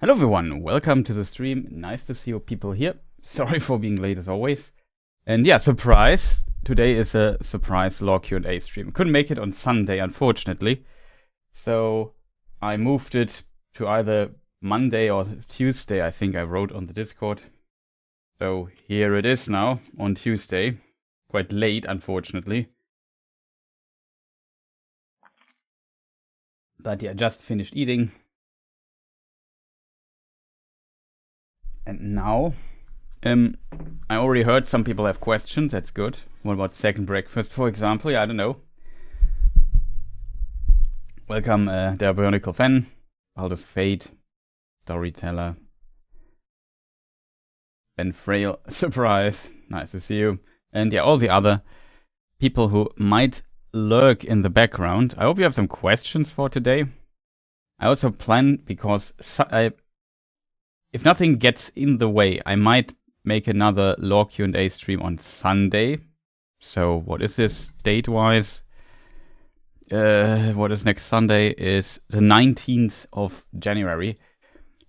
Hello everyone, welcome to the stream. Nice to see you people here. Sorry for being late as always. And yeah, surprise! Today is a surprise LotR Q&A stream. Couldn't make it on Sunday, unfortunately. So I moved it to either Monday or Tuesday, I think I wrote on the Discord. So here it is now, on Tuesday. Quite late, unfortunately. But yeah, just finished eating. And now, I already heard some people have questions. That's good. What about second breakfast, for example? Yeah, I don't know. Welcome, der Bionicle Fan, Baldur's Fate, Storyteller, Ben Frail, surprise, nice to see you. And yeah, all the other people who might lurk in the background. I hope you have some questions for today. I also plan, because if nothing gets in the way, I might make another LotR Q&A stream on Sunday. So what is this date-wise? What is next Sunday is the 19th of January.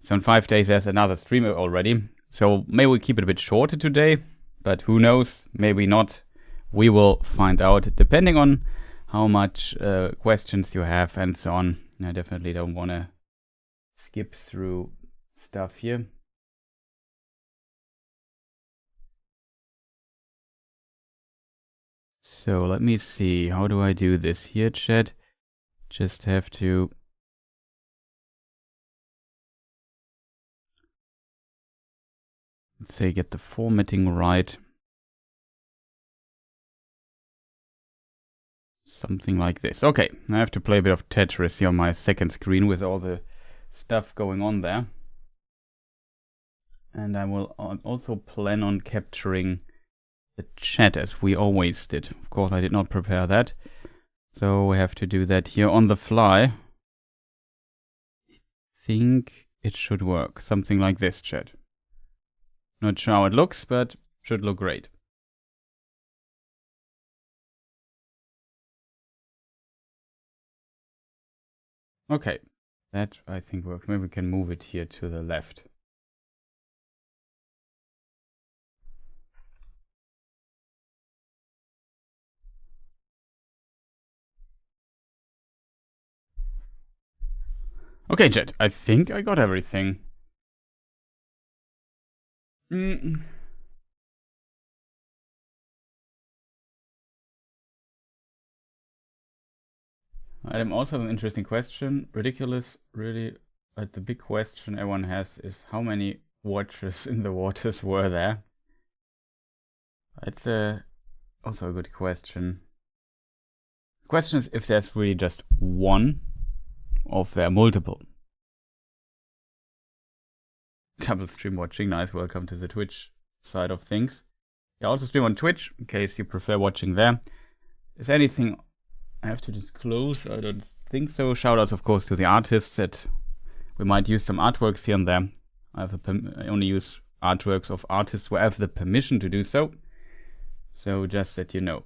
So in 5 days there's another stream already. So maybe we keep it a bit shorter today, but who knows, maybe not. We will find out, depending on how much questions you have and so on. I definitely don't want to skip through stuff here. So let me see, how do I do this here, chat? Just have to... let's say get the formatting right. Something like this. Okay, I have to play a bit of Tetris here on my second screen with all the stuff going on there. And I will also plan on capturing the chat as we always did. Of course, I did not prepare that. So we have to do that here on the fly. I think it should work. Something like this, chat. Not sure how it looks, but should look great. Okay, that I think works. Maybe we can move it here to the left. Okay, chat, I think I got everything. I'm also an interesting question. Ridiculous, really. But the big question everyone has is how many watchers in the waters were there? It's also a good question. The question is if there's really just one, or if there are multiple. Double stream watching, nice. Welcome to the Twitch side of things. I also stream on Twitch, in case you prefer watching there. Is there anything I have to disclose? I don't think so. Shoutouts, of course, to the artists that we might use some artworks here and there. I only use artworks of artists where I have the permission to do so. So just that you know.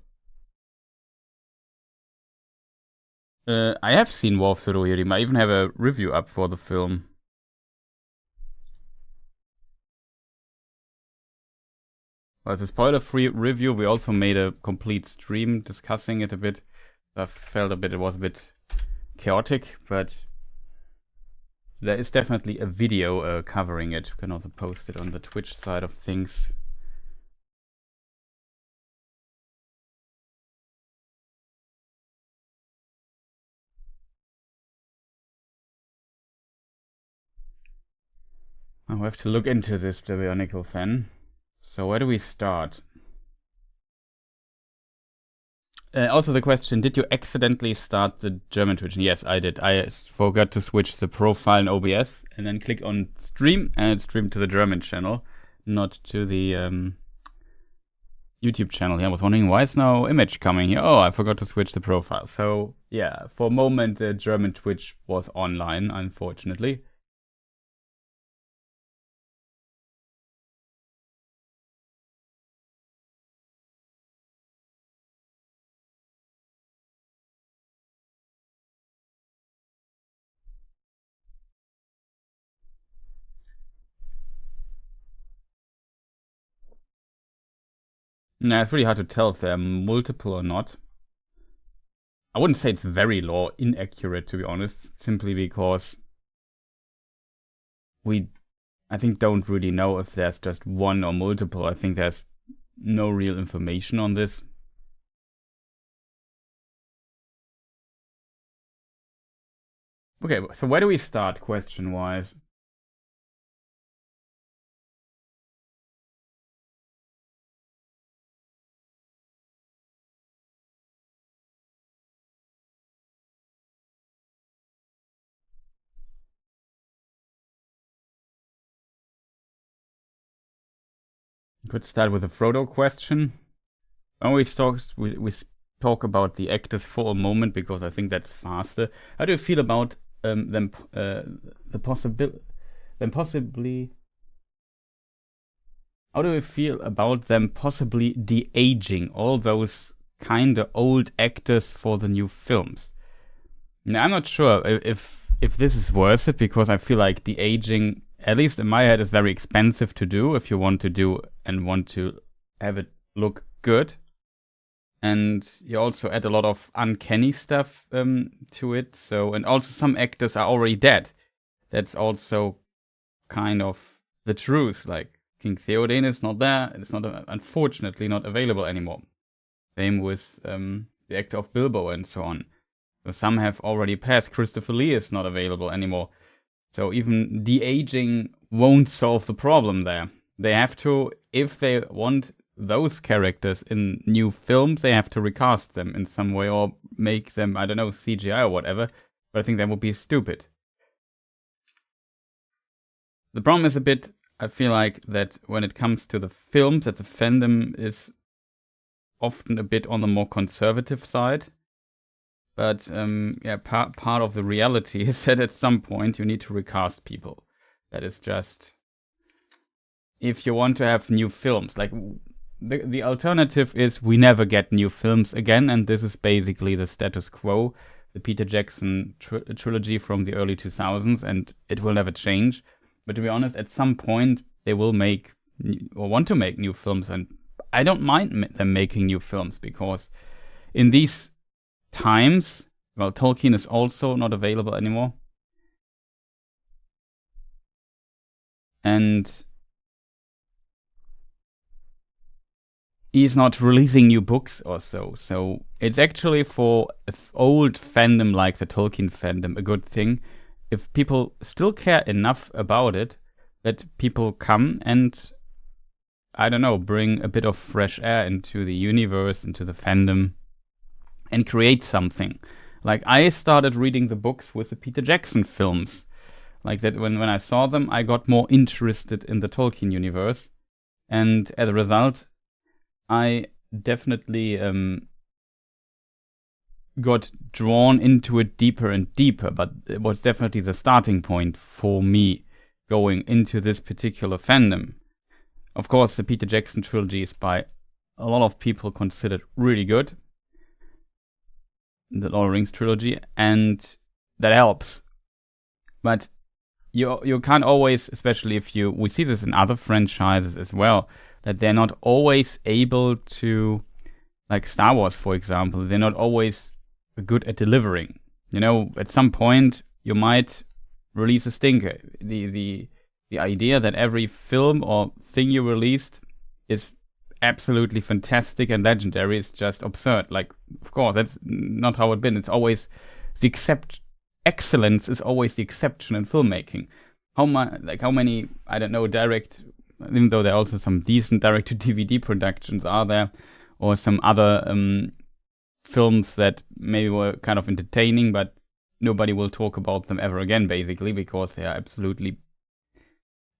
I have seen War of the Rohirrim. I even have a review up for the film. Well, as a spoiler-free review, we also made a complete stream discussing it a bit. I felt it was a bit chaotic, but there is definitely a video covering it. You can also post it on the Twitch side of things. I'll have to look into this, the Bionicle Fan. So where do we start? Also the question, did you accidentally start the German Twitch? Yes, I did. I forgot to switch the profile in OBS and then click on stream and it streamed to the German channel, not to the YouTube channel. Yeah, I was wondering why is no image coming here? Oh, I forgot to switch the profile. So yeah, for a moment the German Twitch was online, unfortunately. Yeah, it's really hard to tell if they're multiple or not. I wouldn't say it's very lore inaccurate, to be honest, simply because I think, don't really know if there's just one or multiple. I think there's no real information on this. Okay, so where do we start question-wise? Could start with a Frodo question. We talk about the actors for a moment because I think that's faster. How do you feel about them possibly? How do you feel about them possibly de-aging all those kind of old actors for the new films? Now, I'm not sure if this is worth it, because I feel like de-aging, at least in my head, is very expensive to do if you want to do and want to have it look good. And you also add a lot of uncanny stuff to it. So, and also some actors are already dead. That's also kind of the truth. Like King Theoden is not there. It's not, unfortunately, not available anymore. Same with the actor of Bilbo and so on. So some have already passed. Christopher Lee is not available anymore. So even de-aging won't solve the problem there. They have to, if they want those characters in new films, they have to recast them in some way or make them, I don't know, CGI or whatever. But I think that would be stupid. The problem is a bit, I feel like, that when it comes to the films, that the fandom is often a bit on the more conservative side. But yeah, part of the reality is that at some point you need to recast people. That is just, if you want to have new films. Like the alternative is we never get new films again, and this is basically the status quo, the Peter Jackson trilogy from the early 2000s, and it will never change. But to be honest, at some point they will make or want to make new films, and I don't mind them making new films, because in these times, well, Tolkien is also not available anymore, and he's not releasing new books or so. So it's actually, for an old fandom like the Tolkien fandom, a good thing if people still care enough about it that people come and, I don't know, bring a bit of fresh air into the universe, into the fandom, and create something. Like, I started reading the books with the Peter Jackson films. Like that, when I saw them, I got more interested in the Tolkien universe. And as a result, I definitely got drawn into it deeper and deeper. But it was definitely the starting point for me going into this particular fandom. Of course, the Peter Jackson trilogy is by a lot of people considered really good. The Lord of the Rings trilogy, and that helps. But you can't always, especially if we see this in other franchises as well, that they're not always able to, like Star Wars, for example, they're not always good at delivering. You know, at some point you might release a stinker. The idea that every film or thing you released is absolutely fantastic and legendary is just absurd. Like, of course, that's not how it's been. It's always excellence is always the exception in filmmaking. How many, I don't know, even though there are also some decent direct-to-DVD productions are there, or some other films that maybe were kind of entertaining, but nobody will talk about them ever again, basically, because they are absolutely,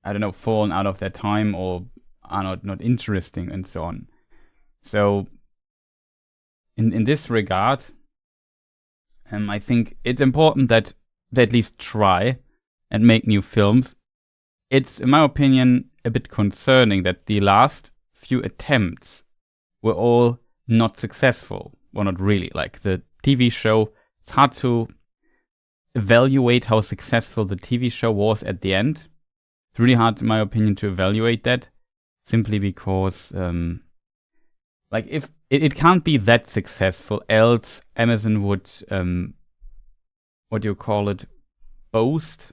I don't know, fallen out of their time or are not interesting and so on. So in this regard, I think it's important that they at least try and make new films. It's, in my opinion, a bit concerning that the last few attempts were all not successful. Well, not really. Like the TV show, it's hard to evaluate how successful the TV show was at the end. It's really hard, in my opinion, to evaluate that, simply because like if it can't be that successful, else Amazon would what do you call it, boast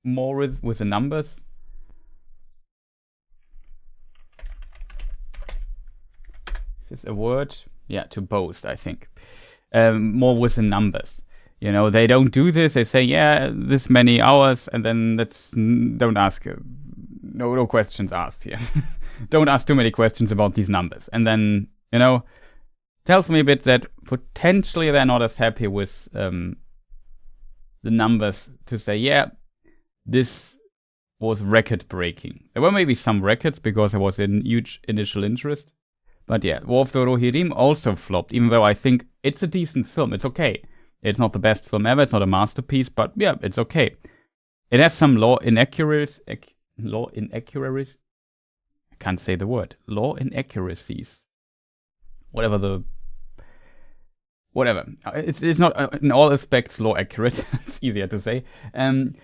more with the numbers. Is this a word? Yeah, to boast, I think. More with the numbers. You know, they don't do this. They say, yeah, this many hours, and then don't ask. No questions asked here. Don't ask too many questions about these numbers. And then, you know, tells me a bit that potentially they're not as happy with the numbers to say, yeah, this was record breaking. There were maybe some records because there was a huge initial interest. But yeah, War of the Rohirrim also flopped, even though I think it's a decent film. It's okay. It's not the best film ever. It's not a masterpiece, but yeah, it's okay. It has some law inaccuracies. I can't say the word. Law inaccuracies. Whatever. It's not in all aspects law accurate. It's easier to say. And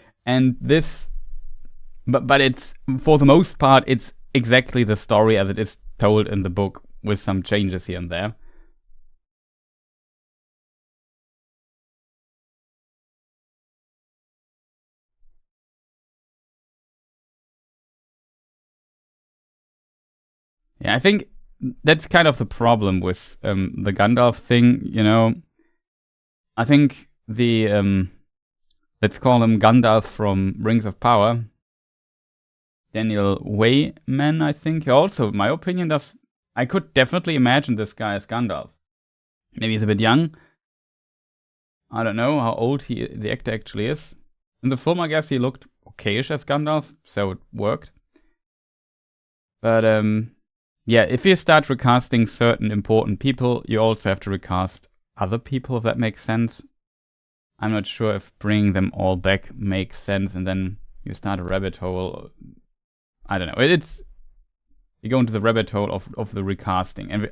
this, but it's, for the most part, it's exactly the story as it is told in the book, with some changes here and there. Yeah, I think that's kind of the problem with the Gandalf thing, you know. I think the let's call him Gandalf from Rings of Power, Daniel Wayman, I think. Also, in my opinion, I could definitely imagine this guy as Gandalf. Maybe he's a bit young. I don't know how old the actor actually is. In the film, I guess he looked okayish as Gandalf, so it worked. But yeah, if you start recasting certain important people, you also have to recast other people, if that makes sense. I'm not sure if bringing them all back makes sense, and then you start a rabbit hole. I don't know. You go into the rabbit hole of the recasting, and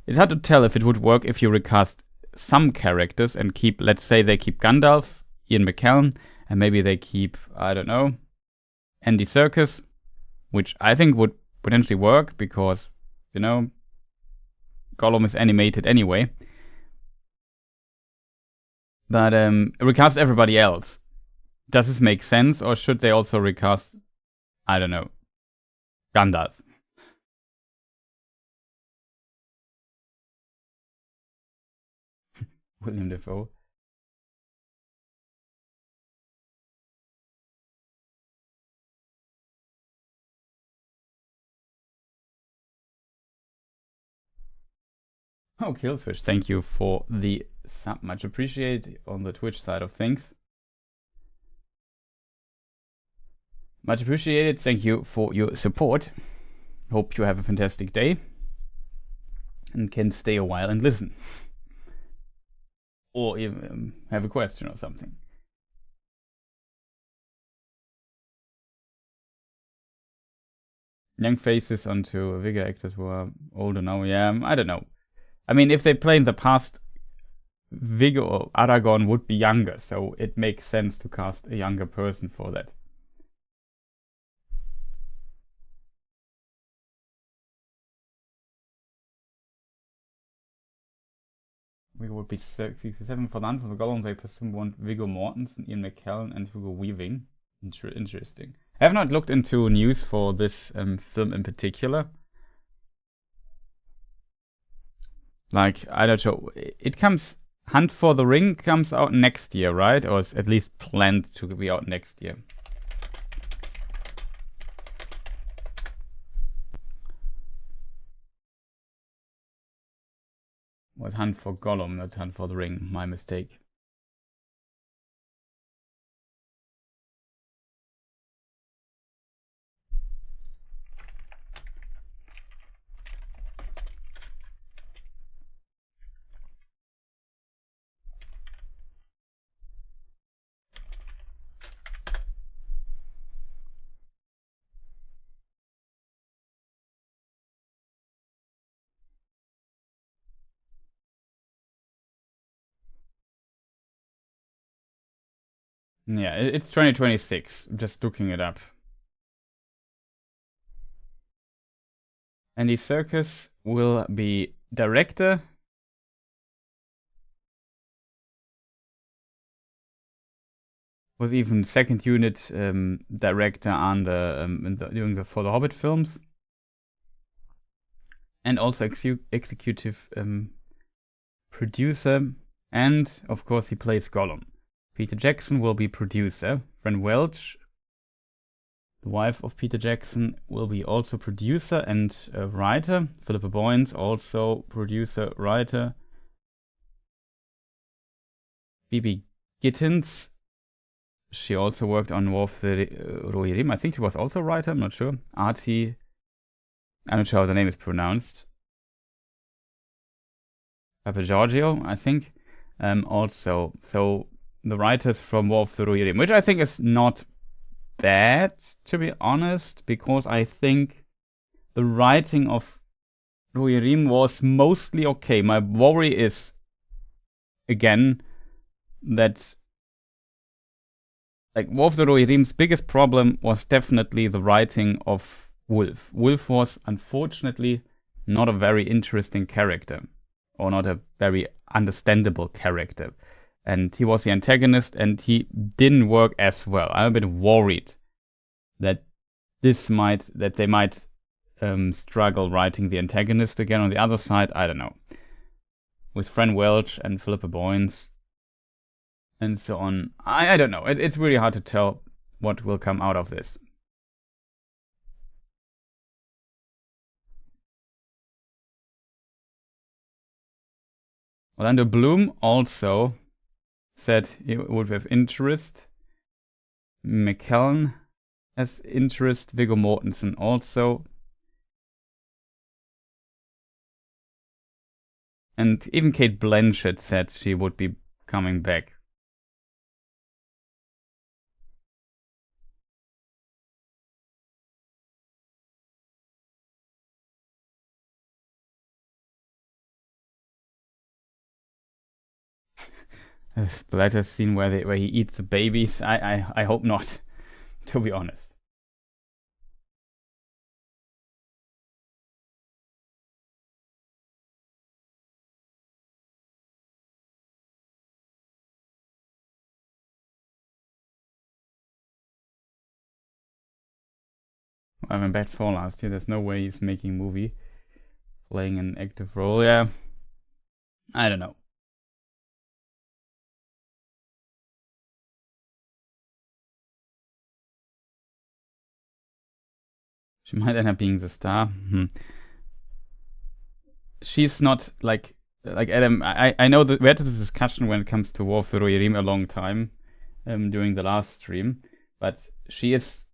it's hard to tell if it would work if you recast some characters and keep, let's say they keep Gandalf, Ian McKellen, and maybe they keep, I don't know, Andy Serkis, which I think would potentially work because, you know, Gollum is animated anyway. But recast everybody else. Does this make sense, or should they also recast, I don't know, Gandalf? William Dafoe. Oh, Killswitch, thank you for the sub, much appreciated on the Twitch side of things. Much appreciated, thank you for your support. Hope you have a fantastic day and can stay a while and listen. Or even have a question or something. Young faces onto bigger actors who are older now, yeah, I don't know. I mean, if they play in the past, Viggo or Aragorn would be younger, so it makes sense to cast a younger person for that. Viggo would be 67 for none for the Gollum. They presume want Viggo Mortensen, Ian McKellen, and Hugo Weaving. Interesting. I have not looked into news for this film in particular. Like, I don't know. It comes. Hunt for the Ring comes out next year, right? Or is at least planned to be out next year. Was Hunt for Gollum, not Hunt for the Ring. My mistake. Yeah, it's 2026. I'm just looking it up. Andy Serkis will be director. Was even second unit director under for the Hobbit films, and also executive producer, and of course he plays Gollum. Peter Jackson will be producer. Fran Welch, the wife of Peter Jackson, will be also producer and writer. Philippa Boyens, also producer, writer. Bibi Gittins, she also worked on War of the Rohirrim. I think she was also a writer, I'm not sure. Artie, I'm not sure how the name is pronounced. Papa Giorgio, I think. Also, so the writers from War of the Rohirrim, which I think is not bad, to be honest, because I think the writing of Rohirrim was mostly okay. My worry is, again, that like War of the Rohirrim's biggest problem was definitely the writing of Wolf. Wolf was unfortunately not a very interesting character, or not a very understandable character. And he was the antagonist, and he didn't work as well. I'm a bit worried that they might struggle writing the antagonist again. On the other side, I don't know. With Fran Welch and Philippa Boyens and so on, I don't know. It's really hard to tell what will come out of this. Orlando Bloom also said he would have interest. McKellen has interest. Viggo Mortensen also. And even Kate Blanchett said she would be coming back. A splatter scene where he eats the babies. I hope not, to be honest. I went bad for last year. There's no way he's making a movie playing an active role. Yeah, I don't know. She might end up being the star. She's not like Adam. I know that we had this discussion when it comes to War of the Rohirrim a long time during the last stream, but she is,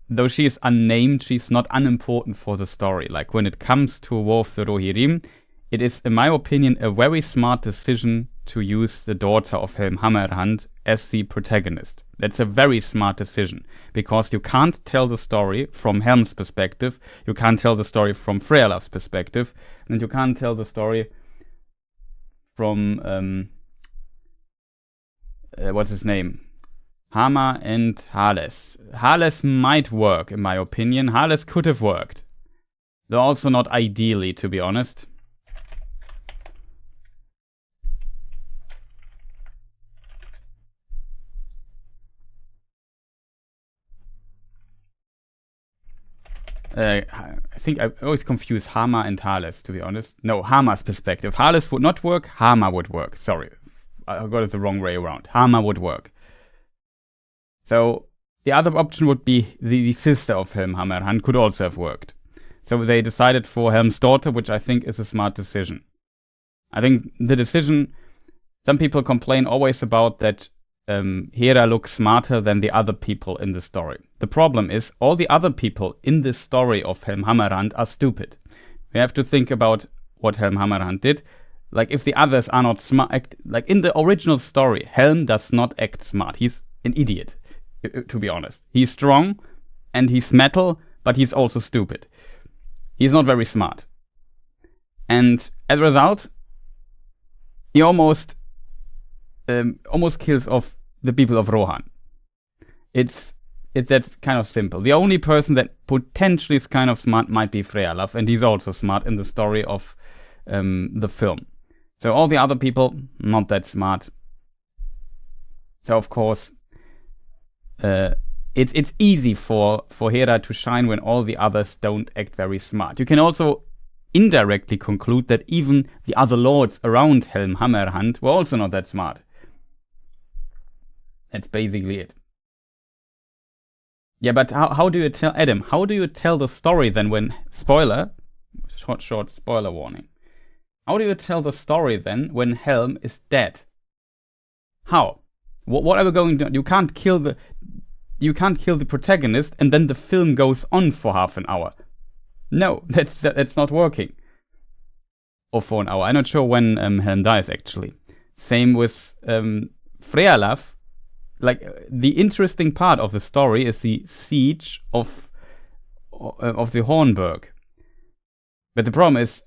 though she is unnamed, she's not unimportant for the story. Like when it comes to War of the Rohirrim, it is, in my opinion, a very smart decision to use the daughter of Helm Hammerhand as the protagonist. That's a very smart decision, because you can't tell the story from Helm's perspective, you can't tell the story from Freyalav's perspective, and you can't tell the story from what's his name? Hama and Hales. Hales might work, in my opinion. Hales could have worked, though also not ideally, to be honest. I think I always confuse Hama and Hales, to be honest. No, Hama's perspective. Hales would not work, Hama would work. Sorry, I got it the wrong way around. Hama would work. So the other option would be the sister of Helm Hammerhand could also have worked. So they decided for Helm's daughter, which I think is a smart decision. I think the decision, some people complain always about that Hera looks smarter than the other people in the story. The problem is all the other people in this story of Helm Hammerhand are stupid. We have to think about what Helm Hammerhand did. Like if the others are not smart, like in the original story, Helm does not act smart. He's an idiot, to be honest. He's strong and he's metal, but he's also stupid. He's not very smart. And as a result, he almost kills off the people of Rohan. It's that's kind of simple. The only person that potentially is kind of smart might be Frealaf, and he's also smart in the story of the film. So all the other people, not that smart. So of course, it's easy for Hera to shine when all the others don't act very smart. You can also indirectly conclude that even the other lords around Helm Hammerhand were also not that smart. That's basically it. Yeah, but how do you tell, Adam, how do you tell the story then when, short spoiler warning. How do you tell the story then when Helm is dead? How? What are we going to do? You can't kill the protagonist and then the film goes on for half an hour. No, that's not working. Or for an hour. I'm not sure when Helm dies actually. Same with Frealaf. Like, the interesting part of the story is the siege of the Hornburg. But the problem is,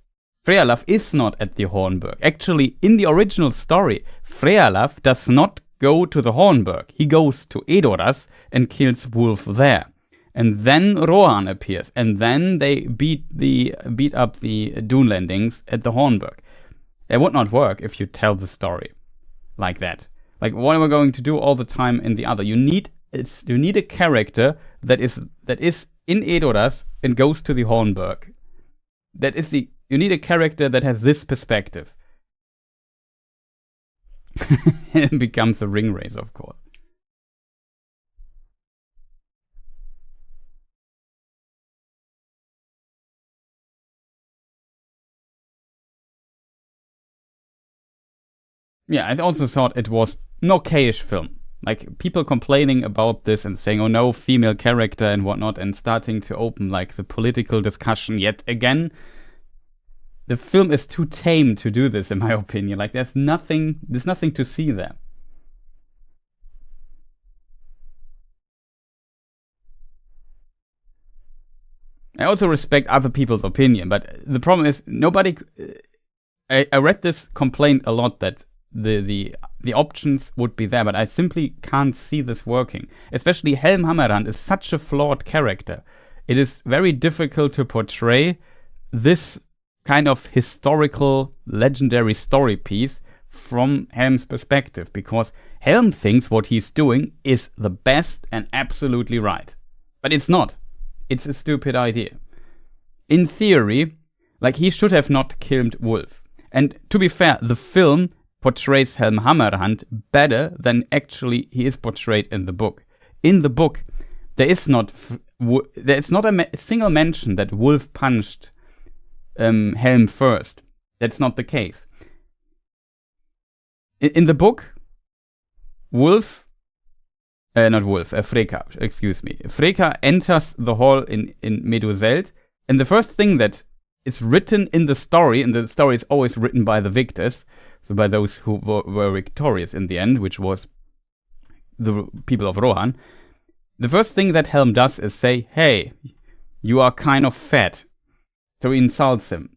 Frealaf is not at the Hornburg. Actually, in the original story, Frealaf does not go to the Hornburg. He goes to Edoras and kills Wulf there. And then Rohan appears, and then they beat up the Dunelandings at the Hornburg. It would not work if you tell the story like that. Like, what am I going to do all the time in the other? You need a character that is in Edoras and goes to the Hornburg. You need a character that has this perspective. It becomes a ring race, of course. Yeah, I also thought it was an okayish film. Like, people complaining about this and saying, oh no, female character and whatnot, and starting to open like the political discussion yet again. The film is too tame to do this, in my opinion. Like, there's nothing to see there. I also respect other people's opinion, but the problem is I read this complaint a lot that the options would be there, but I simply can't see this working. Especially Helm Hammerhand is such a flawed character. It is very difficult to portray this kind of historical, legendary story piece from Helm's perspective, because Helm thinks what he's doing is the best and absolutely right. But it's not. It's a stupid idea. In theory, like, he should have not killed Wulf. And to be fair, the film portrays Helm Hammerhand better than actually he is portrayed in the book. In the book, there is not a single mention that Wulf punched Helm first. That's not the case. In the book, Freka, excuse me. Freka enters the hall in Meduseld, and the first thing that is written in the story, and the story is always written by the victors, so by those who were victorious in the end, which was the people of Rohan, the first thing that Helm does is say, hey, you are kind of fat. So he insults him.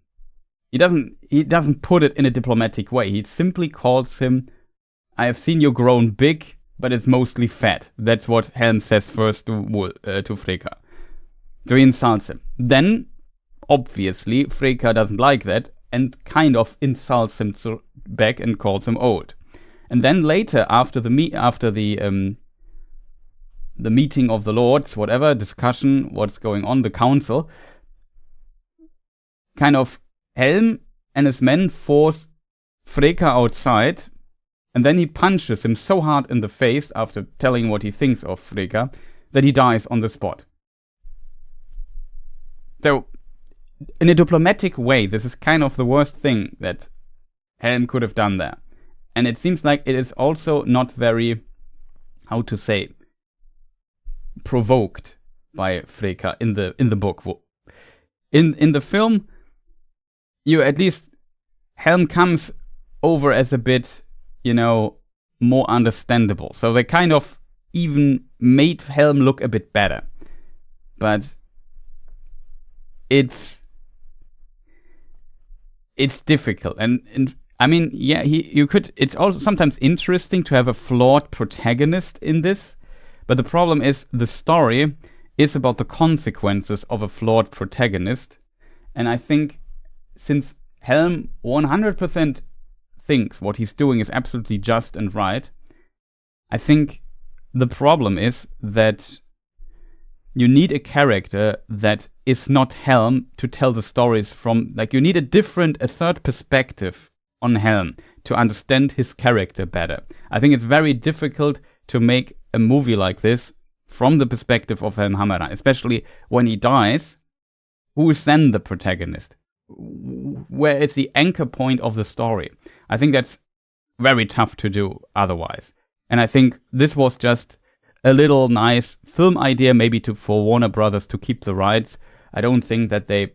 He doesn't put it in a diplomatic way. He simply calls him, I have seen you grown big, but it's mostly fat. That's what Helm says first to Freka. So he insults him. Then, obviously, Freka doesn't like that and kind of insults him back and calls him old. And then later, after the meeting of the lords, whatever, discussion, what's going on, the council, kind of Helm and his men force Freka outside, and then he punches him so hard in the face after telling what he thinks of Freka that he dies on the spot. So, in a diplomatic way, this is kind of the worst thing that Helm could have done there. And it seems like it is also not very, how to say, provoked by Freka in the book. In the film, you at least, Helm comes over as a bit, more understandable. So they kind of even made Helm look a bit better. But it's difficult. And I mean, yeah, it's also sometimes interesting to have a flawed protagonist in this. But the problem is the story is about the consequences of a flawed protagonist. And I think since Helm 100% thinks what he's doing is absolutely just and right, I think the problem is that you need a character that is not Helm to tell the stories from, like, you need a third perspective on Helm to understand his character better. I think it's very difficult to make a movie like this from the perspective of Helm Hammerer, especially when he dies. Who is then the protagonist? Where is the anchor point of the story? I think that's very tough to do otherwise. And I think this was just a little nice film idea, maybe for Warner Brothers to keep the rights. I don't think that they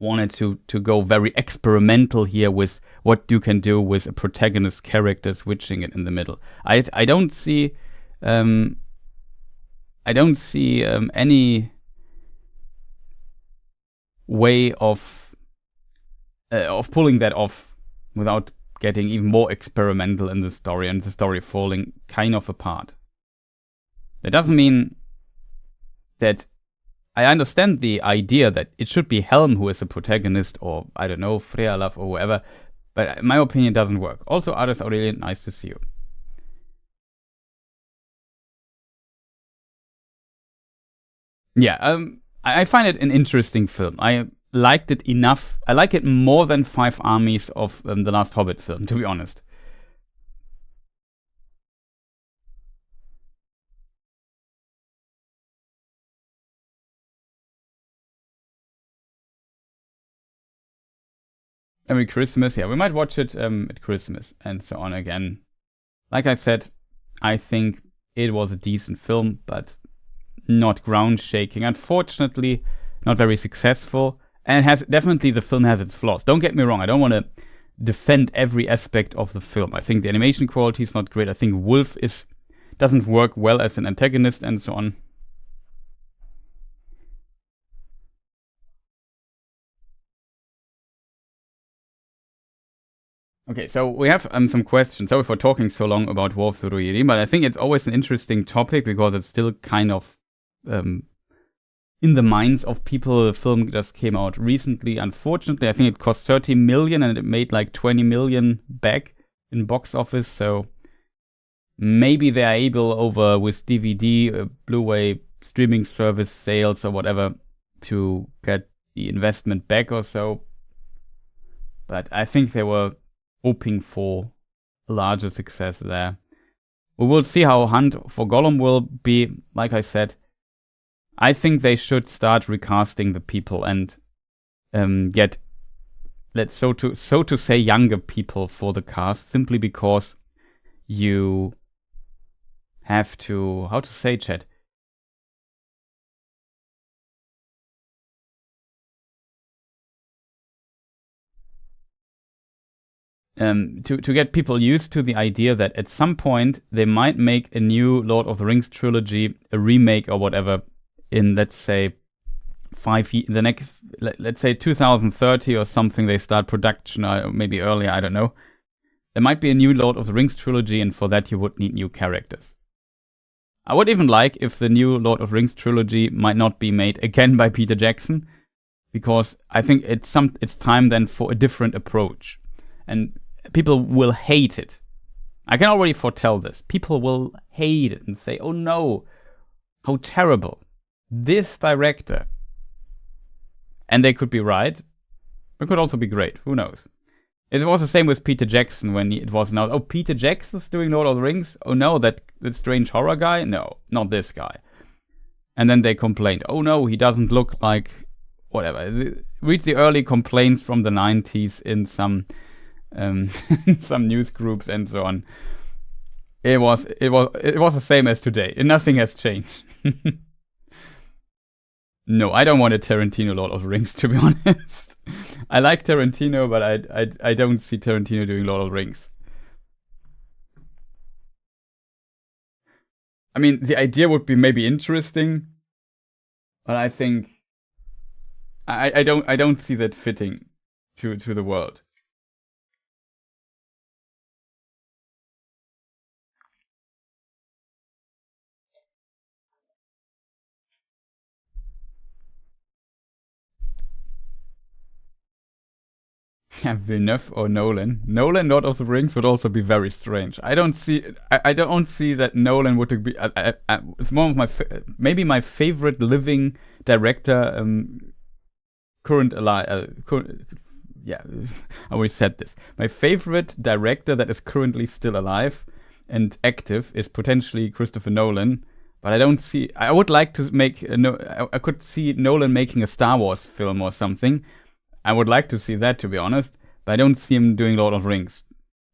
wanted to go very experimental here with what you can do with a protagonist character switching it in the middle. I don't see any way of pulling that off without getting even more experimental in the story and the story falling kind of apart. That doesn't mean that I understand the idea that it should be Helm who is the protagonist, or I don't know, Frealaf or whoever, but in my opinion it doesn't work. Also, Aris Aurelian, nice to see you. Yeah, I find it an interesting film. I liked it enough. I like it more than Five Armies of the last Hobbit film, to be honest. Merry Christmas. Yeah, we might watch it at Christmas and so on again. Like I said, I think it was a decent film, but not ground shaking. Unfortunately, not very successful. And the film has its flaws. Don't get me wrong, I don't want to defend every aspect of the film. I think the animation quality is not great. I think Wolf doesn't work well as an antagonist and so on. Okay, so we have some questions. Sorry for talking so long about War of the Rohirrim, but I think it's always an interesting topic because it's still kind of in the minds of people. The film just came out recently. Unfortunately, I think it cost 30 million and it made like 20 million back in box office. So maybe they are able with DVD, Blu-ray streaming service sales or whatever to get the investment back or so. But I think they were hoping for a larger success there. We will see how Hunt for Gollum will be. Like I said, I think they should start recasting the people and get, so to say, younger people for the cast, simply because you have to, how to say, chat? To get people used to the idea that at some point they might make a new Lord of the Rings trilogy, a remake or whatever, in, let's say, let's say 2030 or something, they start production, or maybe earlier, I don't know. There might be a new Lord of the Rings trilogy, and for that you would need new characters. I would even like if the new Lord of the Rings trilogy might not be made again by Peter Jackson, because I think it's time then for a different approach. And people will hate it. I can already foretell this. People will hate it and say, oh no, how terrible. This director. And they could be right. It could also be great. Who knows? It was the same with Peter Jackson when it was announced, oh, Peter Jackson's doing Lord of the Rings? Oh no, that strange horror guy? No, not this guy. And then they complained, oh no, he doesn't look like whatever. Read the early complaints from the 90s in some news groups and so on. It was the same as today. Nothing has changed. No, I don't want a Tarantino Lord of the Rings, to be honest. I like Tarantino, but I don't see Tarantino doing Lord of the Rings. I mean, the idea would be maybe interesting, but I think I don't see that fitting to the world. Yeah, Villeneuve or Nolan. Nolan, Lord of the Rings would also be very strange. I don't see that Nolan would be. It's one of my maybe my favorite living director, current alive. Yeah, I always said this. My favorite director that is currently still alive and active is potentially Christopher Nolan. But I don't see. I would like to make. I could see Nolan making a Star Wars film or something. I would like to see that, to be honest, but I don't see him doing Lord of the Rings.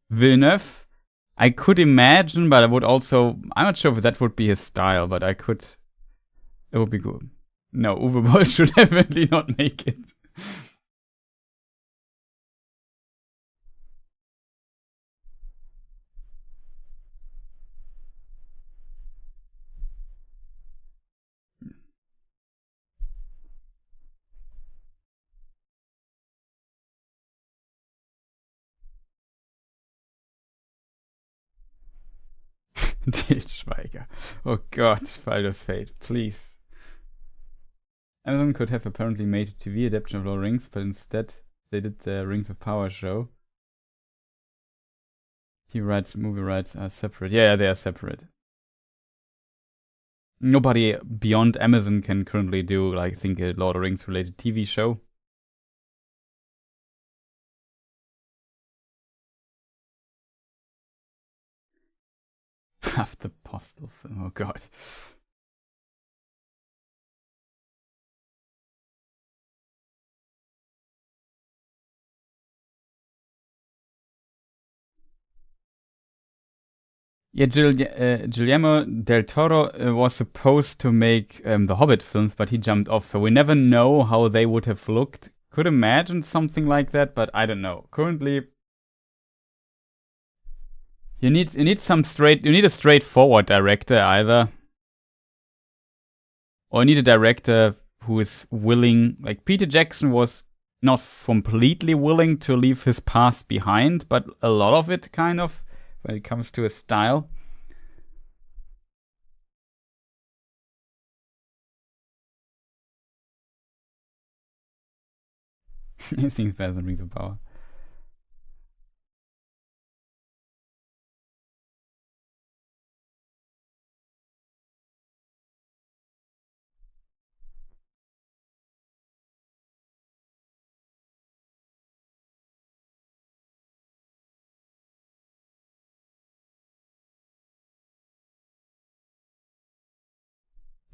Villeneuve, I could imagine, but I would also... I'm not sure if that would be his style, but I could... It would be good. No, Uwe Boll should definitely not make it. Til Schweiger. Oh god, Baldur's Fate, please. Amazon could have apparently made a TV adaptation of Lord of the Rings, but instead they did the Rings of Power show. Movie rights are separate. Yeah, they are separate. Nobody beyond Amazon can currently do, like, I think, a Lord of the Rings related TV show. Half the Apostles. Oh god. Yeah, Guillermo del Toro was supposed to make the Hobbit films, but he jumped off, so we never know how they would have looked. Could imagine something like that, but I don't know. Currently, you need a straightforward director either, or you need a director who is willing. Like Peter Jackson was not completely willing to leave his past behind, but a lot of it kind of. When it comes to his style. He seems better than Rings of Power.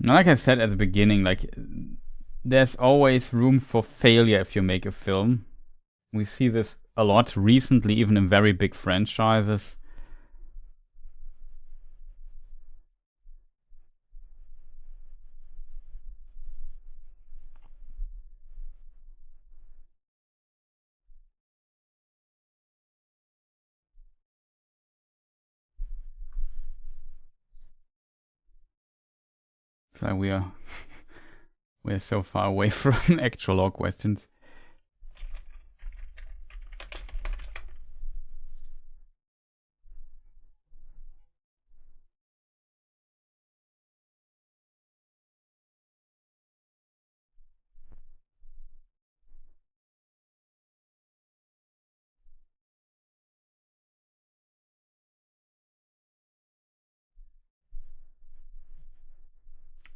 Like I said at the beginning, like there's always room for failure if you make a film. We see this a lot recently, even in very big franchises. Like we're so far away from actual lore questions.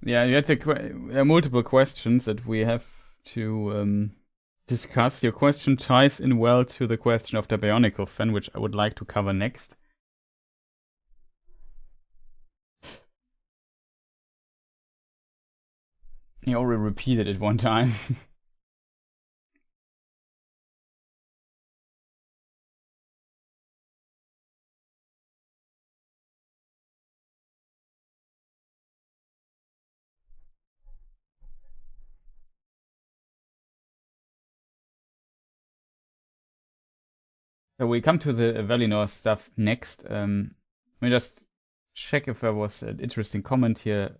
Yeah, you had multiple questions that we have to discuss. Your question ties in well to the question of the Bionicle fan, which I would like to cover next. He already repeated it one time. So we come to the Valinor stuff next. Let me just check if there was an interesting comment here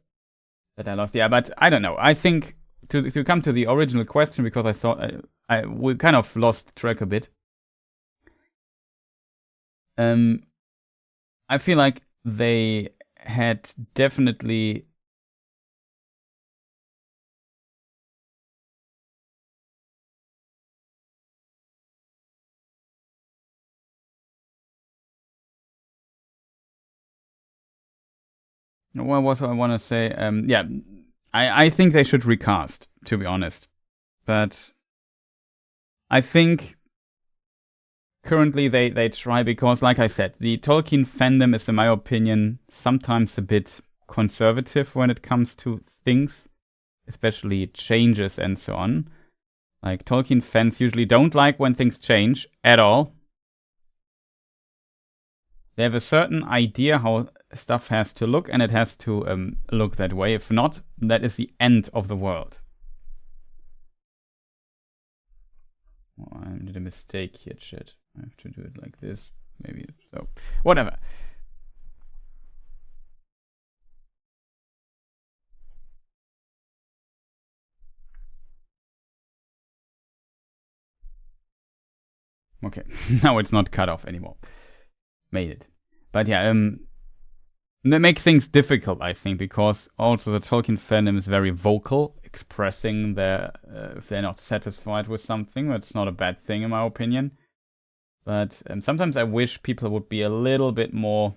that I lost. Yeah, but I don't know. I think to come to the original question, because I thought we kind of lost track a bit. I feel like they had definitely what was I want to say? Yeah, I think they should recast, to be honest. But I think currently they try because, like I said, the Tolkien fandom is, in my opinion, sometimes a bit conservative when it comes to things, especially changes and so on. Like, Tolkien fans usually don't like when things change at all. They have a certain idea how stuff has to look, and it has to look that way. If not, that is the end of the world. Oh, I did a mistake here, chat. I have to do it like this. Maybe so. Whatever. Okay, now it's not cut off anymore. Made it. But yeah, that makes things difficult, I think, because also the Tolkien fandom is very vocal, expressing their if they're not satisfied with something. That's not a bad thing, in my opinion. But sometimes I wish people would be a little bit more,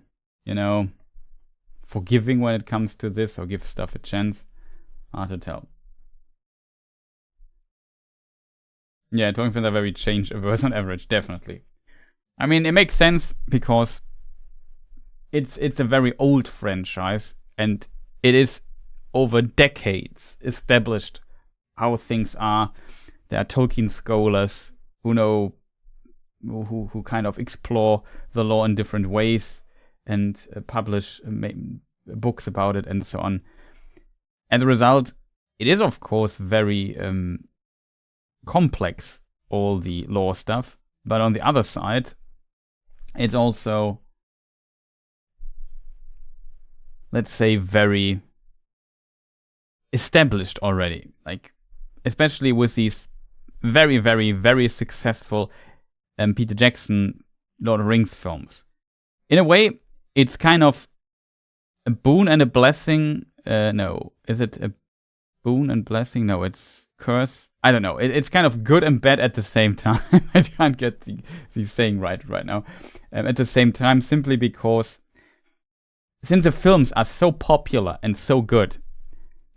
forgiving when it comes to this, or give stuff a chance. Hard to tell. Yeah, Tolkien fans are very change-averse on average, definitely. I mean, it makes sense because it's a very old franchise, and it is over decades established how things are. There are Tolkien scholars who know, who kind of explore the lore in different ways and publish books about it and so on. And the result, it is of course very complex, all the lore stuff, but on the other side, it's also, let's say, very established already. Like, especially with these very, very, very successful Peter Jackson Lord of the Rings films. In a way, it's kind of a boon and a blessing. No, is it a boon and blessing? No, it's curse. I don't know. It's kind of good and bad at the same time. I can't get the saying right now. At the same time, simply because since the films are so popular and so good,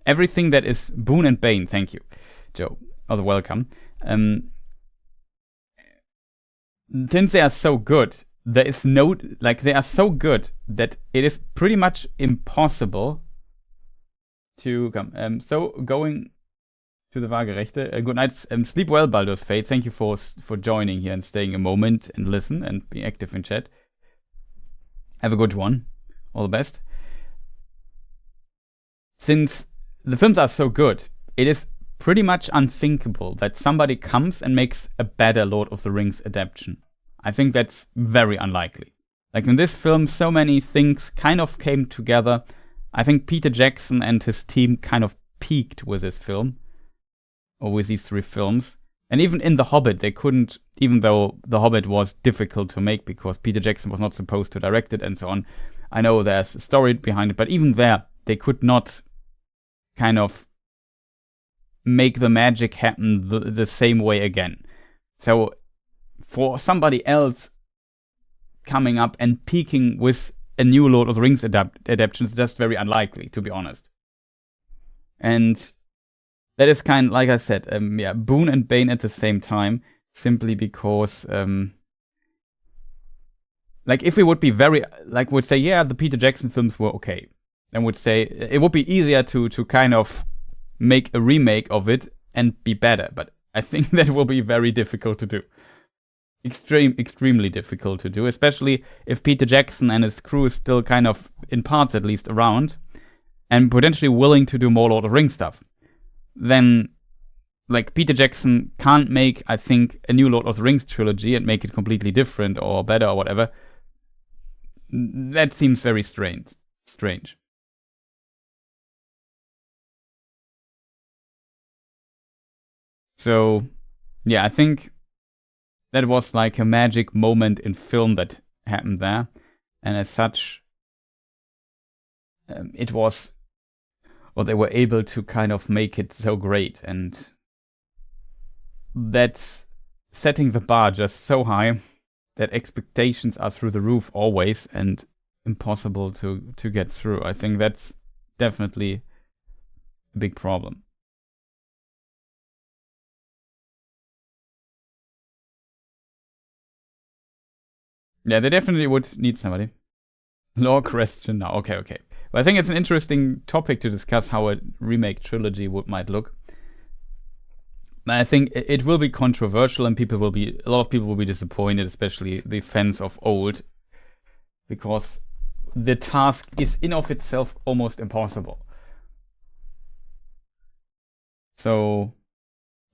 everything that is boon and bane, thank you, Joe, or welcome. Since they are so good, there is no, like, they are so good that it is pretty much impossible to come. So going to the Waagerechte. Good night. Sleep well, Baldur's Fate. Thank you for joining here and staying a moment and listen and being active in chat. Have a good one. All the best. Since the films are so good, it is pretty much unthinkable that somebody comes and makes a better Lord of the Rings adaptation. I think that's very unlikely. Like, in this film, so many things kind of came together. I think Peter Jackson and his team kind of peaked with this film, or with these 3 films. And even in The Hobbit, they couldn't, even though The Hobbit was difficult to make because Peter Jackson was not supposed to direct it and so on. I know there's a story behind it, but even there, they could not kind of make the magic happen the same way again. So for somebody else coming up and peaking with a new Lord of the Rings adaptation is just very unlikely, to be honest. And that is kind of, like I said, boon and bane at the same time, simply because, like, if we would be would say, yeah, the Peter Jackson films were okay, then would say it would be easier to kind of make a remake of it and be better. But I think that will be very difficult to do. Extremely difficult to do, especially if Peter Jackson and his crew is still kind of, in parts at least, around and potentially willing to do more Lord of the Rings stuff. Then, like, Peter Jackson can't make, I think, a new Lord of the Rings trilogy and make it completely different or better or whatever. That seems very strange. So, yeah, I think that was like a magic moment in film that happened there. And as such, it was, or they were able to kind of make it so great. And that's setting the bar just so high that expectations are through the roof always. And impossible to get through. I think that's definitely a big problem. Yeah, they definitely would need somebody. Lore question now. Okay. But I think it's an interesting topic to discuss how a remake trilogy might look. I think it will be controversial, and a lot of people will be disappointed, especially the fans of old, because the task is in of itself almost impossible. So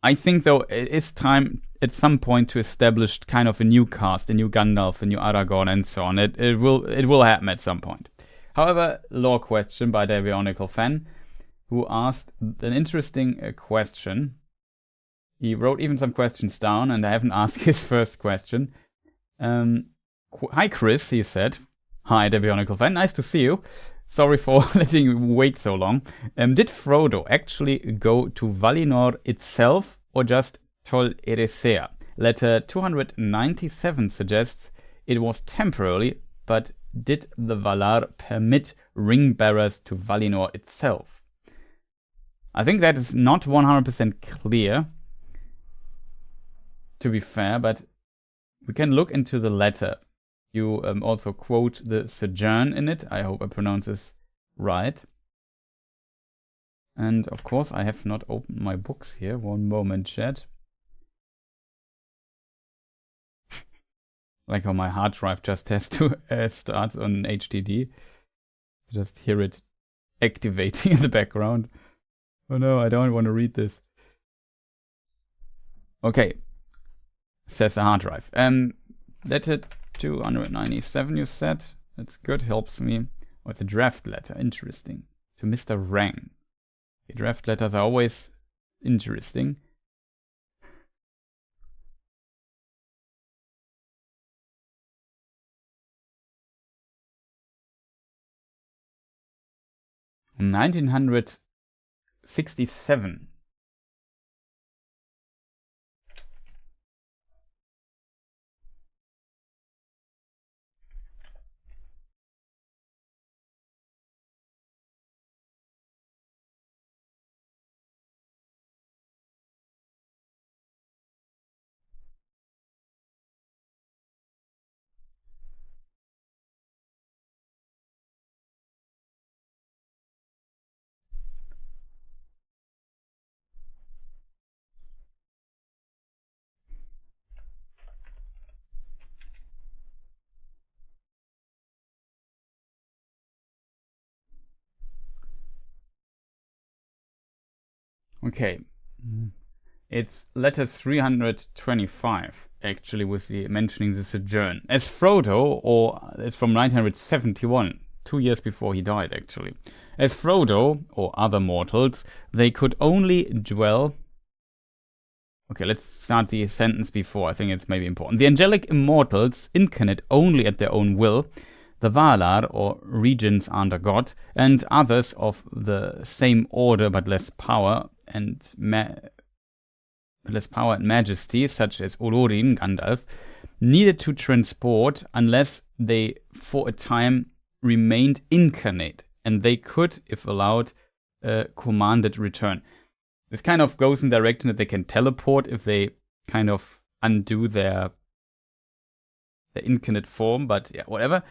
I think, though, it is time at some point to establish kind of a new cast, a new Gandalf, a new Aragorn, and so on. It will happen at some point. However, lore question by the Bionicle fan, who asked an interesting question. He wrote even some questions down, and I haven't asked his first question. Hi, Chris, he said. Hi, the Bionicle fan. Nice to see you. Sorry for letting you wait so long. Did Frodo actually go to Valinor itself, or just Tol Eressëa? Letter 297 suggests it was temporarily, but did the Valar permit ring bearers to Valinor itself? I think that is not 100% clear, to be fair, but we can look into the letter. You also quote the sojourn in it. I hope I pronounce this right. And of course, I have not opened my books here. One moment, chat. Like how my hard drive just has to start on HDD. Just hear it activating in the background. Oh no, I don't want to read this. Okay. Says the hard drive. Letter 297, you said. That's good, helps me. Oh, it's a draft letter. Interesting. To Mr. Rang. The draft letters are always interesting. In 1967. Okay. It's letter 325, actually, with the mentioning the sojourn. As Frodo, or it's from 1971, 2 years before he died, actually. As Frodo, or other mortals, they could only dwell... Okay, let's start the sentence before. I think it's maybe important. The angelic immortals incarnate only at their own will. The Valar, or regents under God, and others of the same order but less power and majesty, such as Olorin, Gandalf, needed to transport unless they for a time remained incarnate, and they could, if allowed, commanded return. This kind of goes in the direction that they can teleport if they kind of undo their incarnate form, but yeah, whatever.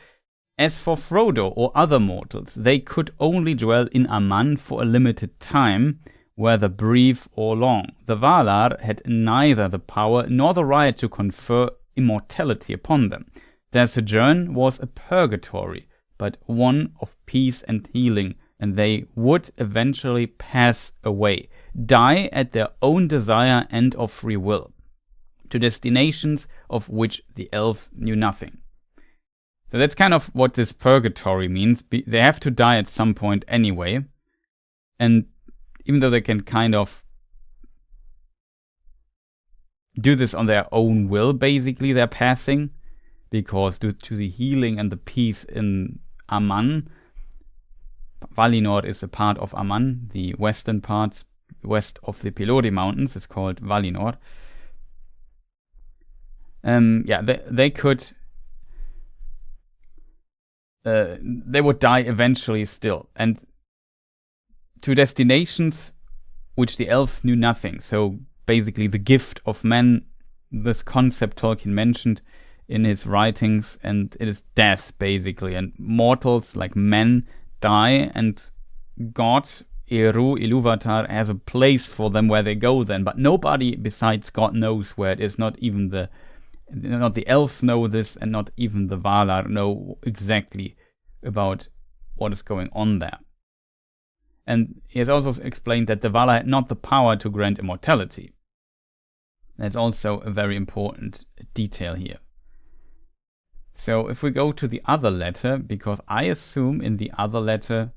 As for Frodo or other mortals, they could only dwell in Aman for a limited time, whether brief or long. The Valar had neither the power nor the right to confer immortality upon them. Their sojourn was a purgatory, but one of peace and healing, and they would eventually pass away, die at their own desire and of free will, to destinations of which the elves knew nothing. So that's kind of what this purgatory means. They have to die at some point anyway, and even though they can kind of do this on their own will, basically, they're passing, because due to the healing and the peace in Aman, Valinor is a part of Aman, the western part, west of the Pelori Mountains, is called Valinor. They could they would die eventually still, and to destinations which the elves knew nothing. So basically the gift of men, this concept Tolkien mentioned in his writings, and it is death basically, and mortals like men die, and God, Ilúvatar, has a place for them where they go then, but nobody besides God knows where it is. Not the elves know this, and not even the Valar know exactly about what is going on there. And he has also explained that the Valar had not the power to grant immortality. That's also a very important detail here. So if we go to the other letter, because I assume in the other letter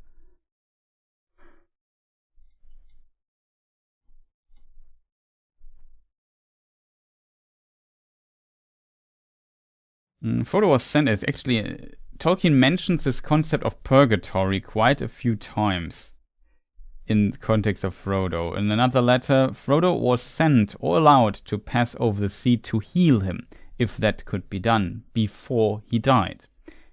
Frodo was sent. It's actually Tolkien mentions this concept of purgatory quite a few times in the context of Frodo. In another letter, Frodo was sent or allowed to pass over the sea to heal him, if that could be done, before he died.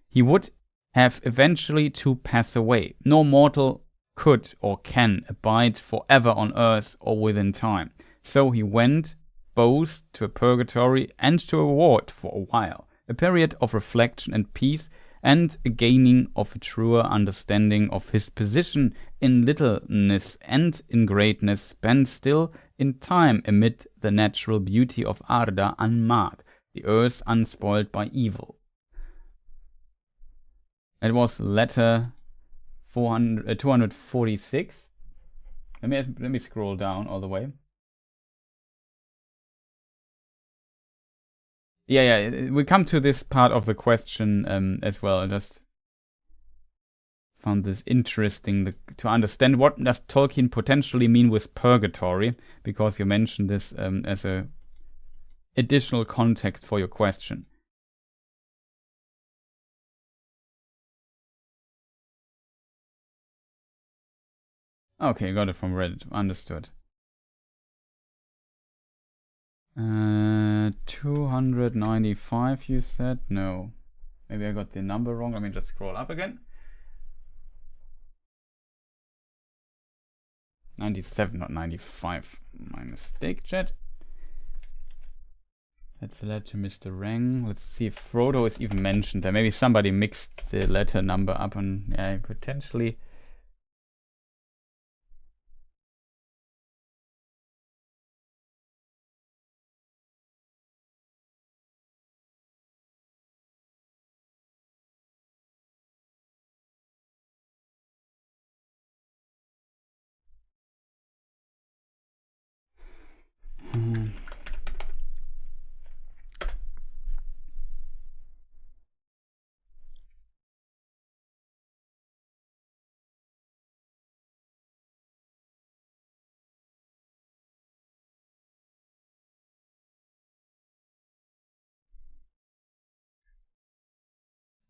He would have eventually to pass away. No mortal could or can abide forever on earth or within time. So he went both to a purgatory and to a ward for a while, a period of reflection and peace, and a gaining of a truer understanding of his position in littleness and in greatness, spent still in time amid the natural beauty of Arda unmarred, the earth unspoiled by evil. It was letter 246. Let me scroll down all the way. Yeah, we come to this part of the question as well. I just found this interesting to understand what does Tolkien potentially mean with purgatory, because you mentioned this as a additional context for your question. Okay, got it from Reddit. Understood. 295 you said? No. Maybe I got the number wrong. Let me just scroll up again. 97, not 95. My mistake, chat. That's the letter Mr. Rang. Let's see if Frodo is even mentioned there. Maybe somebody mixed the letter number up, and yeah, potentially.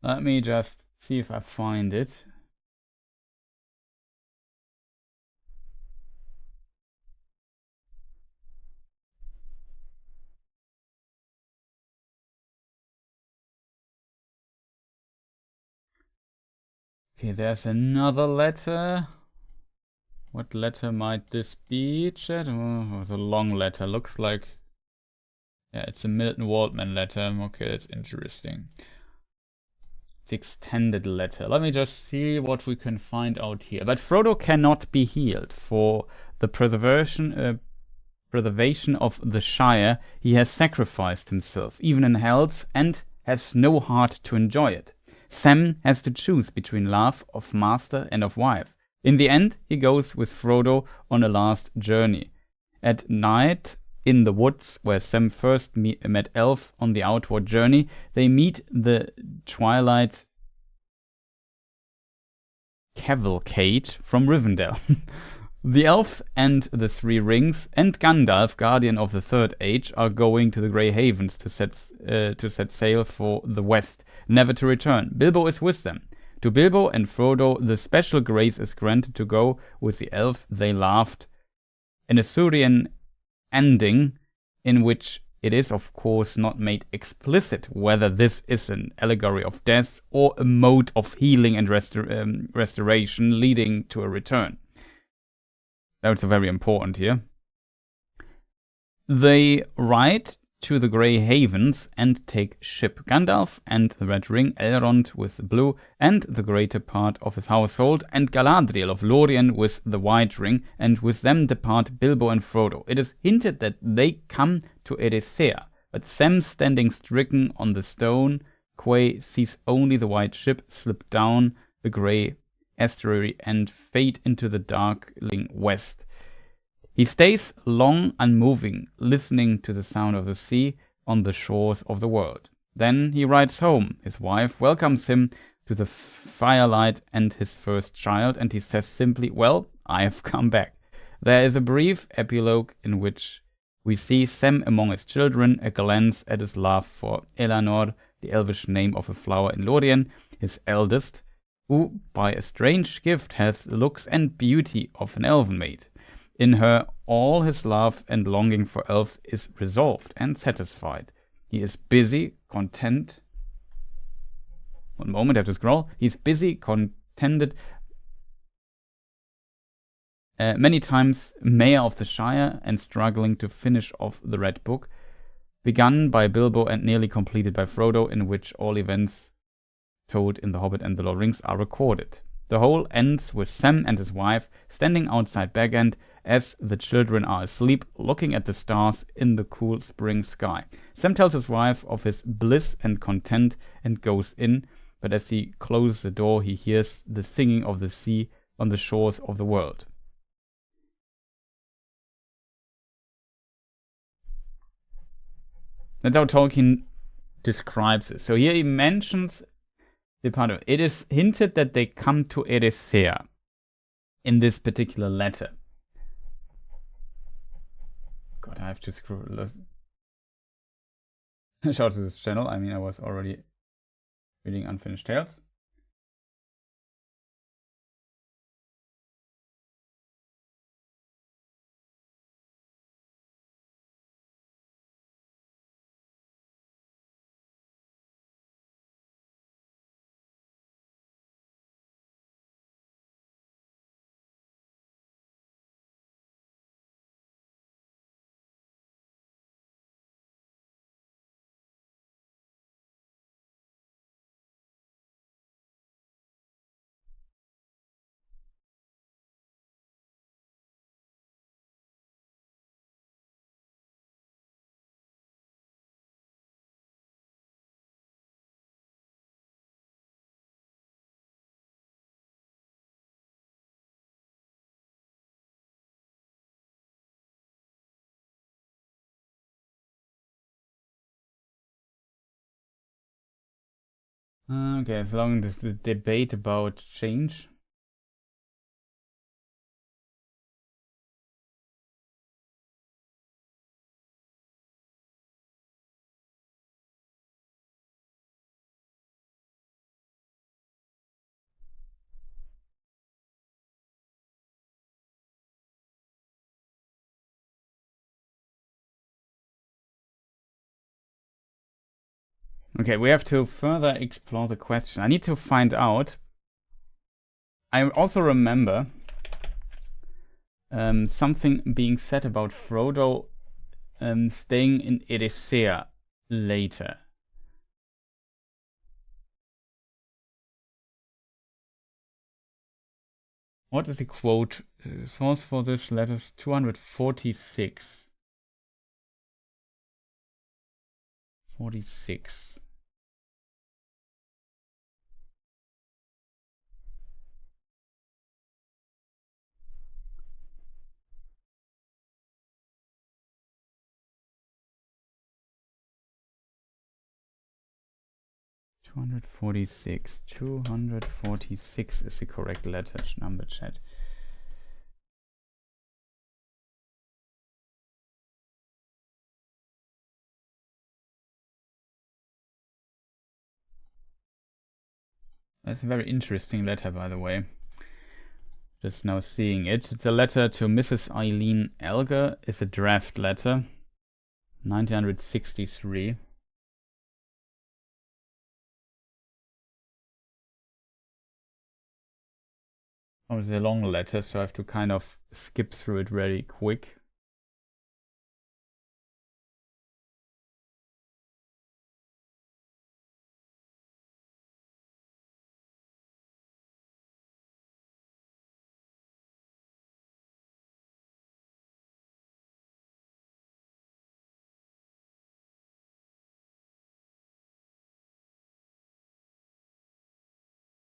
Let me just see if I find it. Okay, there's another letter. What letter might this be, chat? Oh, it's a long letter. Looks like... yeah, it's a Milton Waldman letter. Okay, that's interesting. The extended letter. Let me just see what we can find out here. But Frodo cannot be healed. For the preservation of the Shire, he has sacrificed himself, even in health, and has no heart to enjoy it. Sam has to choose between love of master and of wife. In the end, he goes with Frodo on a last journey. At night, in the woods where Sam first met elves on the outward journey, they meet the Twilight Cavalcade from Rivendell. The elves and the Three Rings and Gandalf, guardian of the Third Age, are going to the Grey Havens to set sail for the west, never to return. Bilbo is with them. To Bilbo and Frodo, the special grace is granted to go with the elves they loved. An Asuryan ending in which it is of course not made explicit whether this is an allegory of death or a mode of healing and restoration leading to a return. That's very important here. They ride to the Grey Havens and take ship. Gandalf and the Red Ring, Elrond with the blue and the greater part of his household, and Galadriel of Lorien with the White Ring, and with them depart Bilbo and Frodo. It is hinted that they come to Erisea, but Sam, standing stricken on the stone quay, sees only the white ship slip down the grey estuary and fade into the darkling west. He stays long unmoving, listening to the sound of the sea on the shores of the world. Then he rides home. His wife welcomes him to the firelight and his first child, and he says simply, "Well, I have come back." There is a brief epilogue in which we see Sam among his children, a glance at his love for Elanor, the elvish name of a flower in Lorien, his eldest, who by a strange gift has the looks and beauty of an elven maid. In her, all his love and longing for elves is resolved and satisfied. He is busy, content. One moment, I have to scroll. He's busy, contented, many times mayor of the Shire, and struggling to finish off the Red Book, begun by Bilbo and nearly completed by Frodo, in which all events told in The Hobbit and the Lord of the Rings are recorded. The whole ends with Sam and his wife standing outside Bag End as the children are asleep, looking at the stars in the cool spring sky. Sam tells his wife of his bliss and content and goes in, but as he closes the door, he hears the singing of the sea on the shores of the world. That's how Tolkien describes it. So here he mentions the part of it. It is hinted that they come to Erisea in this particular letter. God, I have to scroll. Shout out to this channel. I mean, I was already reading Unfinished Tales. Okay, as long as the debate about change. Okay, we have to further explore the question. I need to find out. I also remember something being said about Frodo staying in Erisea later. What is the quote? Source for this letter is 246. 46. Two hundred 46 is the correct letter number, chat. That's a very interesting letter, by the way. Just now seeing it. It's a letter to Mrs. Eileen Elgar. It's a draft letter. 1963. Obviously a long letter, so I have to kind of skip through it very quick.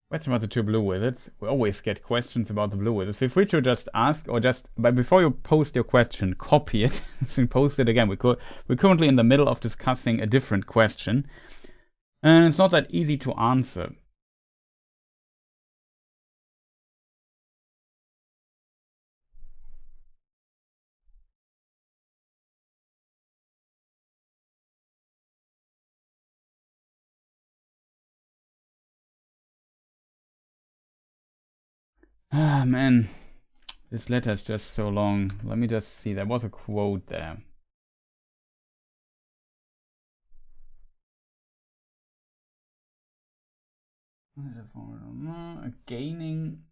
Question about the two blue wizards. We always get questions about the blue wizards. Feel free to just ask, or just, but before you post your question, copy it and post it again. We're currently in the middle of discussing a different question, and it's not that easy to answer. Ah, man. This letter is just so long. Let me just see. There was a quote there. Gaining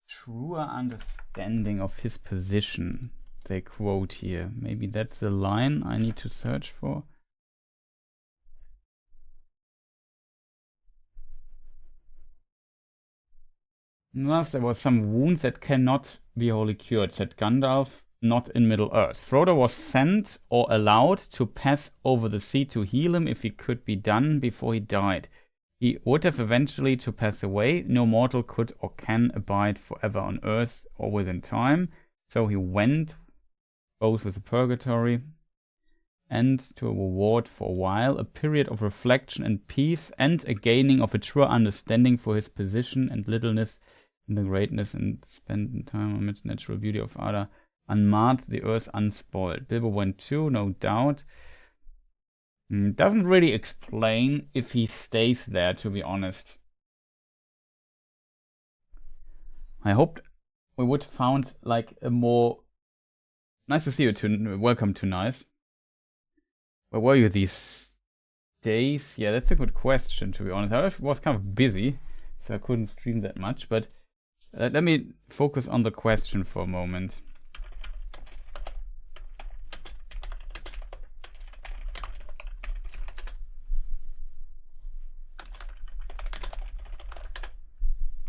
truer understanding of his position. They quote here. Maybe that's the line I need to search for. Unless there was some wound that cannot be wholly cured, said Gandalf, not in Middle-earth. Frodo was sent or allowed to pass over the sea to heal him if it could be done before he died. He would have eventually to pass away. No mortal could or can abide forever on earth or within time. So he went, both with the purgatory and to a reward for a while, a period of reflection and peace, and a gaining of a truer understanding for his position and littleness in the greatness, and spend time amidst natural beauty of Ada, unmarred, the earth unspoiled. Bilbo went too, no doubt. Doesn't really explain if he stays there, to be honest. I hoped we would found like a more... Nice to see you, welcome to Nice. Where were you these days? Yeah, that's a good question, to be honest. I was kind of busy, so I couldn't stream that much, but let me focus on the question for a moment.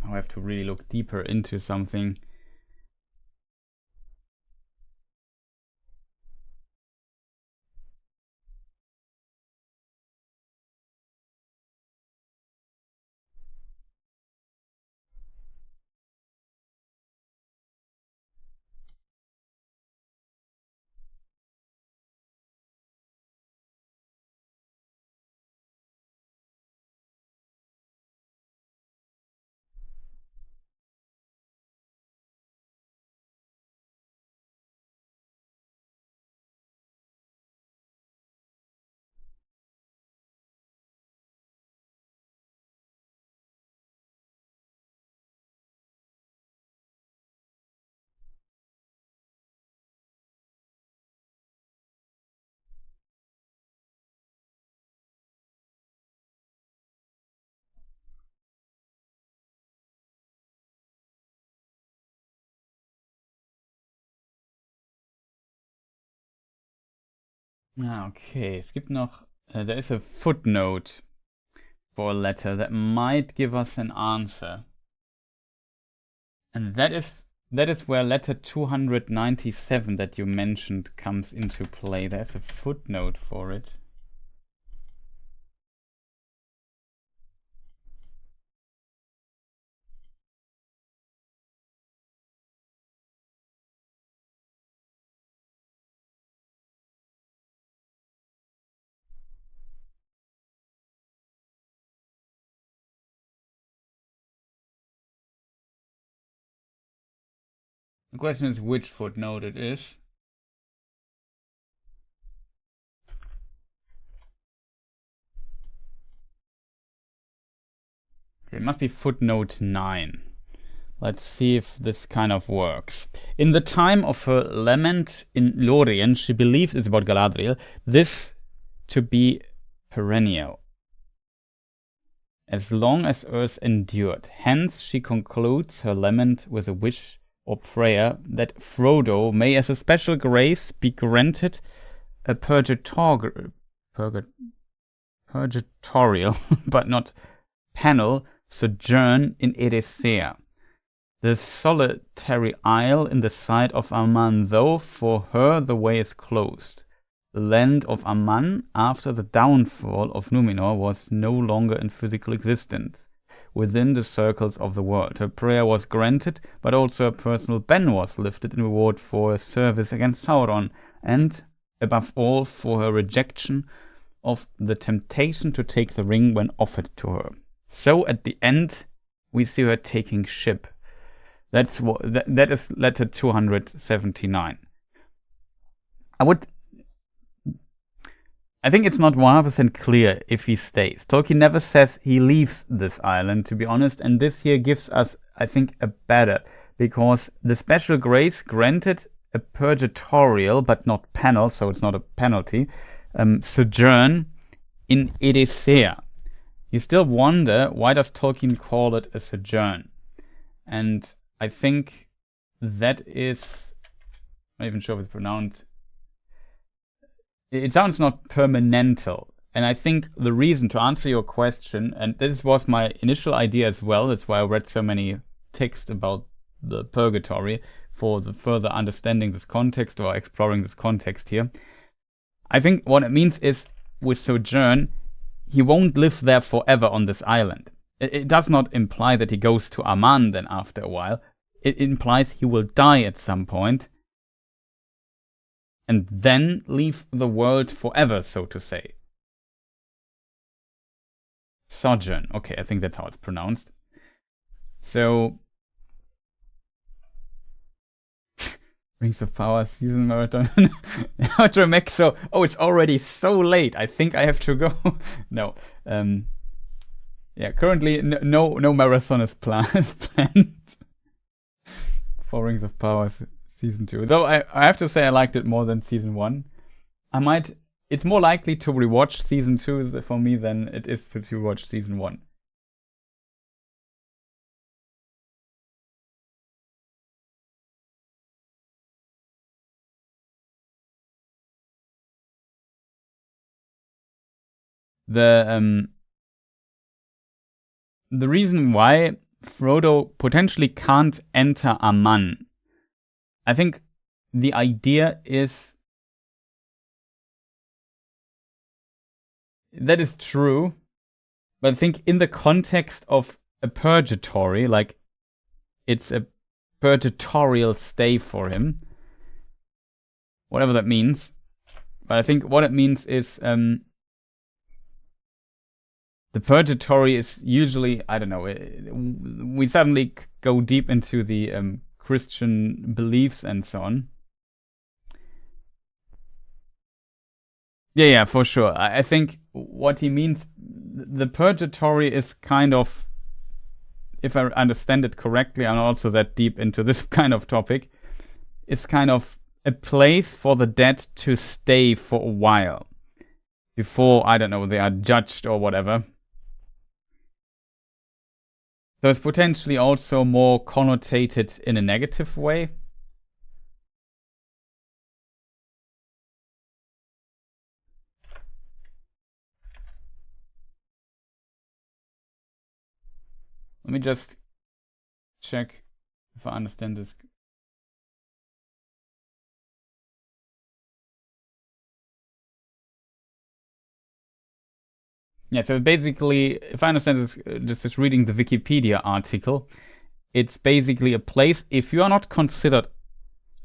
I have to really look deeper into something. Okay, es gibt noch, there is a footnote for a letter that might give us an answer. And that is where letter 297 that you mentioned comes into play. There's a footnote for it. The question is which footnote it is. Okay, it must be footnote 9. Let's see if this kind of works. In the time of her lament in Lorien, she believed, it's about Galadriel, this to be perennial, as long as earth endured. Hence she concludes her lament with a wish or prayer that Frodo may, as a special grace, be granted a purgatorial, but not penal, sojourn in Erisea, the solitary isle in the sight of Aman, though for her the way is closed. The land of Aman, after the downfall of Numenor, was no longer in physical existence within the circles of the world. Her prayer was granted, but also a personal ban was lifted in reward for her service against Sauron, and, above all, for her rejection of the temptation to take the ring when offered to her. So at the end, we see her taking ship. That is letter 279. I think it's not 100% clear if he stays. Tolkien never says he leaves this island, to be honest, and this here gives us, I think, a better, because the special grace granted a purgatorial, but not penal, so it's not a penalty, sojourn in Erisea. You still wonder, why does Tolkien call it a sojourn? And I think that is, I'm not even sure if it's pronounced, it sounds not permanental. And I think the reason, to answer your question, and this was my initial idea as well, that's why I read so many texts about the purgatory, for the further understanding this context or exploring this context here. I think what it means is, with sojourn, he won't live there forever on this island. It does not imply that he goes to Aman then after a while. It implies he will die at some point and then leave the world forever, so to say. Sojourn. Okay, I think that's how it's pronounced. So, Rings of Power season marathon. Outro Max. So, it's already so late. I think I have to go. No. Yeah, currently no marathon is planned for Rings of Power season 2. Though I have to say I liked it more than season 1. It's more likely to rewatch season 2 for me than it is to rewatch season 1. The reason why Frodo potentially can't enter Aman, I think the idea is that is true, but I think in the context of a purgatory, like it's a purgatorial stay for him, whatever that means. But I think what it means is the purgatory is usually, I don't know, we suddenly go deep into the Christian beliefs and so on. Yeah, for sure. I think what he means, the purgatory is kind of, if I understand it correctly, I'm also that deep into this kind of topic, is kind of a place for the dead to stay for a while before, I don't know, they are judged or whatever. So it's potentially also more connotated in a negative way. Let me just check if I understand this. Yeah, so basically, if I understand this, just reading the Wikipedia article, it's basically a place, if you are not considered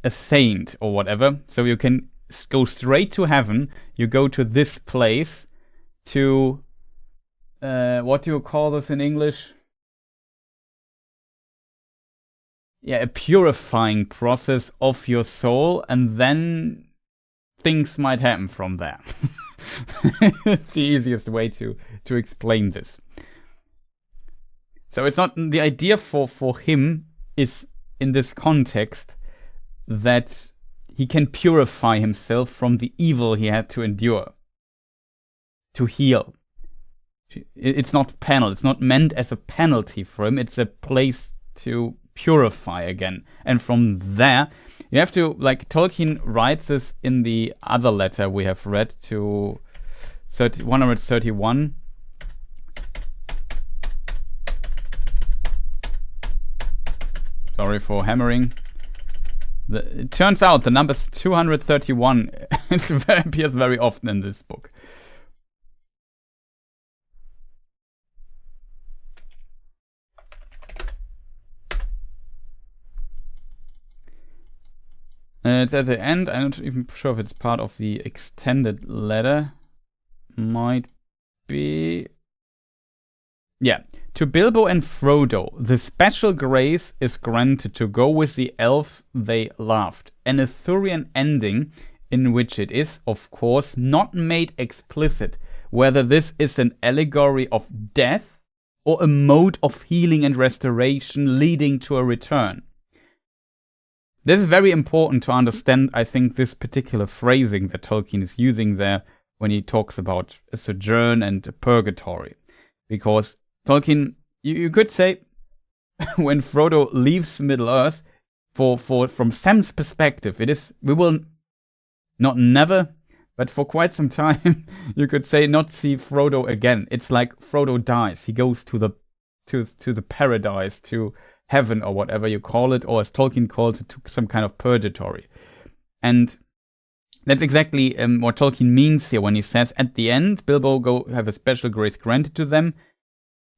a saint or whatever, so you can go straight to heaven, you go to this place to, what do you call this in English? Yeah, a purifying process of your soul, and then things might happen from there. It's the easiest way to explain this. So it's not the idea for him is in this context that he can purify himself from the evil he had to endure, to heal. It's not penal. It's not meant as a penalty for him. It's a place to purify again. And from there, you have to, like Tolkien writes this in the other letter we have read to 131. Sorry for hammering. It turns out the number 231 appears very often in this book. It's at the end. I'm not even sure if it's part of the extended letter. Might be. Yeah. To Bilbo and Frodo, the special grace is granted to go with the elves they loved. An Arthurian ending in which it is, of course, not made explicit whether this is an allegory of death or a mode of healing and restoration leading to a return. This is very important to understand, I think, this particular phrasing that Tolkien is using there when he talks about a sojourn and a purgatory. Because Tolkien, you could say, when Frodo leaves Middle-earth, from Sam's perspective, we will not never, but for quite some time, you could say not see Frodo again. It's like Frodo dies. He goes to the paradise, to heaven or whatever you call it, or as Tolkien calls it, to some kind of purgatory. And that's exactly what Tolkien means here when he says at the end, Bilbo have a special grace granted to them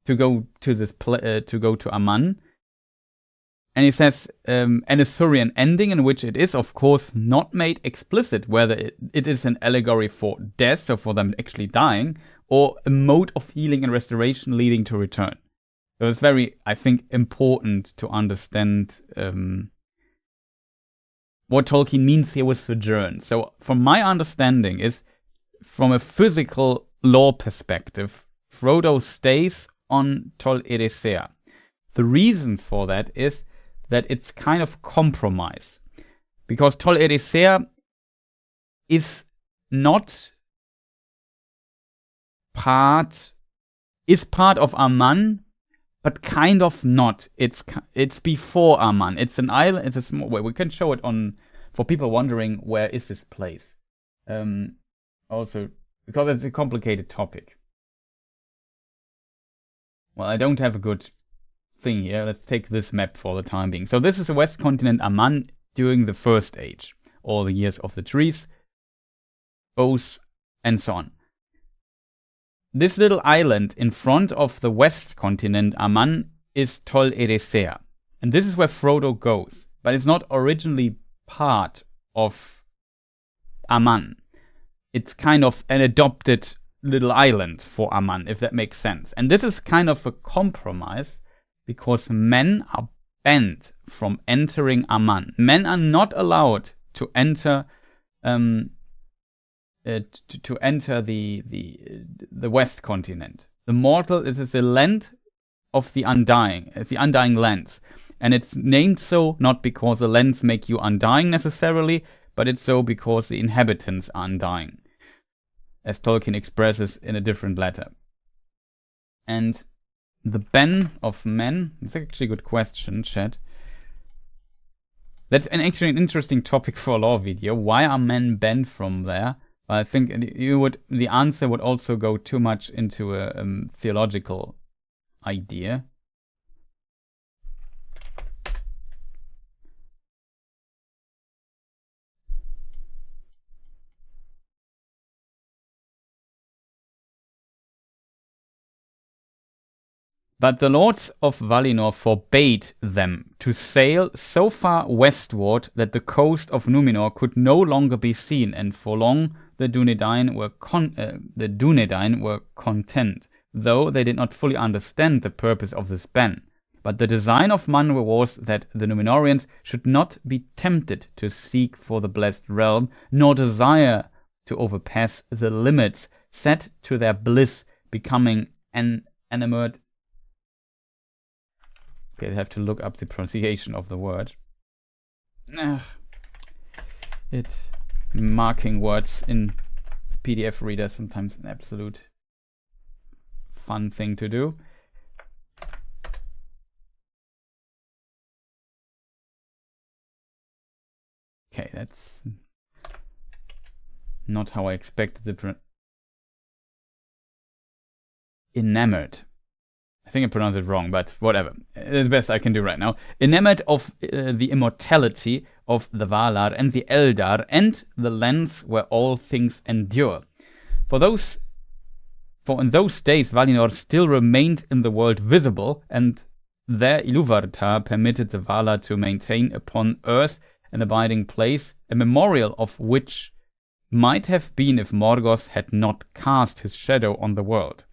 to go to Aman. And he says an Arthurian ending in which it is, of course, not made explicit whether it is an allegory for death, so for them actually dying, or a mode of healing and restoration leading to return. So it's very, I think, important to understand what Tolkien means here with sojourn. So from my understanding is, from a physical law perspective, Frodo stays on Tol Eressëa. The reason for that is that it's kind of compromise. Because Tol Eressëa is not part of Aman, but kind of not. It's before Aman. It's an island. It's a small way. We can show it on for people wondering where is this place. Also because it's a complicated topic. Well, I don't have a good thing here. Let's take this map for the time being. So this is the West Continent Aman during the First Age, all the years of the trees, bows, and so on. This little island in front of the West Continent Aman is Tol Eressëa. And this is where Frodo goes. But it's not originally part of Aman. It's kind of an adopted little island for Aman, if that makes sense. And this is kind of a compromise because men are banned from entering Aman. Men are not allowed to enter the West Continent. The mortal is the land of the undying. It's the undying lands. And it's named so not because the lands make you undying necessarily, but it's so because the inhabitants are undying, as Tolkien expresses in a different letter. And the ban of men, it's actually a good question, chat. That's actually an interesting topic for a lore video. Why are men banned from there? I think the answer would also go too much into a theological idea. But the lords of Valinor forbade them to sail so far westward that the coast of Númenor could no longer be seen, and for long the Dúnedain were content, though they did not fully understand the purpose of this ban. But the design of Manwë was that the Númenorians should not be tempted to seek for the blessed realm, nor desire to overpass the limits set to their bliss, becoming enamored Okay, I have to look up the pronunciation of the word. Marking words in the PDF reader is sometimes an absolute fun thing to do. Okay, that's not how I expected the enamored. I think I pronounced it wrong, but whatever. The best I can do right now. Enamored of the immortality of the Valar and the Eldar and the lands where all things endure. For in those days Valinor still remained in the world visible, and there Ilúvatar permitted the Valar to maintain upon earth an abiding place, a memorial of which might have been if Morgoth had not cast his shadow on the world.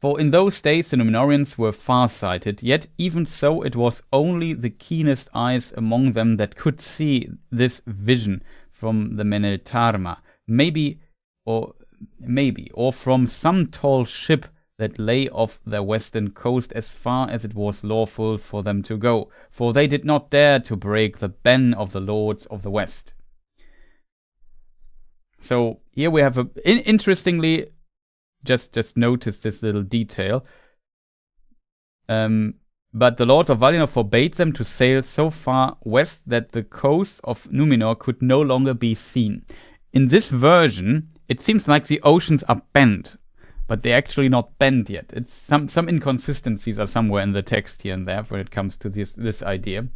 For in those days the Númenóreans were far-sighted, yet even so it was only the keenest eyes among them that could see this vision from the Meneltarma, maybe, or from some tall ship that lay off their western coast as far as it was lawful for them to go, for they did not dare to break the ban of the lords of the west. So here we have interestingly, just notice this little detail. But the lords of Valinor forbade them to sail so far west that the coast of Númenor could no longer be seen. In this version, it seems like the oceans are bent, but they're actually not bent yet. It's some inconsistencies are somewhere in the text here and there when it comes to this idea.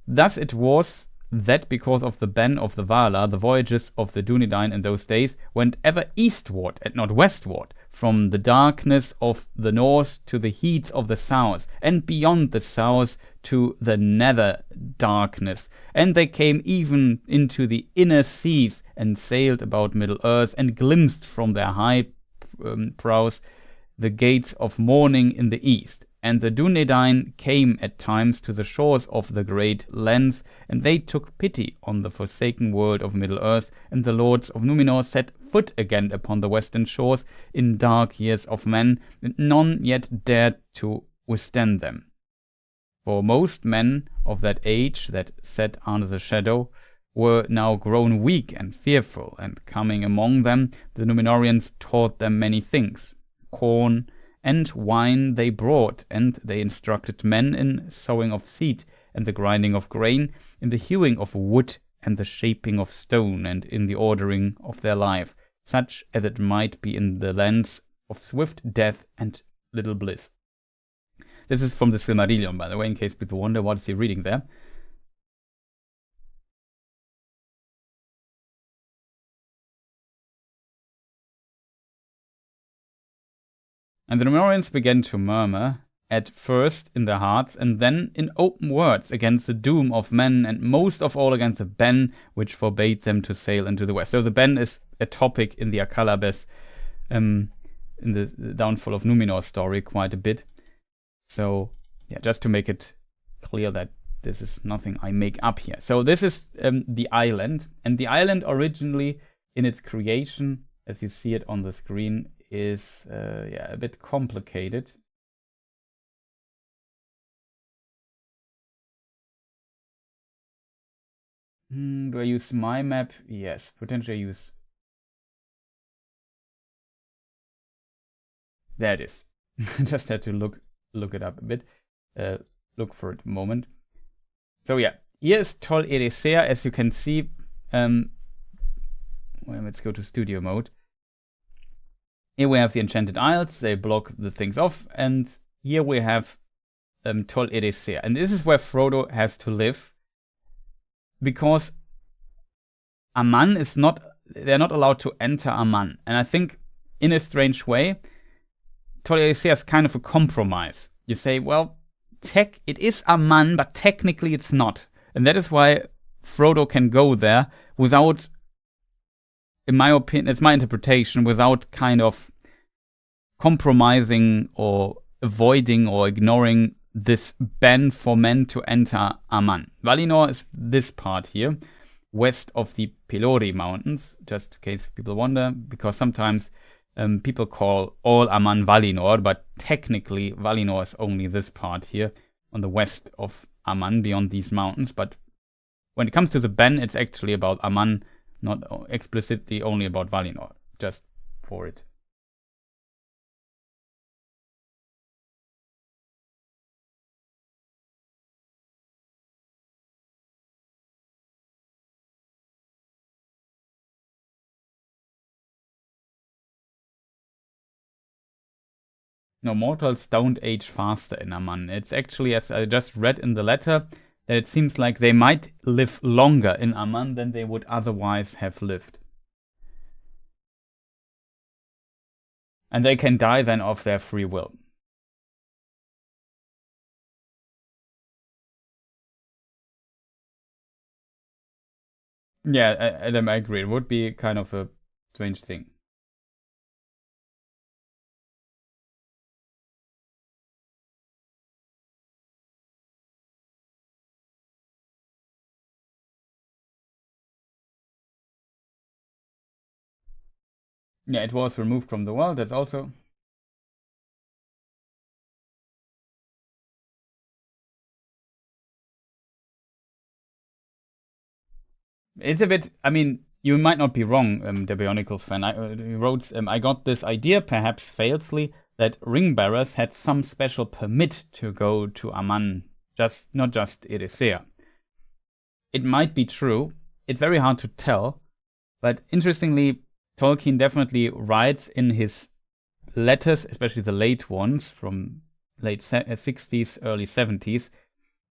Thus it was that because of the ban of the Valar, the voyages of the Dúnedain in those days went ever eastward and not westward, from the darkness of the north to the heats of the south, and beyond the south to the nether darkness. And they came even into the inner seas and sailed about Middle-earth and glimpsed from their high prows the gates of morning in the east. And the Dúnedain came at times to the shores of the great lands, and they took pity on the forsaken world of Middle-earth, and the lords of Númenor set foot again upon the western shores in dark years of men, and none yet dared to withstand them. For most men of that age that sat under the shadow were now grown weak and fearful, and coming among them, the Númenóreans taught them many things. Corn and wine they brought, and they instructed men in sowing of seed, and the grinding of grain, in the hewing of wood, and the shaping of stone, and in the ordering of their life, such as it might be in the lands of swift death and little bliss. This is from the Silmarillion, by the way, in case people wonder what is he reading there. And the Númenóreans began to murmur, at first in their hearts, and then in open words, against the doom of men, and most of all against the ban which forbade them to sail into the west. So the ban is a topic in the Akalabes, in the downfall of Númenor story, quite a bit. So, yeah, just to make it clear that this is nothing I make up here. So this is the island, and the island originally, in its creation, as you see it on the screen, is a bit complicated. Do I use my map? Yes, potentially use. There it is. Just had to look it up a bit. Look for it a moment. So yeah, here is Tol Eressëa, as you can see. Well, let's go to studio mode. Here we have the Enchanted Isles, they block the things off, and here we have Tol Eressëa. And this is where Frodo has to live, because Aman is not, they're not allowed to enter Aman. And I think, in a strange way, Tol Eressëa is kind of a compromise. You say, well, it is Aman, but technically it's not. And that is why Frodo can go there without, in my opinion, it's my interpretation, without kind of compromising or avoiding or ignoring this ban for men to enter Aman. Valinor is this part here, west of the Pelori Mountains, just in case people wonder, because sometimes people call all Aman Valinor, but technically Valinor is only this part here on the west of Aman, beyond these mountains. But when it comes to the Ben, it's actually about Aman, not explicitly only about Valinor, just for it. No, mortals don't age faster in Aman. It's actually, as I just read in the letter, that it seems like they might live longer in Aman than they would otherwise have lived. And they can die then of their free will. Yeah, Adam, I agree. It would be kind of a strange thing. Yeah, it was removed from the world. That's also... It's a bit... I mean, you might not be wrong, the Bionicle fan. He wrote, I got this idea, perhaps falsely, that ring bearers had some special permit to go to Aman, not just Eressëa. It might be true. It's very hard to tell. But interestingly, Tolkien definitely writes in his letters, especially the late ones from late 60s, early 70s,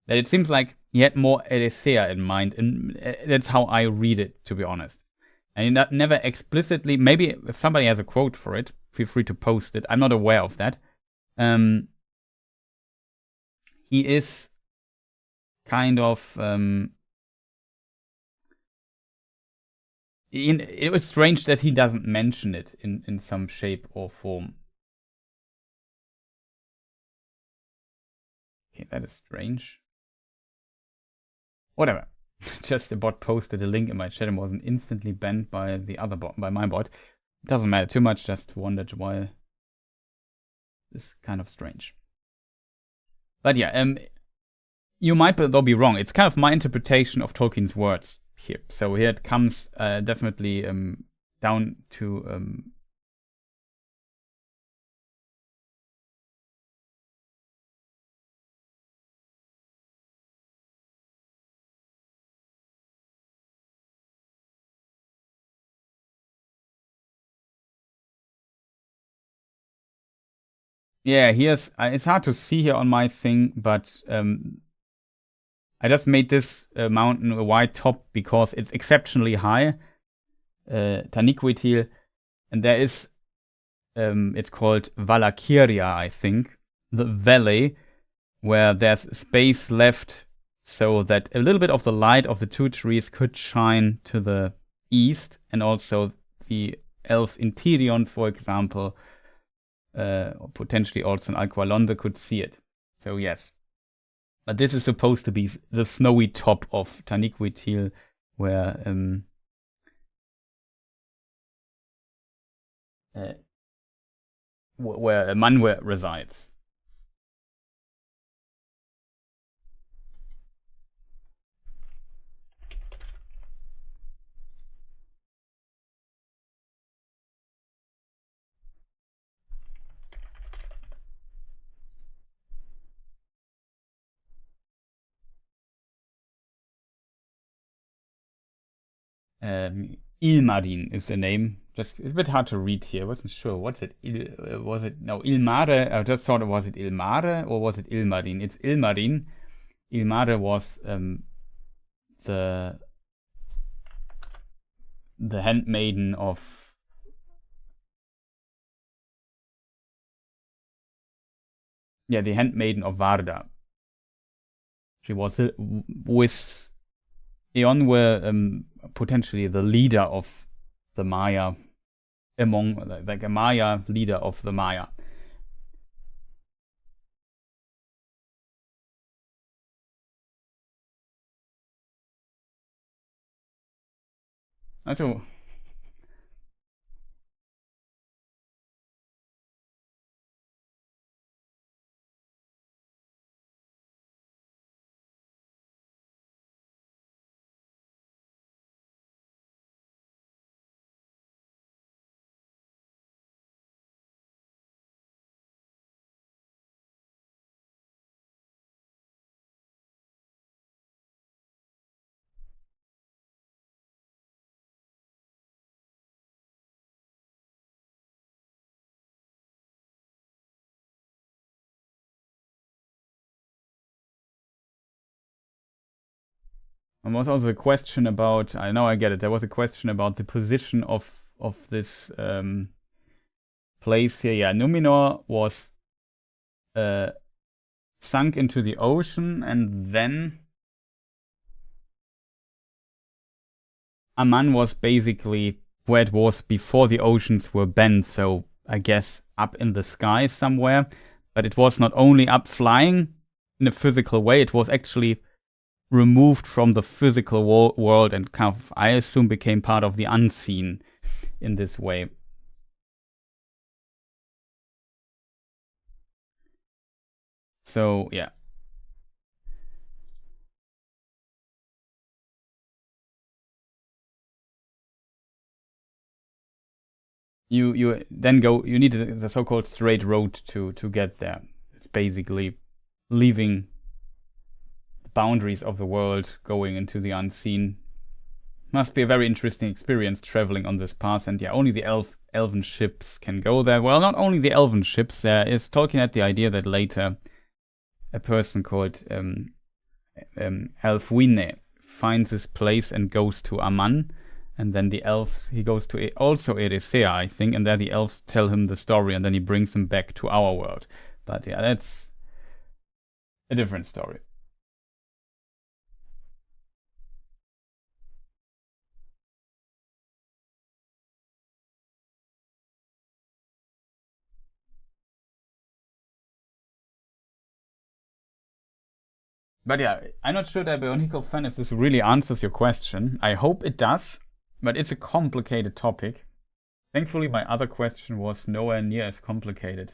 that it seems like he had more Eressëa in mind, and that's how I read it, to be honest. And he never explicitly, maybe if somebody has a quote for it, feel free to post it. I'm not aware of that. He is kind of... it was strange that he doesn't mention it in some shape or form. Okay, that is strange. Whatever. Just the bot posted a link in my chat and wasn't instantly banned by the other bot, by my bot. It doesn't matter too much, just wondered why this is kind of strange. But yeah, you might though be wrong. It's kind of my interpretation of Tolkien's words here. So here it comes definitely down to yeah, here's it's hard to see here on my thing, but I just made this mountain a white top because it's exceptionally high, Taniquetil, and there is it's called Valkyria, I think, the valley, where there's space left so that a little bit of the light of the two trees could shine to the east, and also the elves in Tirion, for example, or potentially also in Alqualonde could see it. So yes. But this is supposed to be the snowy top of Taniquetil, where Manwë resides. Ilmarin is the name. Just it's a bit hard to read here. I wasn't sure. What's it? Was it no Ilmare? I just thought was it Ilmare or was it Ilmarin? It's Ilmarin. Ilmare was the handmaiden of the handmaiden of Varda. She was with Eon were potentially the leader of the Maya, like a Maya leader of the Maya. Also, And was also a question about, I know I get it, there was a question about the position of this place here. Yeah, Numenor was sunk into the ocean, and then Aman was basically where it was before the oceans were bent, so I guess up in the sky somewhere. But it was not only up flying in a physical way, it was actually removed from the physical world and kind of, I assume, became part of the unseen in this way. So, yeah. You then go, you need the so-called straight road to get there. It's basically leaving the boundaries of the world, going into the unseen. Must be a very interesting experience traveling on this path, and yeah, only the elven ships can go there. Well, not only the elven ships, there is Tolkien had the idea that later a person called Elfwine finds this place and goes to Aman. And then the elves, he goes to also Erisea, I think, and there the elves tell him the story, and then he brings him back to our world. But yeah, that's a different story. But yeah, I'm not sure that Bionicle fan if this really answers your question. I hope it does, but it's a complicated topic. Thankfully, my other question was nowhere near as complicated.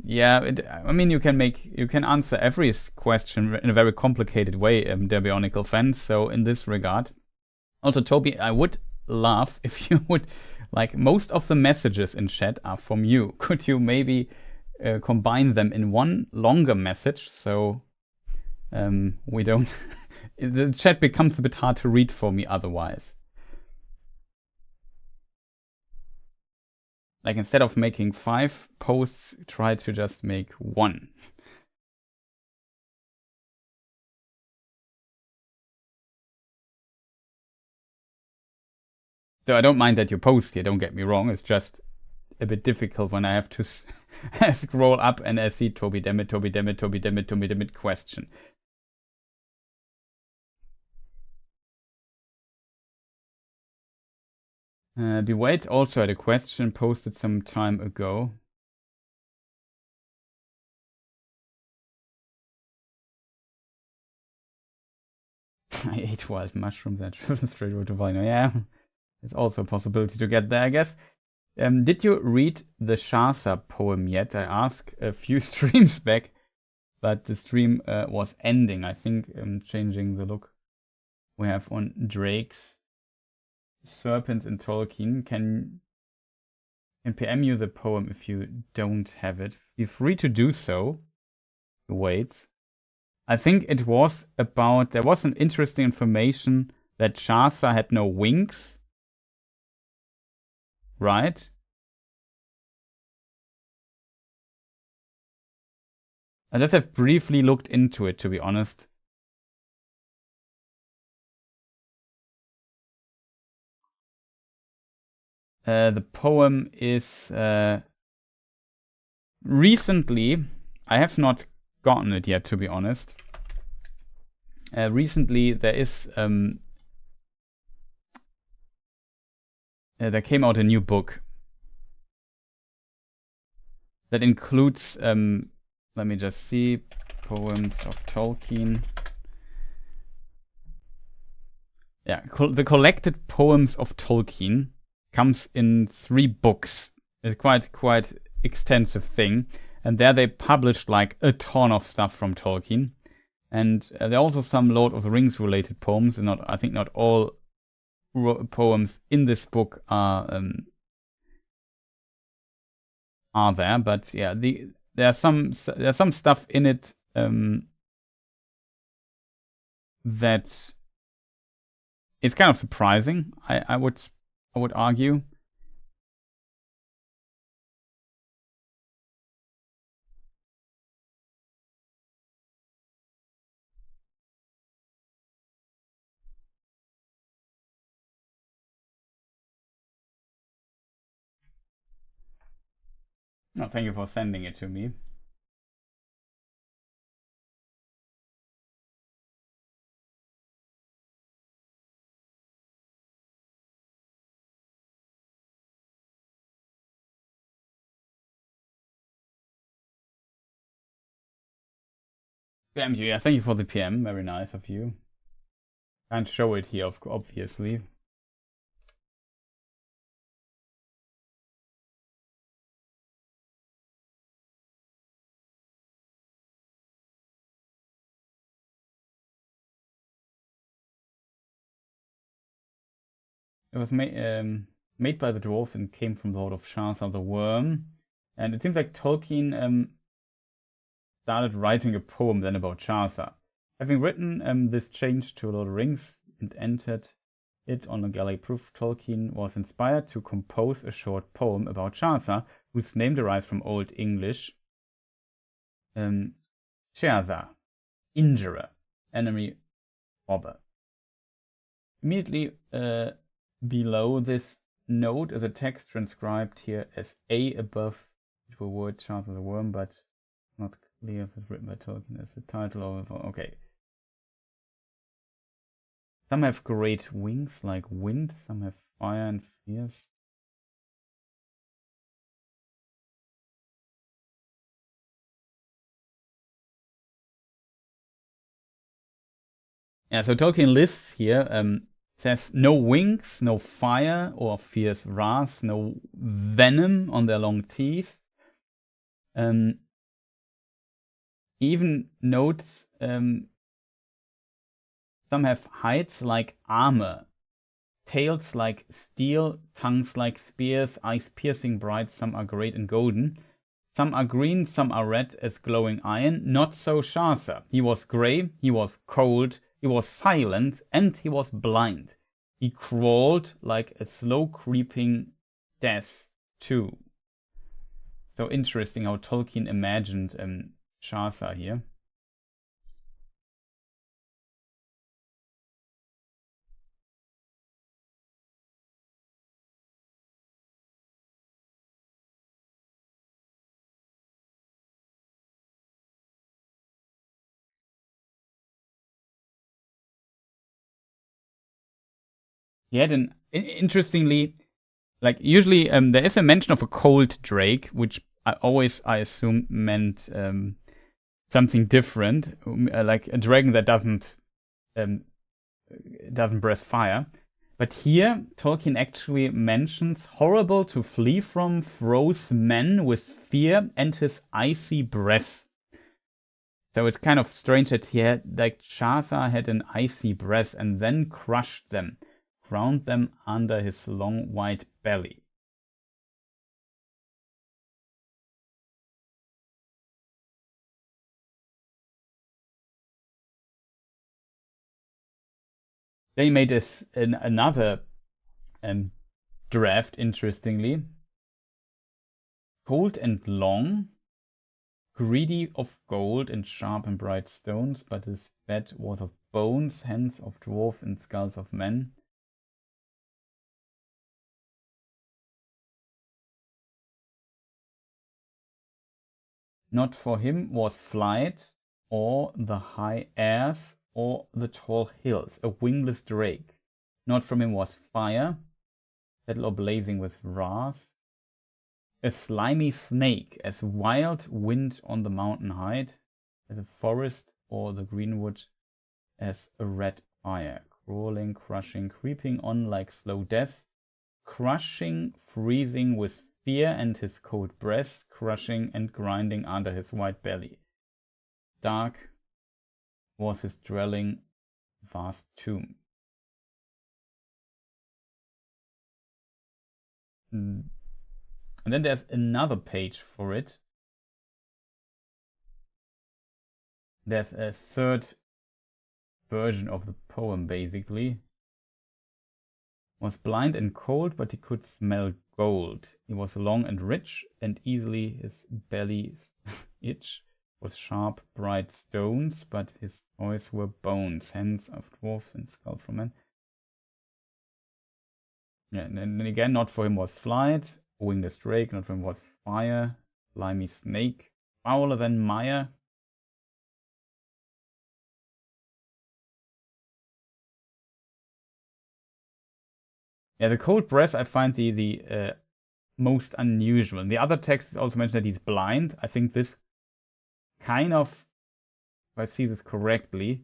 Yeah, I mean, you can answer every question in a very complicated way, the Bionicle fan. So in this regard, also Toby, I would love if you would, like, most of the messages in chat are from you. Could you maybe combine them in one longer message so we don't the chat becomes a bit hard to read for me otherwise. Like, instead of making 5 posts, try to just make 1. So I don't mind that you post here, don't get me wrong. It's just a bit difficult when I have to scroll up and I see Toby dammit, Toby dammit, Toby dammit, Toby dammit question. Bewait also had a question posted some time ago. I ate wild mushrooms and traveled straight road to Vino. Yeah, it's also a possibility to get there, I guess. Did you read the Shasa poem yet? I asked a few streams back, but the stream was ending. I think I'm changing the look we have on Drake's Serpents in Tolkien. Can PM you the poem if you don't have it. Feel free to do so. Wait. I think it was about, there was some interesting information that Shasa had no wings. Right? I just have briefly looked into it, to be honest. The poem is recently, I have not gotten it yet, to be honest. Recently, there is there came out a new book that includes, let me just see, poems of Tolkien. Yeah, the collected poems of Tolkien comes in 3 books. It's quite extensive thing, and there they published like a ton of stuff from Tolkien, and there are also some Lord of the Rings related poems, and I think not all poems in this book are there, but yeah, there's some stuff in it that is kind of surprising. I would argue. Oh, thank you for sending it to me. Damn you, yeah, thank you for the PM, very nice of you. Can't show it here, obviously. It was made by the dwarves and came from the Lord of Chaucer, the Worm. And it seems like Tolkien started writing a poem then about Chaucer. Having written this change to Lord of the Rings and entered it on a galley proof, Tolkien was inspired to compose a short poem about Chaucer, whose name derives from Old English Ceartha, injurer, enemy, robber. Immediately below this note is a text transcribed here as A above the word Chaucer the Worm, but not clear if it's written by Tolkien as the title of it. Okay. Some have great wings like wind, some have fire and fierce. Yeah, so Tolkien lists here, says no wings, no fire or fierce wrath, no venom on their long teeth. Even notes some have hides like armor, tails like steel, tongues like spears, eyes piercing bright, some are great and golden. Some are green, some are red as glowing iron. Not so Chaucer. He was grey, he was cold, he was silent, and he was blind. He crawled like a slow creeping death too. So interesting how Tolkien imagined Chaucer here. He had an interestingly, like usually there is a mention of a cold drake, which I assume meant something different, like a dragon that doesn't breathe fire. But here Tolkien actually mentions horrible to flee from, froze men with fear and his icy breath. So it's kind of strange that he had, like Chaucer had an icy breath and then crushed them, ground them under his long white belly. They made another draft, interestingly. Cold and long, greedy of gold and sharp and bright stones, but his bed was of bones, hands of dwarfs and skulls of men. Not for him was flight, or the high airs, or the tall hills, a wingless drake. Not from him was fire, battle or blazing with wrath. A slimy snake, as wild wind on the mountain height, as a forest or the greenwood, as a red fire, crawling, crushing, creeping on like slow death, crushing, freezing with fear and his cold breath, crushing and grinding under his white belly. Dark was his dwelling, vast tomb. And then there's another page for it. There's a third version of the poem, basically. Was blind and cold, but he could smell gold. He was long and rich, and easily his belly itch was sharp, bright stones, but his toys were bones, hands of dwarfs and skull from men. Yeah, and then again, not for him was flight, wingless drake, not for him was fire, slimy snake. Fouler than mire. Yeah, the cold breath I find the most unusual. The other text also mentioned that he's blind. I think this kind of, if I see this correctly,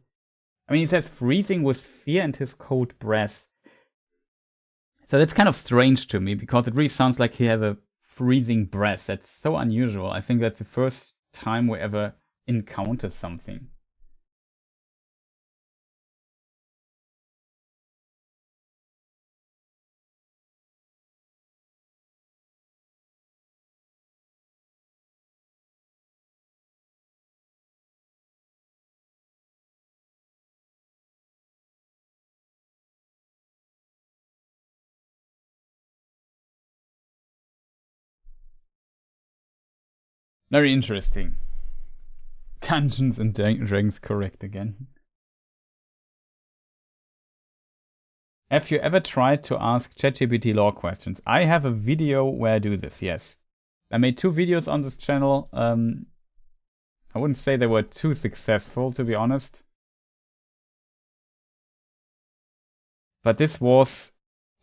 I mean, he says freezing with fear and his cold breath. So that's kind of strange to me because it really sounds like he has a freezing breath. That's so unusual. I think that's the first time we ever encounter something. Very interesting. Dungeons and Dragons correct again. Have you ever tried to ask ChatGPT lore questions? I have a video where I do this, yes. I made 2 videos on this channel. I wouldn't say they were too successful, to be honest. But this was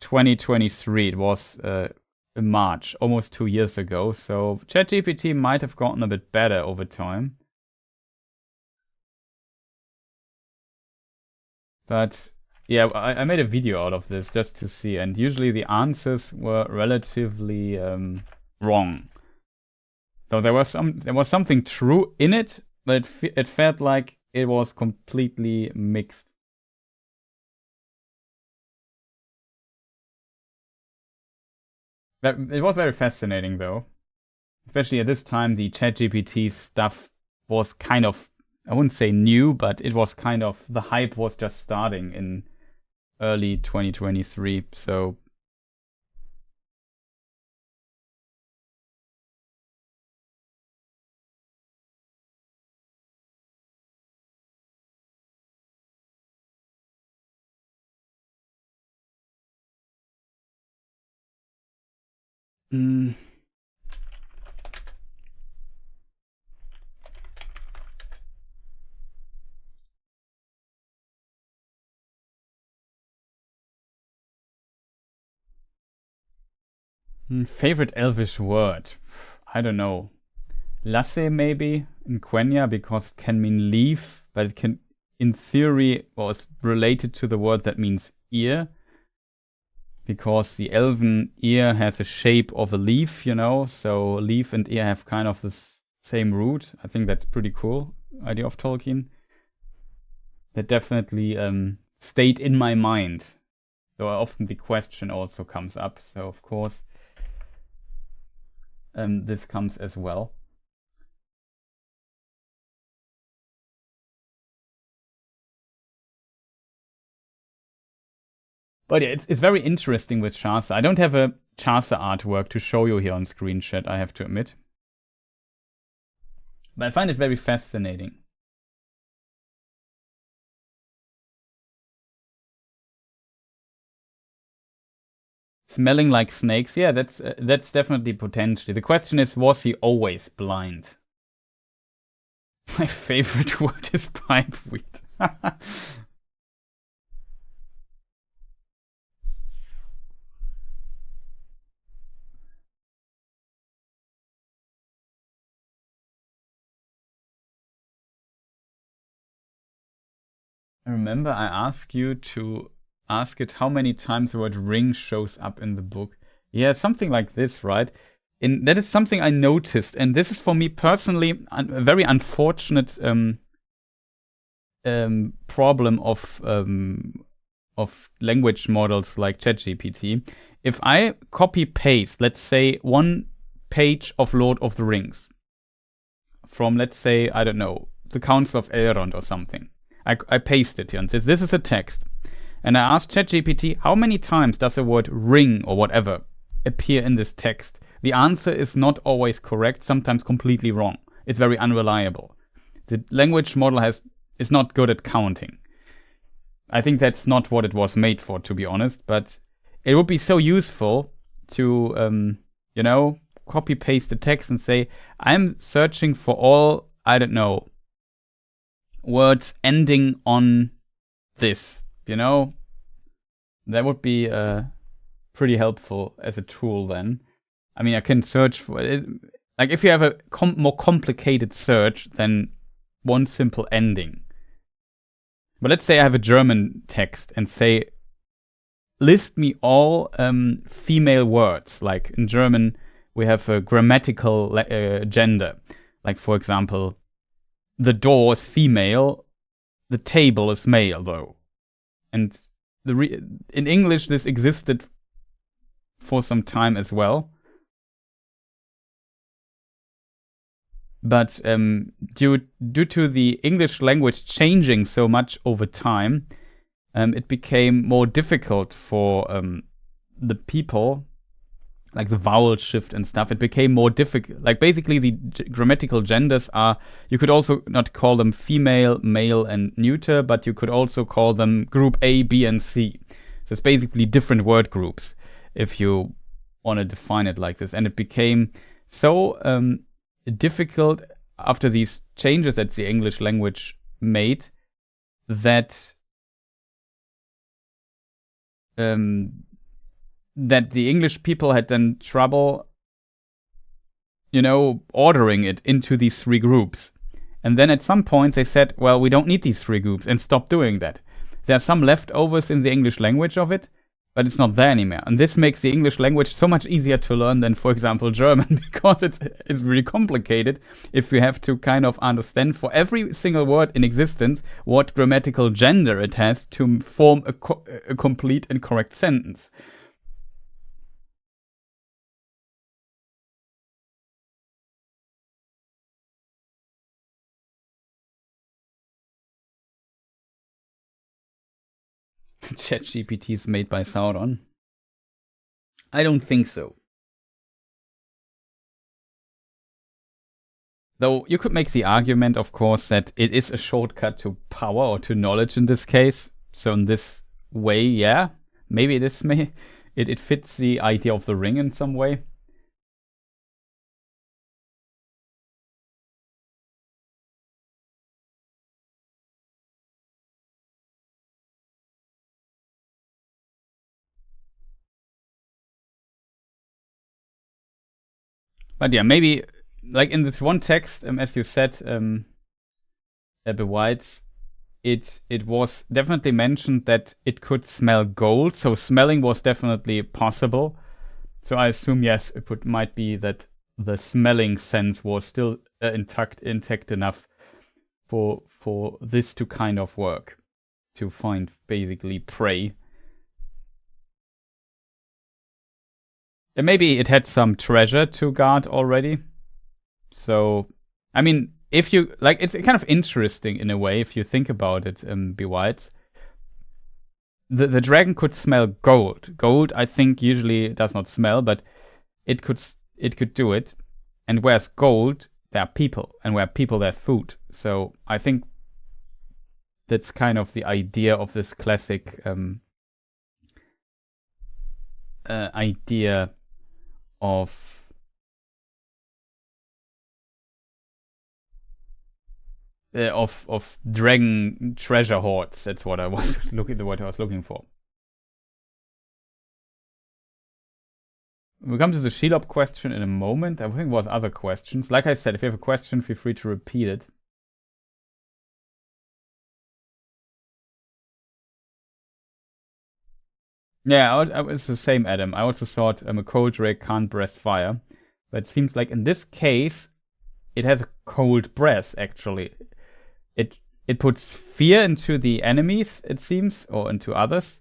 2023. It was in March, almost 2 years ago. So ChatGPT might have gotten a bit better over time. But yeah, I made a video out of this just to see, and usually the answers were relatively wrong. So there was something true in it, but it felt like it was completely mixed. It was very fascinating though. Especially at this time, the ChatGPT stuff was kind of, I wouldn't say new, but it was kind of, the hype was just starting in early 2023, so... Favorite Elvish word? I don't know. Lasse maybe in Quenya, because it can mean leaf, but it can, in theory, was related to the word that means ear, because the elven ear has the shape of a leaf, you know, so leaf and ear have kind of the same root. I think that's pretty cool idea of Tolkien. That definitely stayed in my mind. So often the question also comes up, so of course this comes as well. But yeah, it's very interesting with Chaucer. I don't have a Chaucer artwork to show you here on screen chat, I have to admit. But I find it very fascinating. Smelling like snakes, yeah, that's definitely potentially. The question is, was he always blind? My favorite word is pipeweed. Remember, I asked you to ask it how many times the word ring shows up in the book. Yeah, something like this, right? That is something I noticed, and this is for me personally a very unfortunate problem of language models like ChatGPT. If I copy paste, let's say, one page of Lord of the Rings from, let's say, I don't know, the Council of Elrond or something. I paste it here and says, this is a text. And I asked ChatGPT, how many times does the word ring or whatever appear in this text? The answer is not always correct, sometimes completely wrong. It's very unreliable. The language model is not good at counting. I think that's not what it was made for, to be honest, but it would be so useful to, copy paste the text and say, I'm searching for all, I don't know, words ending on this, that would be pretty helpful as a tool then. I mean, I can search for it. Like, if you have a more complicated search than one simple ending. But let's say I have a German text and say, list me all female words. Like in German, we have a grammatical gender. Like, for example, the door is female, the table is male, though. And in English, this existed for some time as well. But due to the English language changing so much over time, it became more difficult for the people, like the vowel shift and stuff. It became more difficult. Like, basically, the grammatical genders are, you could also not call them female, male, and neuter, but you could also call them group A, B, and C. So it's basically different word groups, if you want to define it like this. And it became so difficult after these changes that the English language made that that the English people had then trouble, ordering it into these three groups. And then at some point they said, well, we don't need these three groups, and stopped doing that. There are some leftovers in the English language of it, but it's not there anymore. And this makes the English language so much easier to learn than, for example, German, because it's really complicated if you have to kind of understand for every single word in existence what grammatical gender it has to form a complete and correct sentence. ChatGPT is made by Sauron? I don't think so. Though you could make the argument, of course, that it is a shortcut to power, or to knowledge in this case. So in this way, yeah, maybe it fits the idea of the ring in some way. But yeah, maybe, like in this one text, as you said, Whites, it was definitely mentioned that it could smell gold, so smelling was definitely possible. So I assume, yes, might be that the smelling sense was still intact enough for this to kind of work, to find basically prey. And maybe it had some treasure to guard already. So, I mean, if you, like, it's kind of interesting in a way, if you think about it, Be White. The dragon could smell gold. Gold, I think, usually does not smell, but it could do it. And where's gold, there are people. And where people, there's food. So, I think that's kind of the idea of this classic idea of dragon treasure hoards. That's what I was looking for. We'll come to the Shelob question in a moment. I think it was other questions. Like I said, if you have a question, feel free to repeat it. Yeah, it's the same, Adam. I also thought a cold ray can't breathe fire. But it seems like in this case, it has a cold breath, actually. It puts fear into the enemies, it seems, or into others.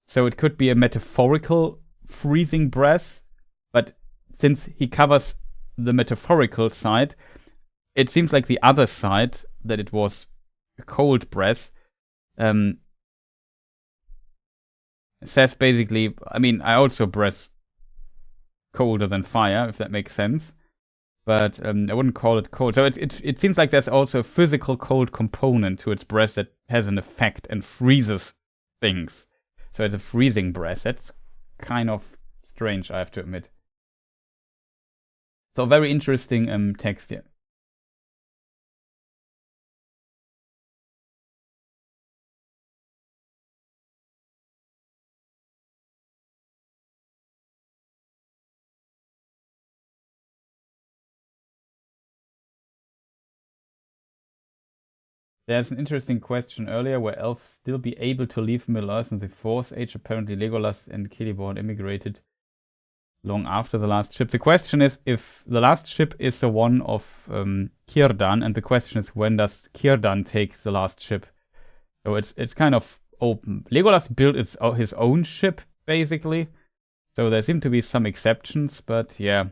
So it could be a metaphorical freezing breath. But since he covers the metaphorical side, it seems like the other side, that it was a cold breath, says basically, I mean, I also breathe colder than fire, if that makes sense. But I wouldn't call it cold. So it seems like there's also a physical cold component to its breath that has an effect and freezes things. So it's a freezing breath. That's kind of strange, I have to admit. So very interesting text here. There's an interesting question earlier, where elves still be able to leave Middle-earth in the Fourth Age? Apparently Legolas and Celeborn immigrated long after the last ship. The question is if the last ship is the one of Círdan, and the question is when does Círdan take the last ship? So it's kind of open. Legolas built his own ship, basically. So there seem to be some exceptions, but yeah.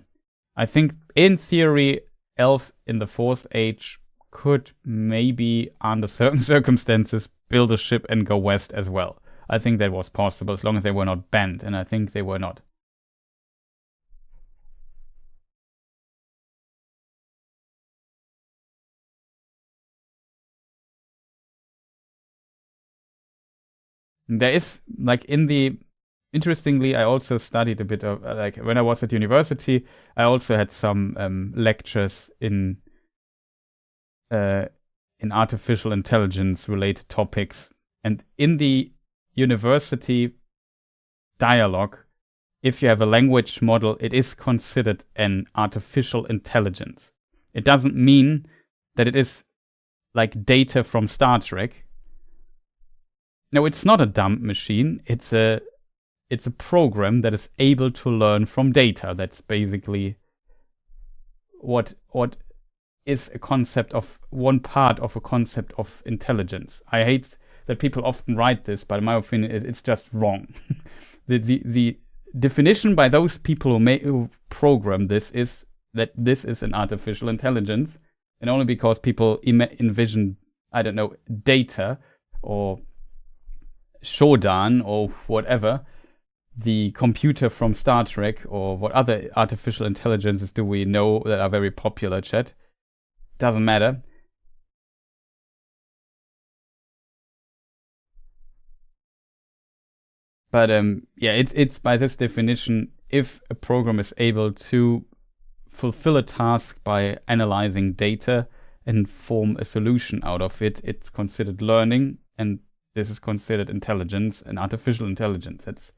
I think, in theory, elves in the Fourth Age could maybe, under certain circumstances, build a ship and go west as well. I think that was possible, as long as they were not banned, and I think they were not. There is, like, interestingly, I also studied a bit of, like, when I was at university, I also had some lectures in artificial intelligence related topics. And in the university dialogue, if you have a language model, it is considered an artificial intelligence. It doesn't mean that it is like data from Star Trek. No, it's not a dumb machine. It's a program that is able to learn from data. That's basically what is a concept of one part of a concept of intelligence. I hate that people often write this, but in my opinion, it's just wrong. the definition by those people who program this is that this is an artificial intelligence, and only because people envision, I don't know, data or Shodan or whatever, the computer from Star Trek, or what other artificial intelligences do we know that are very popular, chat? Doesn't matter. But yeah, it's by this definition, if a program is able to fulfill a task by analyzing data and form a solution out of it, it's considered learning, and this is considered intelligence and artificial intelligence. That's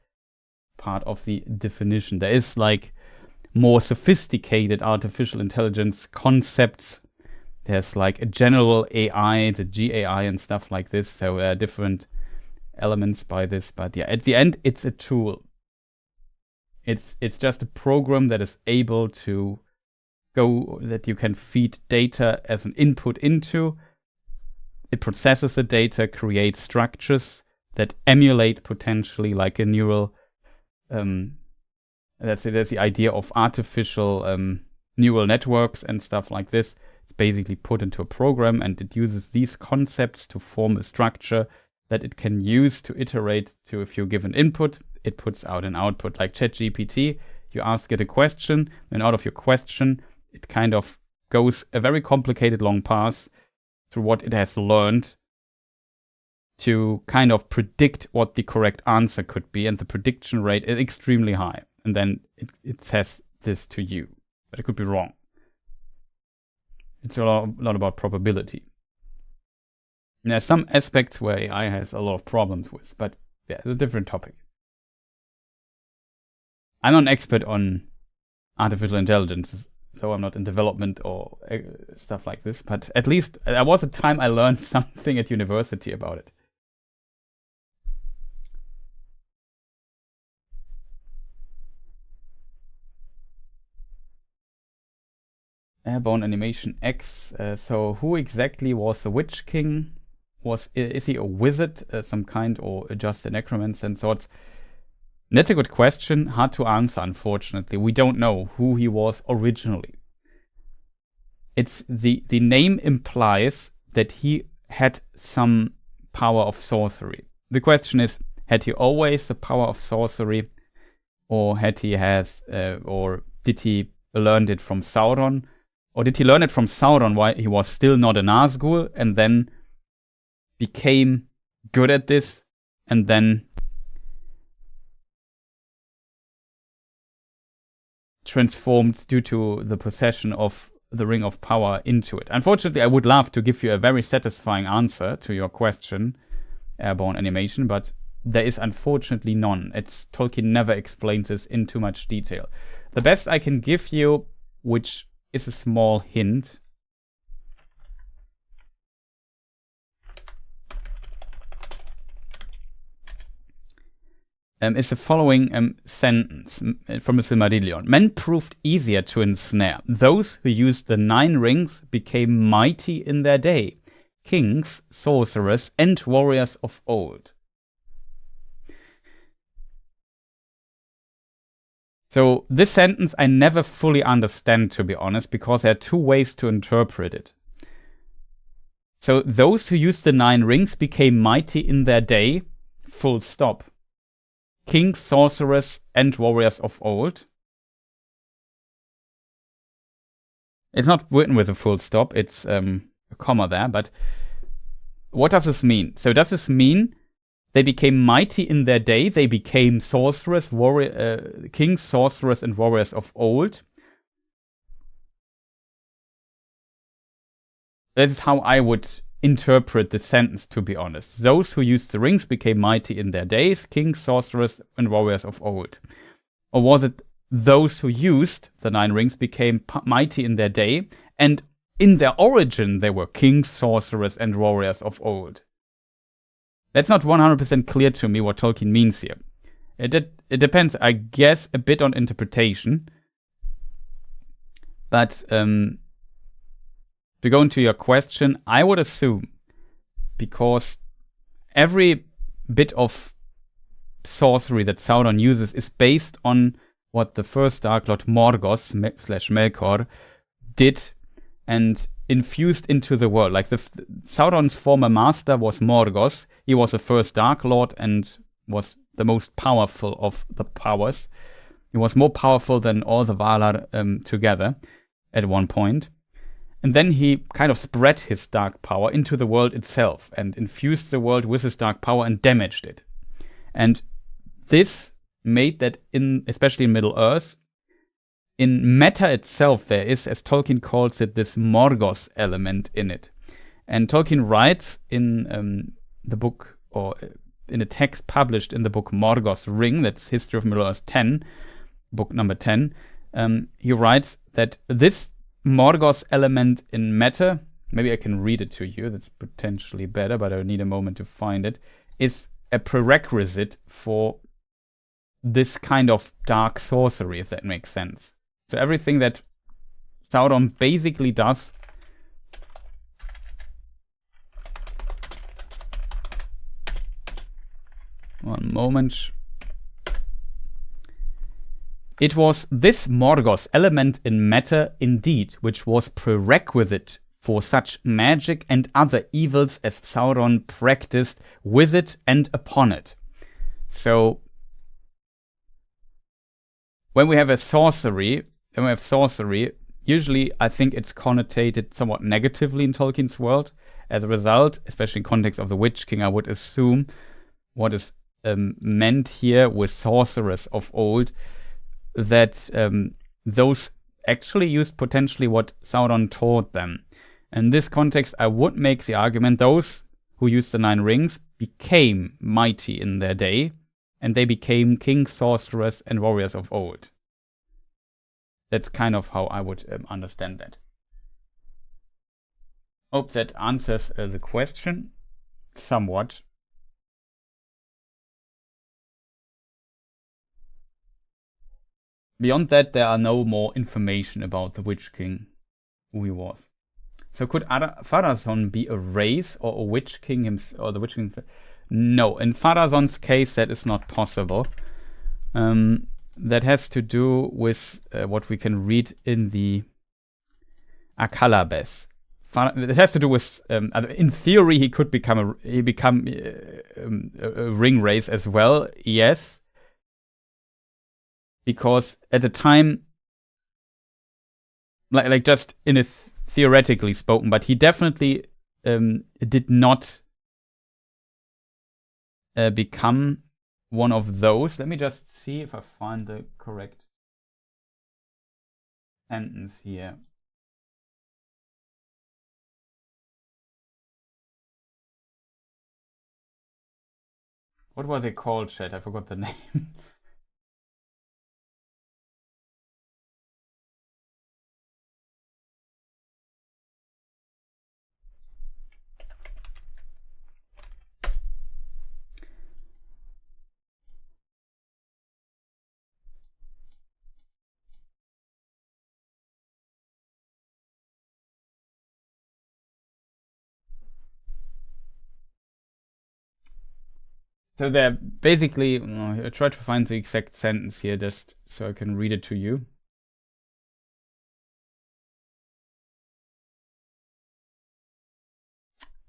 part of the definition. There is like more sophisticated artificial intelligence concepts. There's like a general AI, the GAI and stuff like this. So there are different elements by this, but yeah, at the end, it's a tool. It's just a program that is able to that you can feed data as an input into. It processes the data, creates structures that emulate potentially like a neural. That's the idea of artificial neural networks and stuff like this. It's basically put into a program, and it uses these concepts to form a structure that it can use to iterate to. If you give an input, it puts out an output. Like ChatGPT, you ask it a question, and out of your question, it kind of goes a very complicated long path through what it has learned to kind of predict what the correct answer could be, and the prediction rate is extremely high. And then it says this to you, but it could be wrong. It's a lot about probability. And there's some aspects where AI has a lot of problems with, but yeah, it's a different topic. I'm not an expert on artificial intelligence, so I'm not in development or stuff like this, but at least there was a time I learned something at university about it. Airborne Animation X. So who exactly was the Witch King? Is he a wizard, some kind, or just a necromancer and sorts? That's a good question. Hard to answer, unfortunately. We don't know who he was originally. It's the name implies that he had some power of sorcery. The question is, had he always the power of sorcery, or did he learn it from Sauron, or did he learn it from Sauron while he was still not a Nazgul, and then became good at this, and then transformed due to the possession of the Ring of Power into it. Unfortunately, I would love to give you a very satisfying answer to your question, Airborne Animation, but there is unfortunately none. Tolkien never explains this in too much detail. The best I can give you, which is a small hint, is the following sentence from the Silmarillion. Men proved easier to ensnare. Those who used the 9 rings became mighty in their day. Kings, sorcerers, and warriors of old. So this sentence I never fully understand, to be honest, because there are 2 ways to interpret it. So those who used the 9 rings became mighty in their day, full stop. Kings, sorcerers, and warriors of old. It's not written with a full stop, it's a comma there, but what does this mean? So does this mean they became mighty in their day, they became sorcerers, kings, sorcerers, and warriors of old? That is how I would interpret the sentence, to be honest. Those who used the rings became mighty in their days, kings, sorcerers, and warriors of old. Or was it those who used the 9 rings became mighty in their day, and in their origin they were kings, sorcerers, and warriors of old? That's not 100% clear to me what Tolkien means here. It depends, I guess, a bit on interpretation. But to go into your question, I would assume, because every bit of sorcery that Sauron uses is based on what the first Dark Lord Morgoth / Melkor did and infused into the world. Like Sauron's former master was Morgoth. He was the first Dark Lord and was the most powerful of the powers. He was more powerful than all the Valar together at one point. And then he kind of spread his dark power into the world itself and infused the world with his dark power and damaged it. And this made that, especially in Middle-earth, in meta itself there is, as Tolkien calls it, this Morgoth element in it. And Tolkien writes in the book, or in a text published in the book Morgoth's Ring, that's History of Middle-earth 10, book number 10, he writes that this Morgoth element in meta, maybe I can read it to you, that's potentially better, but I need a moment to find it, is a prerequisite for this kind of dark sorcery, if that makes sense. So everything that Sauron basically does one moment. It was this Morgoth element in matter indeed, which was prerequisite for such magic and other evils as Sauron practiced with it and upon it. So, when we have sorcery, usually I think it's connotated somewhat negatively in Tolkien's world. As a result, especially in context of the Witch King, I would assume what is meant here with sorcerers of old, that those actually used potentially what Sauron taught them. In this context, I would make the argument those who used the 9 rings became mighty in their day, and they became kings, sorcerers, and warriors of old. That's kind of how I would understand that. Hope that answers the question somewhat. Beyond that, there are no more information about the Witch King, who he was. So could Pharazôn be a race or a Witch King himself, or the Witch King? No, in Pharazôn's case that is not possible. That has to do with what we can read in the Akalabes. It has to do with, in theory, he could become a ring race as well. Yes. Because at the time, like just in a theoretically spoken, but he definitely did not become one of those. Let me just see if I find the correct sentence here. What was it called, chat? I forgot the name. So they're basically, I try to find the exact sentence here just so I can read it to you.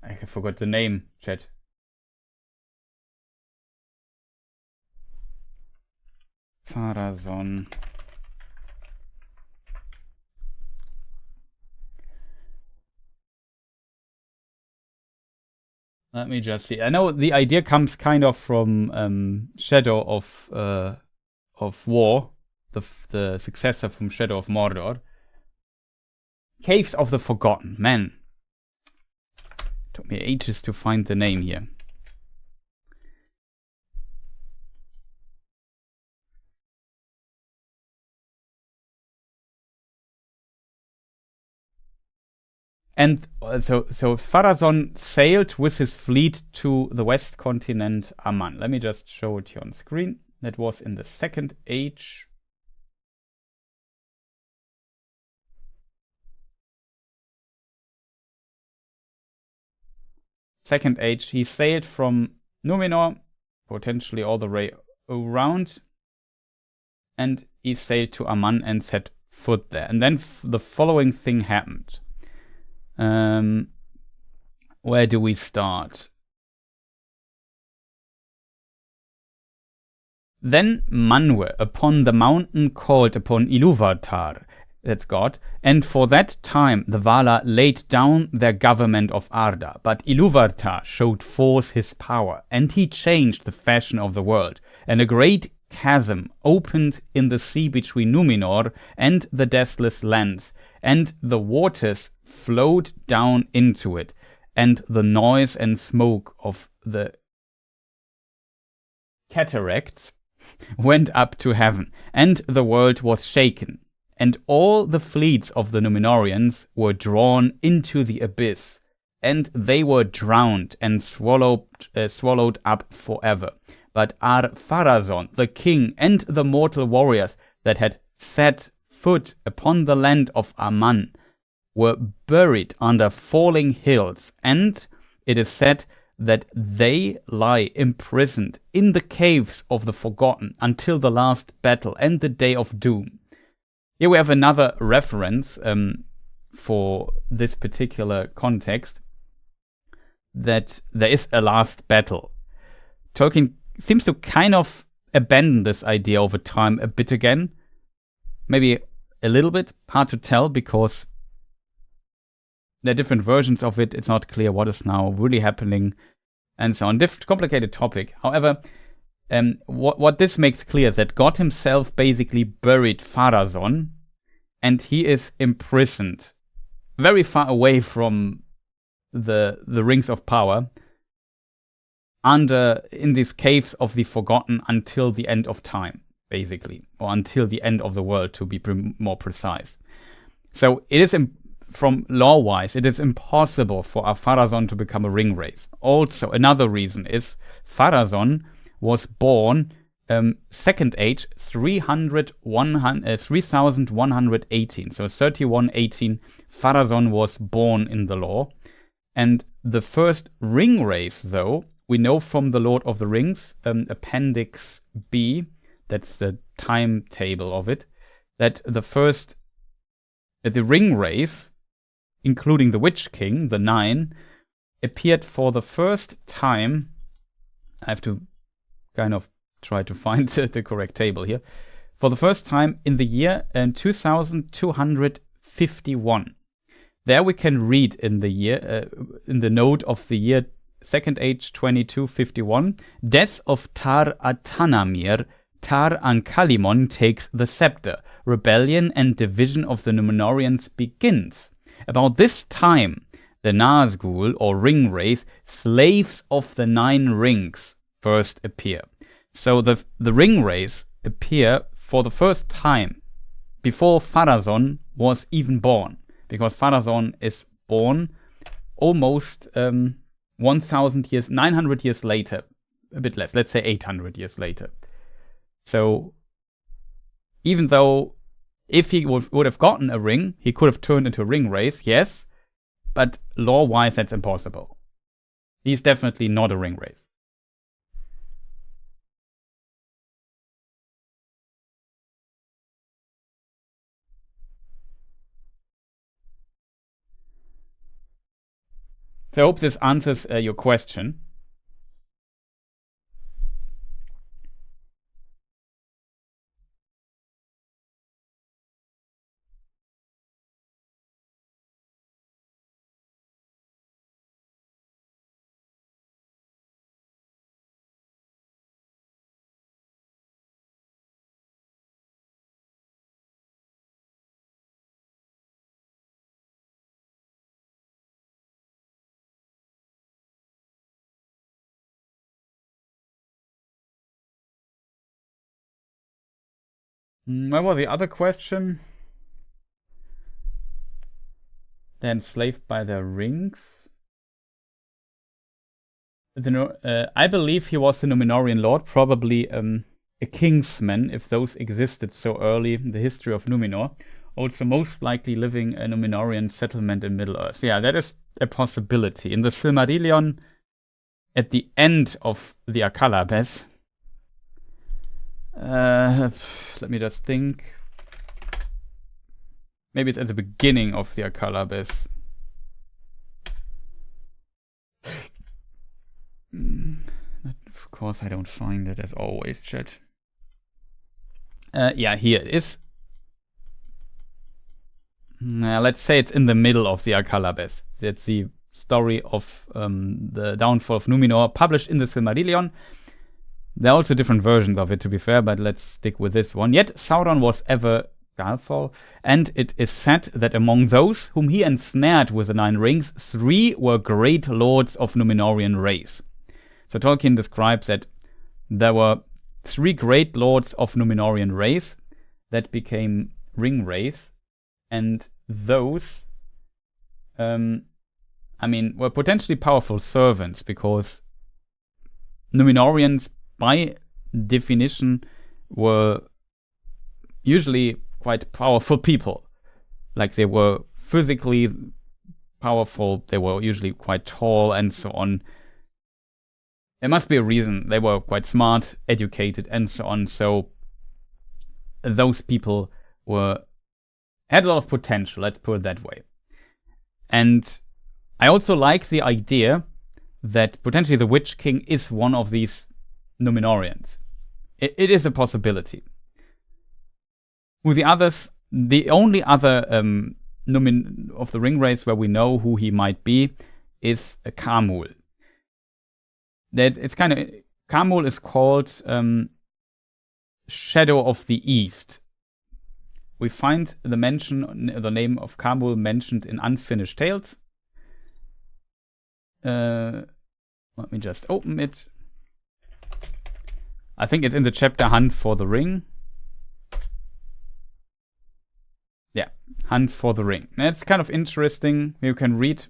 I forgot the name, chat. Farazon. Let me just see. I know the idea comes kind of from Shadow of War, the successor from Shadow of Mordor. Caves of the Forgotten. Man, took me ages to find the name here. And so Farazon sailed with his fleet to the west continent Aman. Let me just show it here on screen. That was in the Second Age. Second Age. He sailed from Numenor, potentially all the way around, and he sailed to Aman and set foot there. And then the following thing happened. Where do we start? Then Manwë upon the mountain called upon Ilúvatar, that's God, and for that time the Valar laid down their government of Arda. But Ilúvatar showed forth his power, and he changed the fashion of the world, and a great chasm opened in the sea between Numenor and the deathless lands, and the waters flowed down into it, and the noise and smoke of the cataracts went up to heaven, and the world was shaken, and all the fleets of the Númenóreans were drawn into the abyss, and they were drowned and swallowed up forever. But Ar-Pharazôn, the king, and the mortal warriors that had set foot upon the land of Aman were buried under falling hills, and it is said that they lie imprisoned in the caves of the Forgotten until the last battle and the day of doom. Here we have another reference for this particular context, that there is a last battle. Tolkien seems to kind of abandon this idea over time a bit again. Maybe a little bit, hard to tell, because there are different versions of it. It's not clear what is now really happening, and so on. Complicated topic. However, what this makes clear is that God himself basically buried Pharazôn, and he is imprisoned very far away from the rings of power, in these caves of the Forgotten until the end of time, basically, or until the end of the world, to be more precise. So it is from lore-wise, it is impossible for Pharazôn to become a ring wraith. Also, another reason is Pharazôn was born Second Age 3118. So 3118, Pharazôn was born in the lore. And the first ring wraith, though, we know from the Lord of the Rings, Appendix B, that's the timetable of it, that the ring wraith, including the Witch King, the 9, appeared for the first time. I have to kind of try to find the correct table here. For the first time in the year 2251. There we can read in the year, in the note of the year Second Age 2251, death of Tar Atanamir, Tar Ankalimon takes the scepter. rebellion and division of the Númenóreans begins. About this time, the Nazgûl, or ring race, slaves of the 9 rings, first appear. So the ring race appear for the first time before Pharazôn was even born, because Pharazôn is born almost 1,000 years, 900 years later, a bit less, let's say 800 years later. So even though if he would have gotten a ring, he could have turned into a ring race, yes, but lore-wise that's impossible. He's definitely not a ring race. So I hope this answers your question. What was the other question? They're enslaved by their rings. I believe he was a Númenórean lord, probably a kingsman, if those existed so early in the history of Númenor. Also most likely living a Númenórean settlement in Middle-earth. Yeah, that is a possibility. In the Silmarillion, at the end of the Akalabes, let me just think. Maybe it's at the beginning of the Akalabes. Of course I don't find it as always, chat. Yeah, here it is. Let's say it's in the middle of the Akalabes. That's the story of the downfall of Númenor, published in the Silmarillion. There are also different versions of it, to be fair, but let's stick with this one. Yet Sauron was ever Galfall, and it is said that among those whom he ensnared with the 9 rings, 3 were great lords of Númenórean race. So Tolkien describes that there were 3 great lords of Númenórean race that became ring race, and those, were potentially powerful servants, because Númenóreans, by definition, were usually quite powerful people. Like, they were physically powerful, they were usually quite tall, and so on. There must be a reason. They were quite smart, educated, and so on. So those people had a lot of potential, let's put it that way. And I also like the idea that potentially the Witch King is one of these Númenóreans. It is a possibility. With the others, the only other of the ring race where we know who he might be is Khamûl. Khamûl is called Shadow of the East. We find the name of Khamûl mentioned in Unfinished Tales. Let me just open it. I think it's in the chapter Hunt for the Ring. Yeah, Hunt for the Ring. That's kind of interesting. You can read.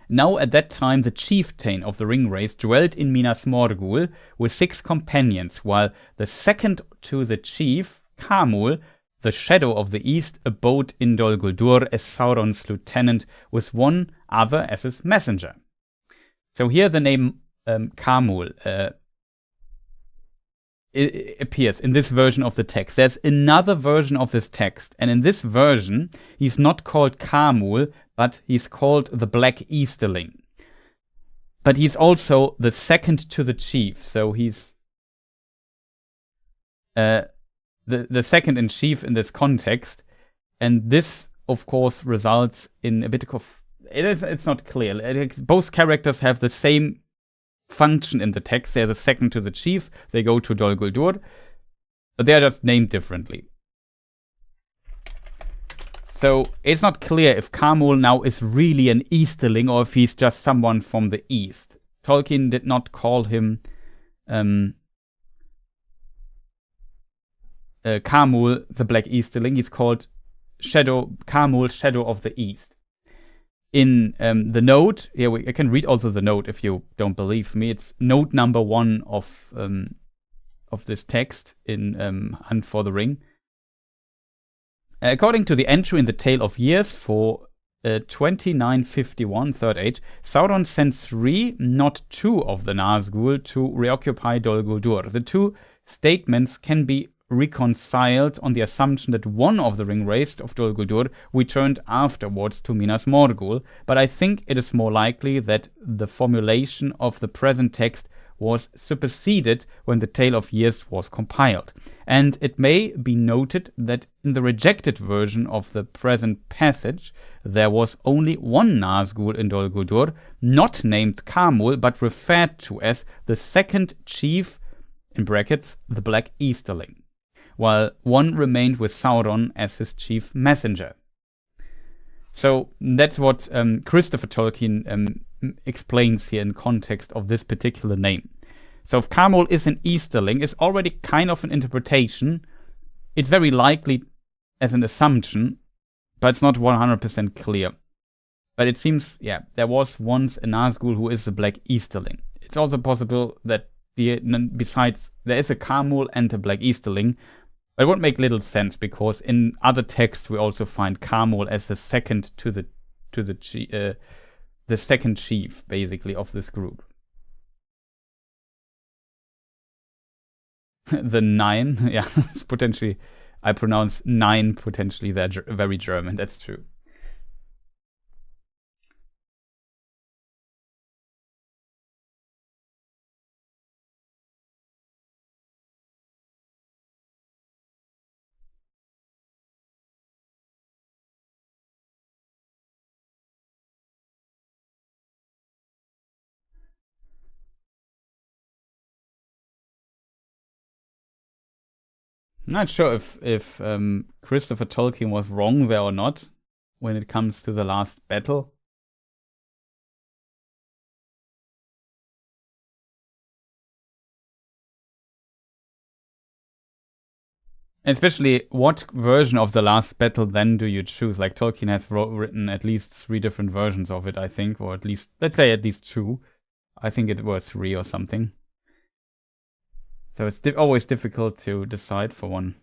Now at that time the chieftain of the ring race dwelt in Minas Morgul with 6 companions, while the second to the chief, Khamûl, the Shadow of the East, abode in Dol Guldur as Sauron's lieutenant, with one other as his messenger. So here the name Khamûl it appears in this version of the text. There's another version of this text, and in this version he's not called Khamûl, but he's called the Black Easterling. But he's also the second to the chief, so he's the second in chief in this context, and this of course results in a bit of it's not clear. Both characters have the same function in the text. They're the second to the chief. They go to Dol Guldur, but they are just named differently. So it's not clear if Carmul now is really an Easterling or if he's just someone from the East. Tolkien did not call him Carmul, the Black Easterling. He's called Carmul, Shadow of the East. In the note, here I can read also the note if you don't believe me. It's note number 1 of this text in Hunt for the Ring. According to the entry in the Tale of Years for 2951, Third Age, Sauron sent 3, not 2 of the Nazgul to reoccupy Dol Guldur. The 2 statements can be reconciled on the assumption that one of the ring race of Dol Guldur returned afterwards to Minas Morgul, but I think it is more likely that the formulation of the present text was superseded when the Tale of Years was compiled. And it may be noted that in the rejected version of the present passage, there was only one Nazgul in Dol Guldur, not named Carmul, but referred to as the second chief, in brackets, the Black Easterling, while one remained with Sauron as his chief messenger. So that's what Christopher Tolkien explains here in context of this particular name. So if Carmul is an Easterling, it's already kind of an interpretation. It's very likely as an assumption, but it's not 100% clear. But it seems, there was once a Nazgul who is a Black Easterling. It's also possible that besides there is a Carmul and a Black Easterling. It would make little sense because in other texts we also find Carmul as the second to the second chief, basically, of this group. The 9, it's potentially, I pronounce 9 potentially very German. That's true. Not sure if Christopher Tolkien was wrong there or not when it comes to the last battle. Especially, what version of the last battle then do you choose? Like, Tolkien has written at least 3 different versions of it, I think, or at least, let's say at least 2. I think it was 3 or something. So it's always difficult to decide for one.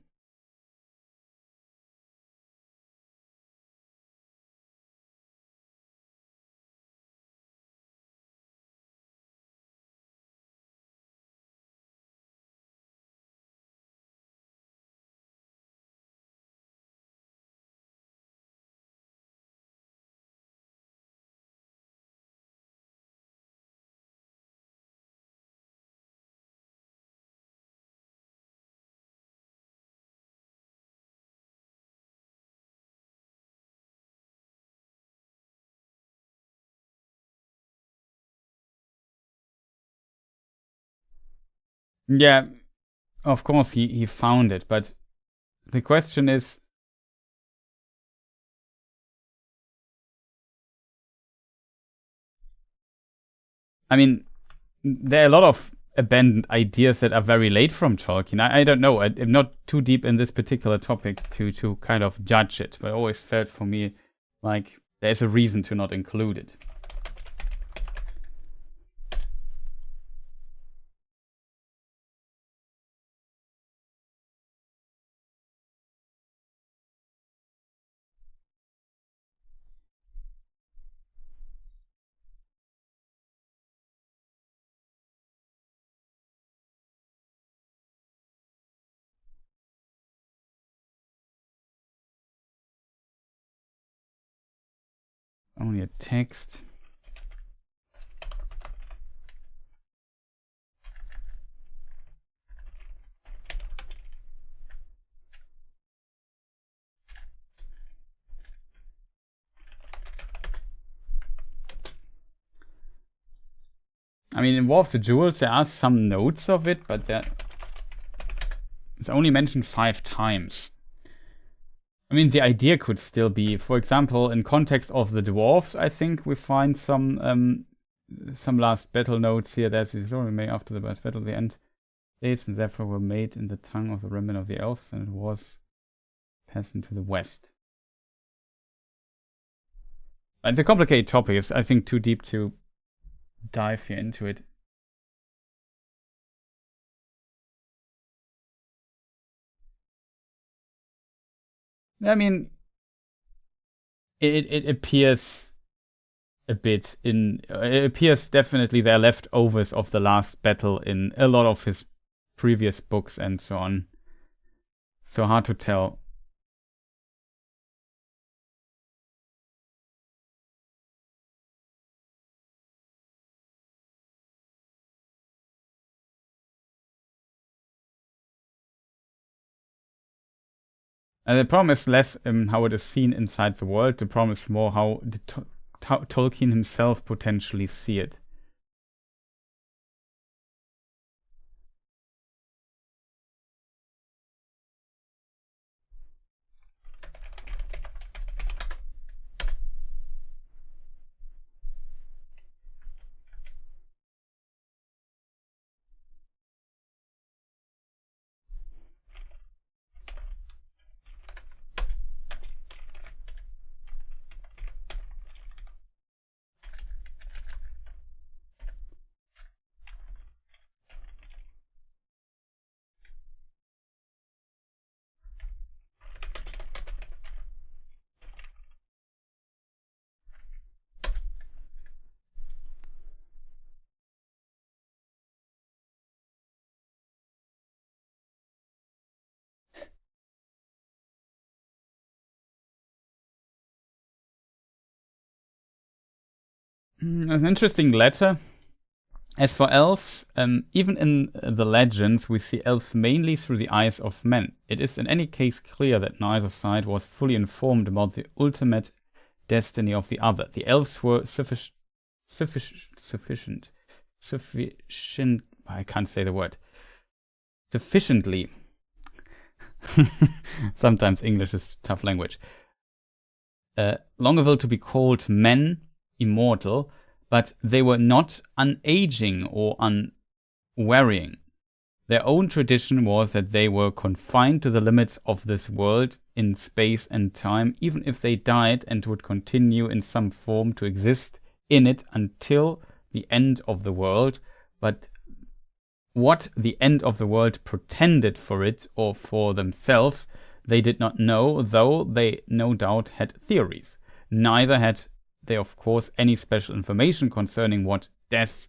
Yeah, of course he found it, but the question is, I mean, there are a lot of abandoned ideas that are very late from Tolkien. I don't know. I'm not too deep in this particular topic to kind of judge it, but it always felt for me like there's a reason to not include it. Only a text. I mean, in War of the Jewels, there are some notes of it, but it's only mentioned 5 times. I mean, the idea could still be, for example, in context of the dwarves, I think we find some last battle notes here. There's the story made after the battle, the end days, and therefore were made in the tongue of the remnant of the elves, and it was passed into the west. It's a complicated topic. It's, I think, too deep to dive here into it. I mean, it appears a bit in. It appears definitely they're leftovers of the last battle in a lot of his previous books and so on. So hard to tell. And the problem is less how it is seen inside the world. The problem is more how did Tolkien himself potentially see it. It's an interesting letter. As for elves, even in the legends, we see elves mainly through the eyes of men. It is in any case clear that neither side was fully informed about the ultimate destiny of the other. The elves were sufficient. I can't say the word. Sufficiently. Sometimes English is tough language. Longeville to be called men immortal, but they were not unaging or unwearying. Their own tradition was that they were confined to the limits of this world in space and time, even if they died, and would continue in some form to exist in it until the end of the world. But what the end of the world portended for it or for themselves, they did not know, though they no doubt had theories. Neither had they, of course, any special information concerning what death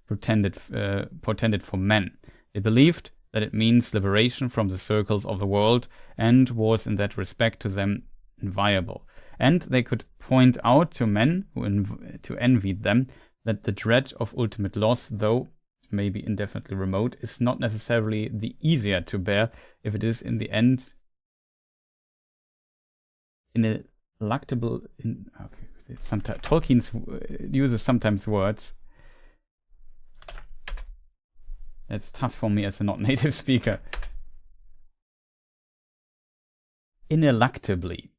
portended for men. They believed that it means liberation from the circles of the world, and was in that respect to them inviolable. And they could point out to men who envied them that the dread of ultimate loss, though maybe indefinitely remote, is not necessarily the easier to bear if it is in the end ineluctable. Sometimes Tolkien uses sometimes words. It's tough for me as a not native speaker. Ineluctably.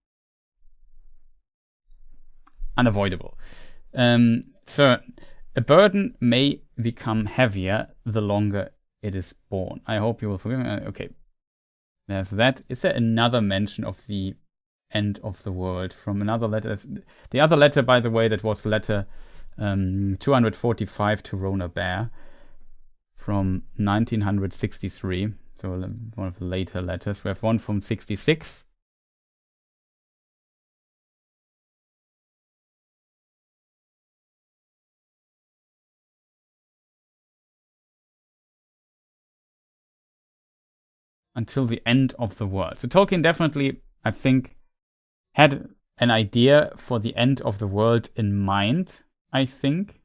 Unavoidable. So a burden may become heavier the longer it is borne. I hope you will forgive me. Okay. There's that. Is there another mention of the end of the world from another letter? The other letter, by the way, that was letter 245 to Rona Bear from 1963. So one of the later letters. We have one from 66. Until the end of the world. So Tolkien definitely, I think, had an idea for the end of the world in mind, I think.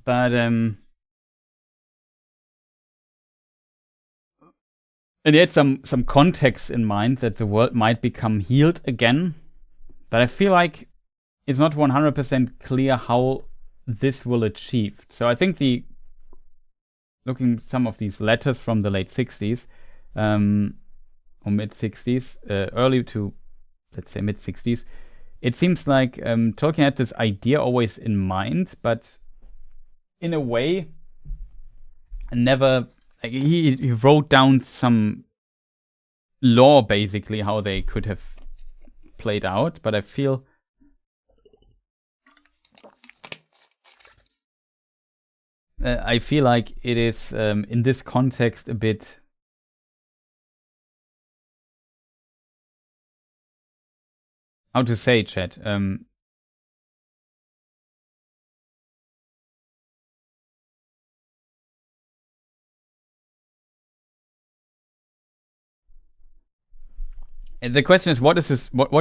But and he had some context in mind that the world might become healed again. But I feel like it's not 100% clear how this will achieve. So I think looking some of these letters from the late 60s or mid 60s, early to let's say mid 60s, it seems like Tolkien had this idea always in mind, but in a way never, like, he wrote down some lore basically how they could have played out, but I feel like it is in this context a bit how to say, chat. The question is, what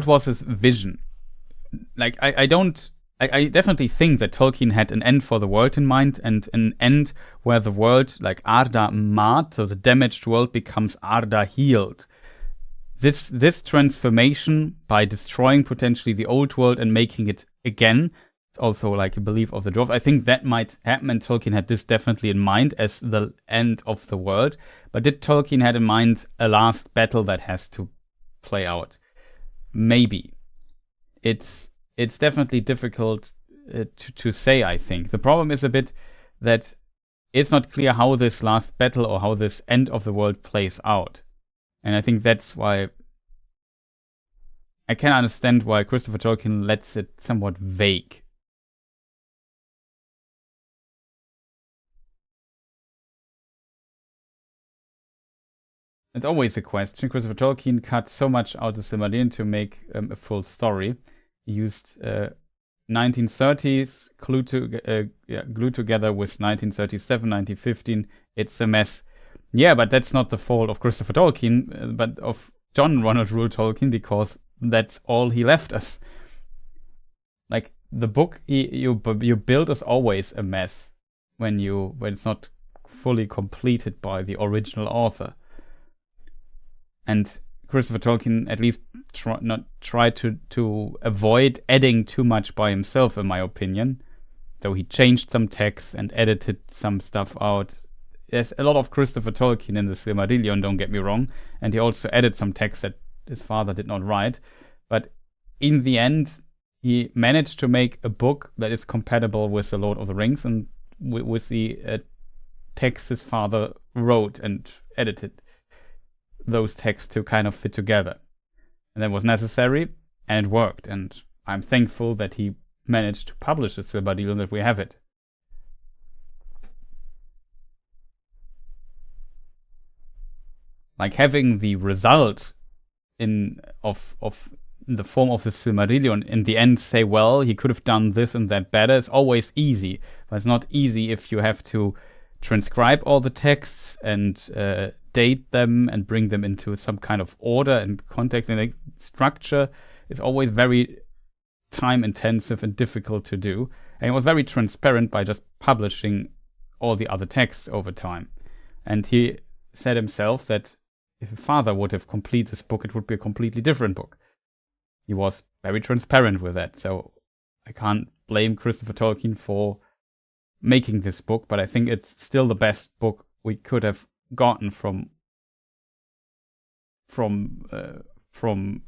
was his vision? Like, I definitely think that Tolkien had an end for the world in mind, and an end where the world, like Arda Mat, so the damaged world, becomes Arda healed. This transformation by destroying potentially the old world and making it again, also like a belief of the dwarf. I think that might happen, and Tolkien had this definitely in mind as the end of the world. But did Tolkien had in mind a last battle that has to play out? Maybe. It's definitely difficult to say, I think. The problem is a bit that it's not clear how this last battle or how this end of the world plays out. And I think that's why I can understand why Christopher Tolkien lets it somewhat vague. It's always a question. Christopher Tolkien cut so much out of Silmarillion to make a full story. He used 1930s glued together with 1937, 1915. It's a mess. Yeah, but that's not the fault of Christopher Tolkien, but of John Ronald Reuel Tolkien, because that's all he left us. Like, the book you build is always a mess when it's not fully completed by the original author. And Christopher Tolkien at least tried to avoid adding too much by himself, in my opinion. Though he changed some texts and edited some stuff out. There's a lot of Christopher Tolkien in the Silmarillion, don't get me wrong, and he also added some texts that his father did not write. But in the end, he managed to make a book that is compatible with The Lord of the Rings and with the texts his father wrote and edited. Those texts to kind of fit together. And that was necessary, and it worked. And I'm thankful that he managed to publish the Silmarillion, that we have it. Like, having the result in the form of the Silmarillion in the end say, well, he could have done this and that better, is always easy. But it's not easy if you have to transcribe all the texts and date them and bring them into some kind of order and context, and structure is always very time intensive and difficult to do. And it was very transparent by just publishing all the other texts over time. And he said himself that if his father would have completed this book, it would be a completely different book. He was very transparent with that. So I can't blame Christopher Tolkien for making this book, but I think it's still the best book we could have gotten from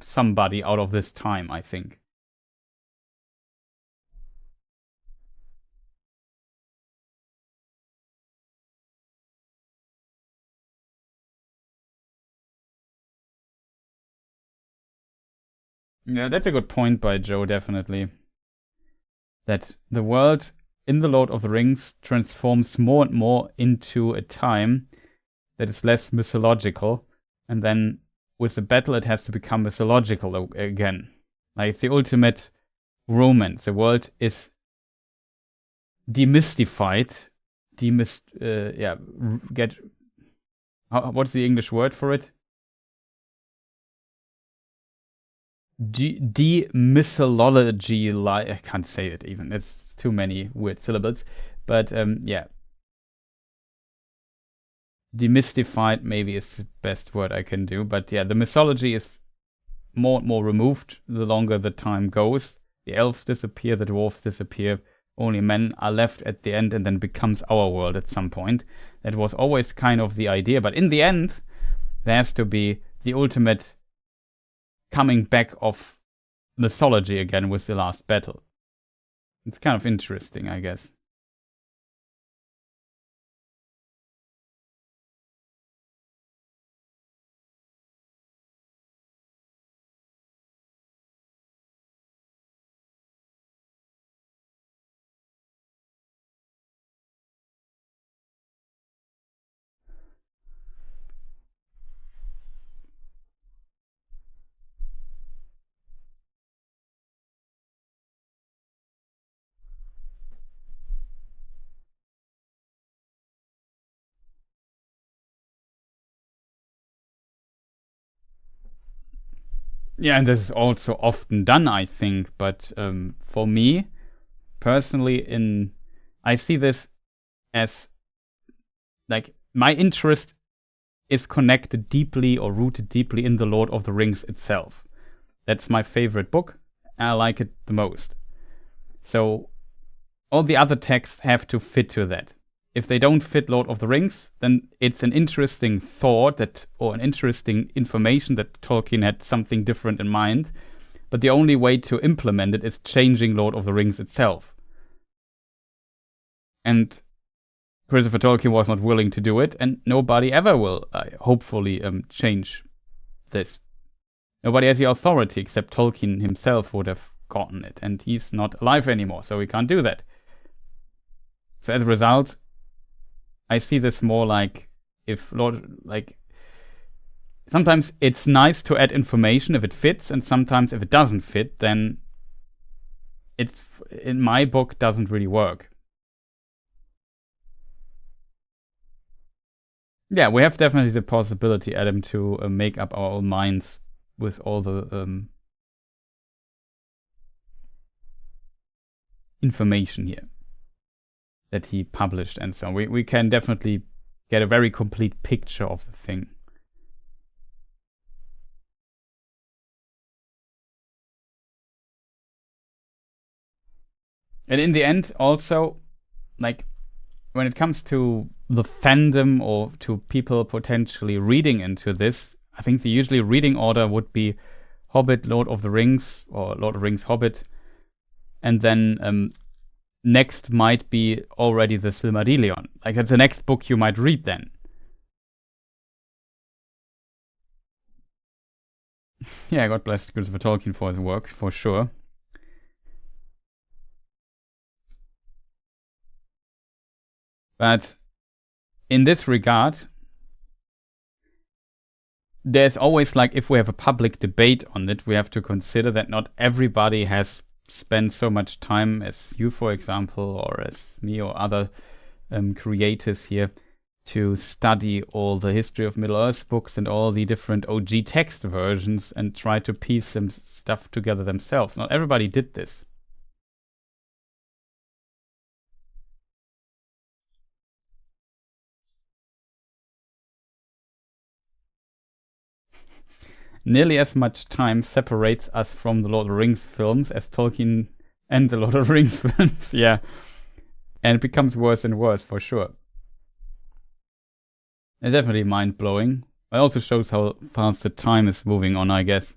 somebody out of this time, I think. Yeah, that's a good point by Joe, definitely. That the world in The Lord of the Rings transforms more and more into a time that is less mythological, and then with the battle it has to become mythological again. Like the ultimate romance. The world is demystified. What's the English word for it? Demythology, I can't say it even. It's too many weird syllables. But yeah. Demystified maybe is the best word I can do. But yeah, the mythology is more and more removed the longer the time goes. The elves disappear, the dwarves disappear, only men are left at the end, and then becomes our world at some point. That was always kind of the idea, but in the end, there has to be the ultimate coming back of mythology again with the last battle. It's kind of interesting, I guess. Yeah, and this is also often done, I think. But for me, personally, I see this as like my interest is connected deeply or rooted deeply in the Lord of the Rings itself. That's my favorite book. I like it the most. So all the other texts have to fit to that. If they don't fit Lord of the Rings, then it's an interesting thought or an interesting information that Tolkien had something different in mind. But the only way to implement it is changing Lord of the Rings itself. And Christopher Tolkien was not willing to do it, and nobody ever will, hopefully, change this. Nobody has the authority except Tolkien himself would have gotten it, and he's not alive anymore, so he can't do that. So as a result, I see this more like sometimes it's nice to add information if it fits, and sometimes if it doesn't fit, then it's, in my book, doesn't really work. Yeah, we have definitely the possibility, Adam, to make up our own minds with all the information here that he published and so on. We can definitely get a very complete picture of the thing. And in the end, also, like, when it comes to the fandom or to people potentially reading into this, I think the usually reading order would be Hobbit, Lord of the Rings, or Lord of the Rings, Hobbit, and then next might be already the Silmarillion. Like, that's the next book you might read then. Yeah, God bless Christopher Tolkien for his work, for sure. But in this regard, there's always, like, if we have a public debate on it, we have to consider that not everybody has spent so much time as you, for example, or as me or other creators here, to study all the history of Middle-earth books and all the different OG text versions and try to piece some stuff together themselves. Not everybody did this. Nearly as much time separates us from the Lord of the Rings films as Tolkien and the Lord of the Rings films, yeah. And it becomes worse and worse, for sure. It's definitely mind-blowing. It also shows how fast the time is moving on, I guess.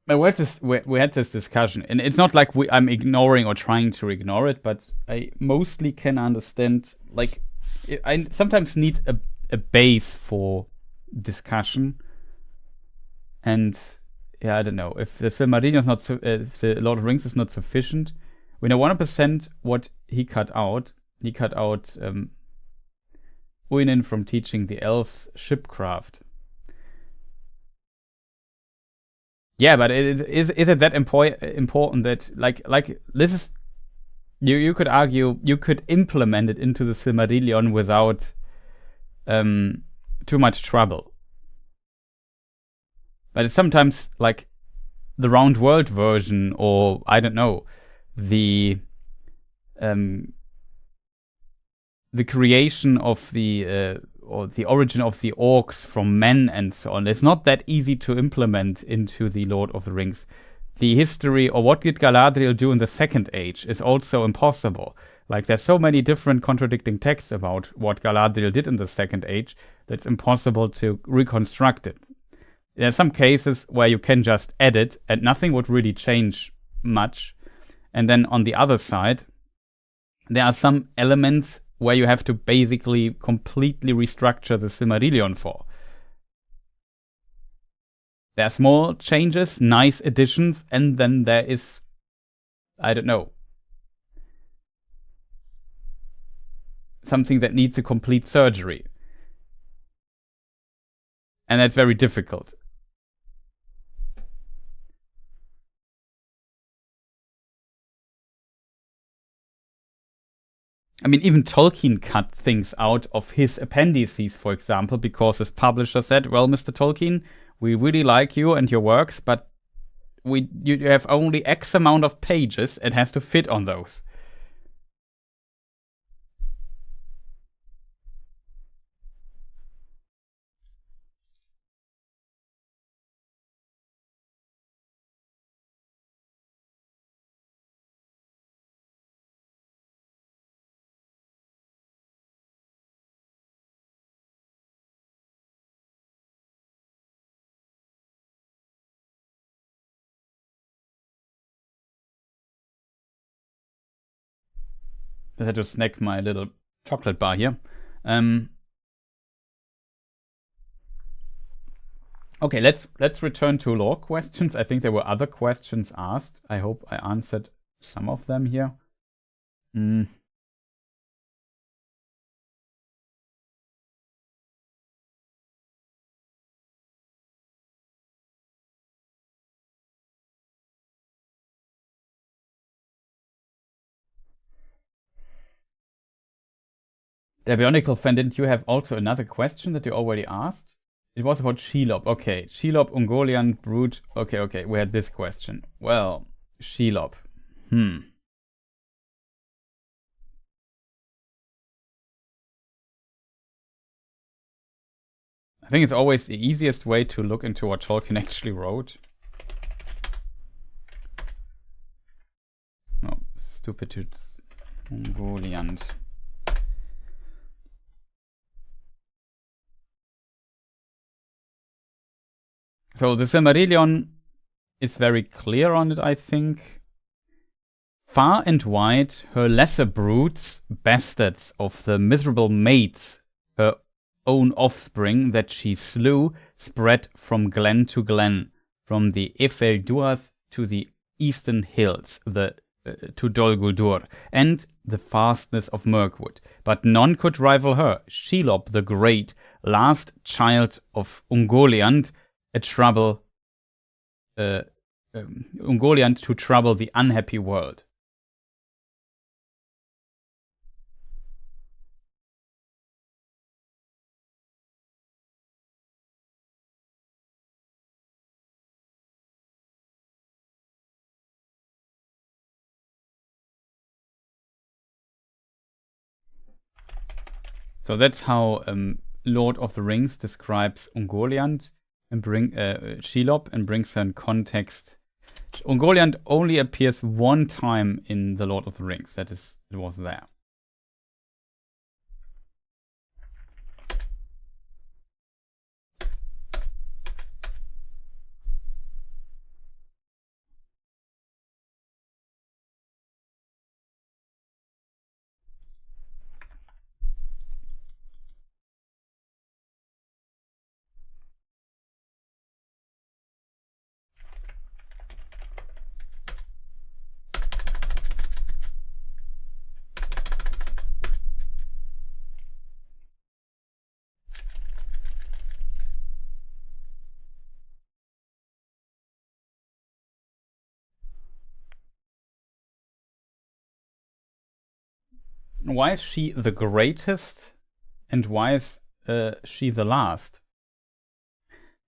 We had this discussion, and it's not like I'm ignoring or trying to ignore it, but I mostly can understand, like, I sometimes need a base for discussion. And yeah, I don't know, if the Silmarillion is not if the Lord of the Rings is not sufficient, we know 100% what he cut out. He cut out Uinen from teaching the elves shipcraft. Yeah, but is it that important that like this is, you could argue you could implement it into the Silmarillion without too much trouble. But it's sometimes like the round world version, or I don't know, the the creation of the or the origin of the orcs from men and so on. It's not that easy to implement into the Lord of the Rings. The history, or what did Galadriel do in the Second Age, is also impossible. Like, there's so many different contradicting texts about what Galadriel did in the Second Age that it's impossible to reconstruct it. There are some cases where you can just edit and nothing would really change much. And then on the other side, there are some elements where you have to basically completely restructure the Silmarillion for. There are small changes, nice additions, and then there is, I don't know, something that needs a complete surgery. And that's very difficult. I mean, even Tolkien cut things out of his appendices, for example, because his publisher said, well, Mr. Tolkien, we really like you and your works, but you have only X amount of pages. It has to fit on those. I had to snack my little chocolate bar here. Okay, let's return to lore questions. I think there were other questions asked. I hope I answered some of them here. The Bionicle fan, didn't you have also another question that you already asked? It was about Shelob. Okay, Shelob, Ungoliant, Brute. Okay, we had this question. Well, Shelob. I think it's always the easiest way to look into what Tolkien actually wrote. No, stupid Ungoliant. So the Silmarillion is very clear on it, I think. Far and wide, her lesser brutes, bastards of the miserable mates, her own offspring that she slew, spread from glen to glen, from the Ephel Duath to the eastern hills, to Dol Guldur, and the fastness of Mirkwood. But none could rival her, Shelob the Great, last child of Ungoliant, Ungoliant to trouble the unhappy world. So that's how Lord of the Rings describes Ungoliant and Shelob and brings her in context. Ungoliant only appears one time in the Lord of the Rings. It was there. Why is she the greatest and why is she the last?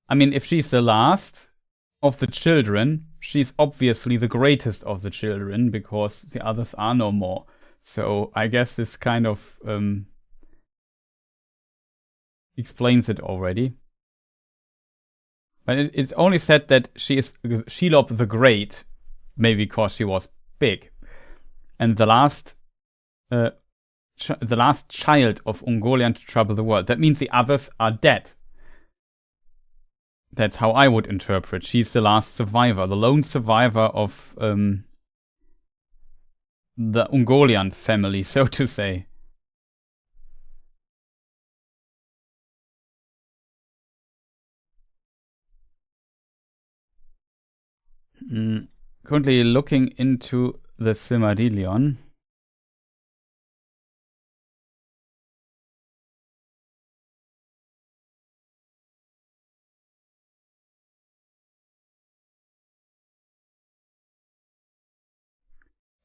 I mean, if she's the last of the children, she's obviously the greatest of the children because the others are no more. So I guess this kind of explains it already. But it's only said that she is Shelob the Great, maybe because she was big, and the last child of Ungoliant to trouble the world. That means the others are dead. That's how I would interpret. She's the last survivor, the lone survivor of the Ungoliant family, so to say. Currently looking into the Silmarillion.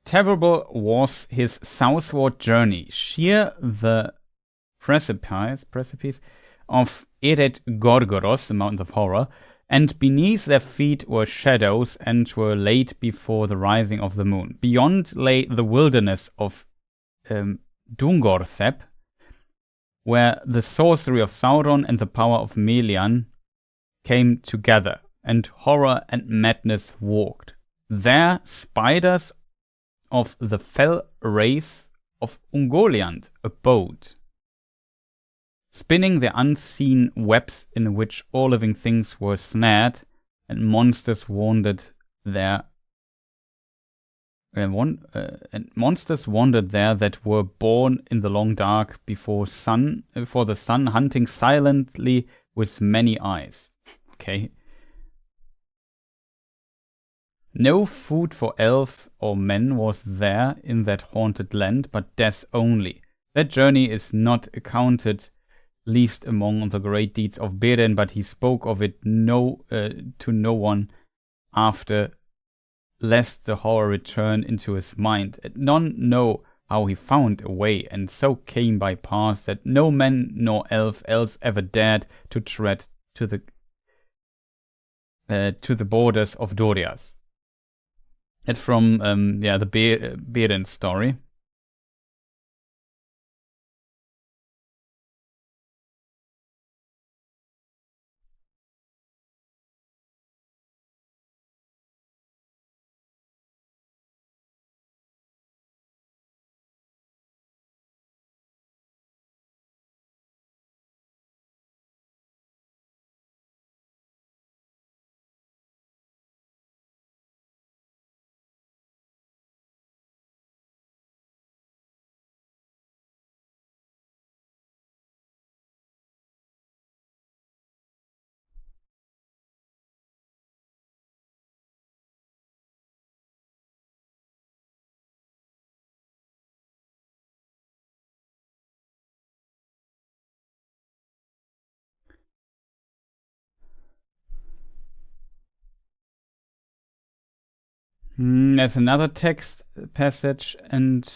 Terrible was his southward journey, sheer the precipice of Eret Gorgoros, the Mountains of Horror, and beneath their feet were shadows and were laid before the rising of the moon. Beyond lay the wilderness of Dungorthep, where the sorcery of Sauron and the power of Melian came together, and horror and madness walked. There spiders of the fell race of Ungoliant abode, spinning their unseen webs in which all living things were snared, and monsters wandered there. Monsters wandered there that were born in the long dark before the sun, hunting silently with many eyes. Okay. No food for elves or men was there in that haunted land, but death only. That journey is not accounted least among the great deeds of Beren, but he spoke of it to no one after, lest the horror return into his mind. And none know how he found a way, and so came by paths that no man nor elf else ever dared to tread to the borders of Dorias. It's from the Beren story. There's another text passage, and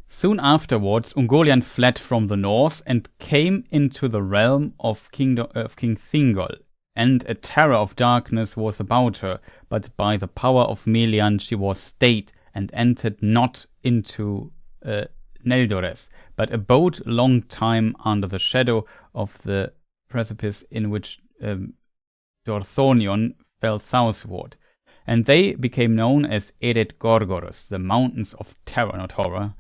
soon afterwards Ungoliant fled from the north and came into the realm of King Thingol, and a terror of darkness was about her, but by the power of Melian she was stayed and entered not into Neldores, but abode long time under the shadow of the precipice in which Dorthonion fell southward. And they became known as Eret Gorgoros, the Mountains of Terror, not Horror,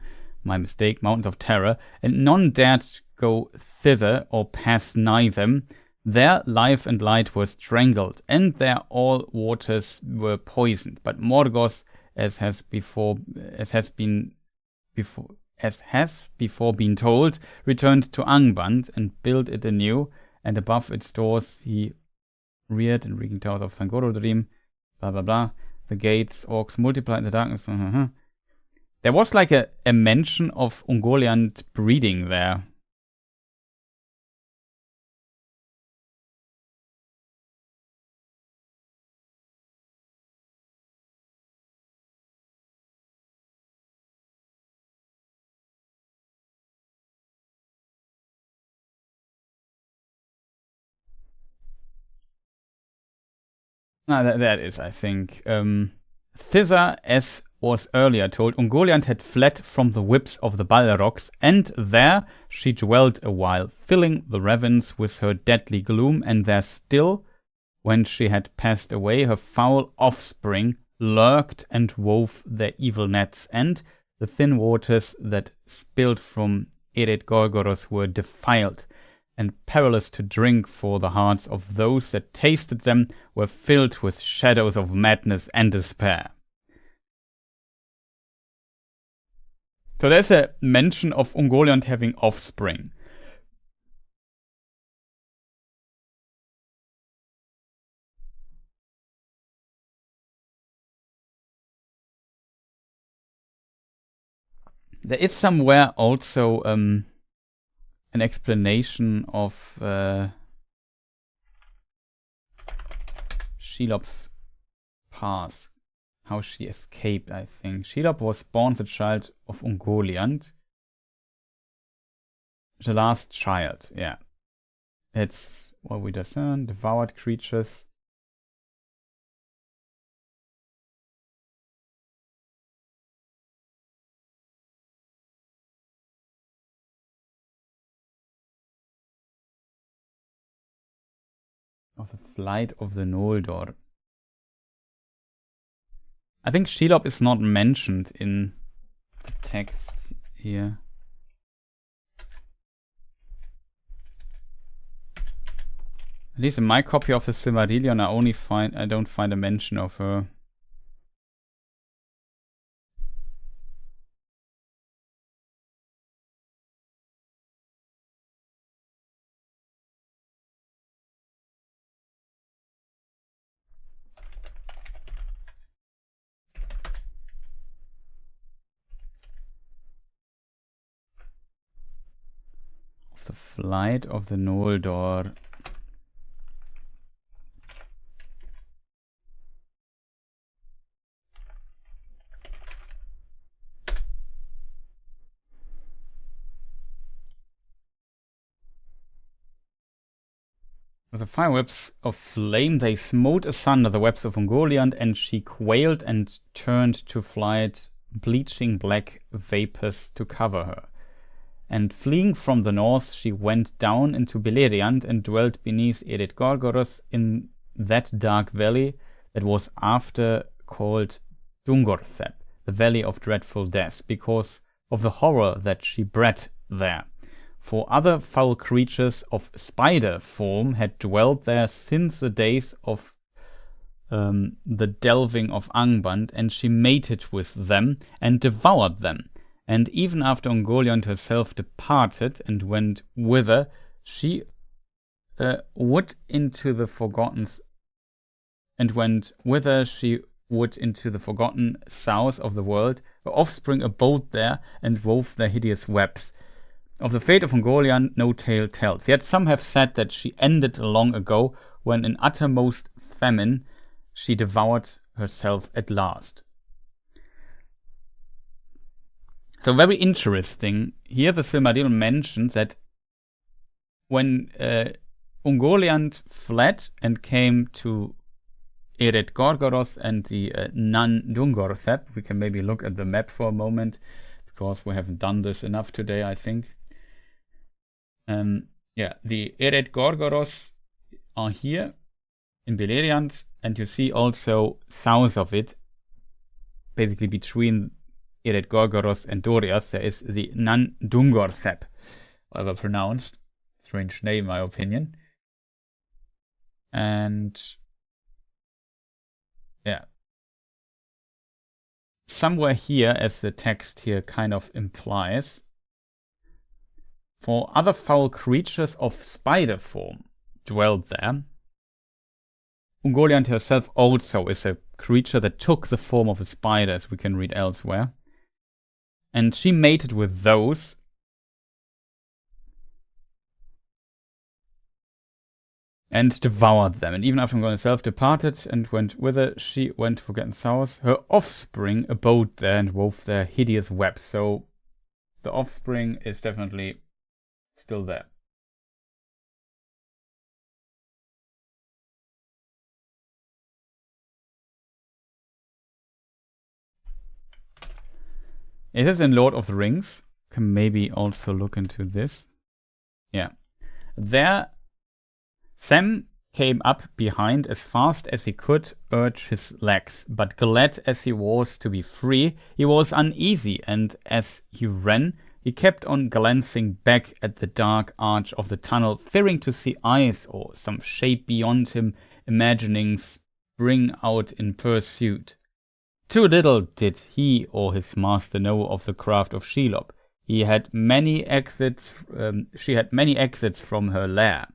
my mistake, Mountains of Terror, and none dared go thither or pass nigh them. Their life and light were strangled, and their all waters were poisoned. But Morgoth, as has before been told, returned to Angband and built it anew, and above its doors he reared and reeking towers of Sangorodrim. Blah blah blah. The gates, orcs multiplied in the darkness. There was like a mention of Ungoliant breeding there. That is, I think. Thither as was earlier told, Ungoliant had fled from the whips of the Balrogs, and there she dwelt a while, filling the ravines with her deadly gloom, and there still, when she had passed away, her foul offspring lurked and wove their evil nets, and the thin waters that spilled from Eret Gorgoros were defiled and perilous to drink, for the hearts of those that tasted them were filled with shadows of madness and despair. So there's a mention of Ungoliant having offspring. There is somewhere also an explanation of Shelob's past. How she escaped, I think. Shelob was born the child of Ungoliant. The last child, yeah. It's what we discern, devoured creatures. Of the flight of the Noldor. I think Shelob is not mentioned in the text here. At least in my copy of the Silmarillion, I don't find a mention of her. The flight of the Noldor. With the fire webs of flame they smote asunder the webs of Ungoliant, and she quailed and turned to flight, bleaching black vapors to cover her. And fleeing from the north, she went down into Beleriand and dwelt beneath Eret Gorgoros in that dark valley that was after called Dungorthep, the Valley of Dreadful Death, because of the horror that she bred there. For other foul creatures of spider form had dwelt there since the days of the delving of Angband, and she mated with them and devoured them. And even after Ungoliant herself departed and went whither she would into the forgotten south of the world, her offspring abode there and wove their hideous webs. Of the fate of Ungoliant no tale tells, yet some have said that she ended long ago, when in uttermost famine she devoured herself at last. So very interesting. Here the Silmarillion mentions that when Ungoliant fled and came to Eret Gorgoros and the Nan Dungorthep, we can maybe look at the map for a moment, because we haven't done this enough today, I think. The Eret Gorgoros are here in Beleriand, and you see also south of it, basically between Eret Gorgoros and Doriath, there is the Nan Dungorthep, however pronounced. Strange name, in my opinion. And yeah, somewhere here, as the text here kind of implies, for other foul creatures of spider form dwelt there. Ungoliant herself also is a creature that took the form of a spider, as we can read elsewhere. And she mated with those. And devoured them. And even after Ungoliant herself departed and went whither she went to forgotten south, her offspring abode there and wove their hideous webs. So the offspring is definitely still there. It is in Lord of the Rings. Can maybe also look into this. Yeah. There, Sam came up behind as fast as he could urge his legs, but glad as he was to be free, he was uneasy, and as he ran, he kept on glancing back at the dark arch of the tunnel, fearing to see eyes or some shape beyond him, imagining spring out in pursuit. Too little did he or his master know of the craft of Shelob. She had many exits from her lair.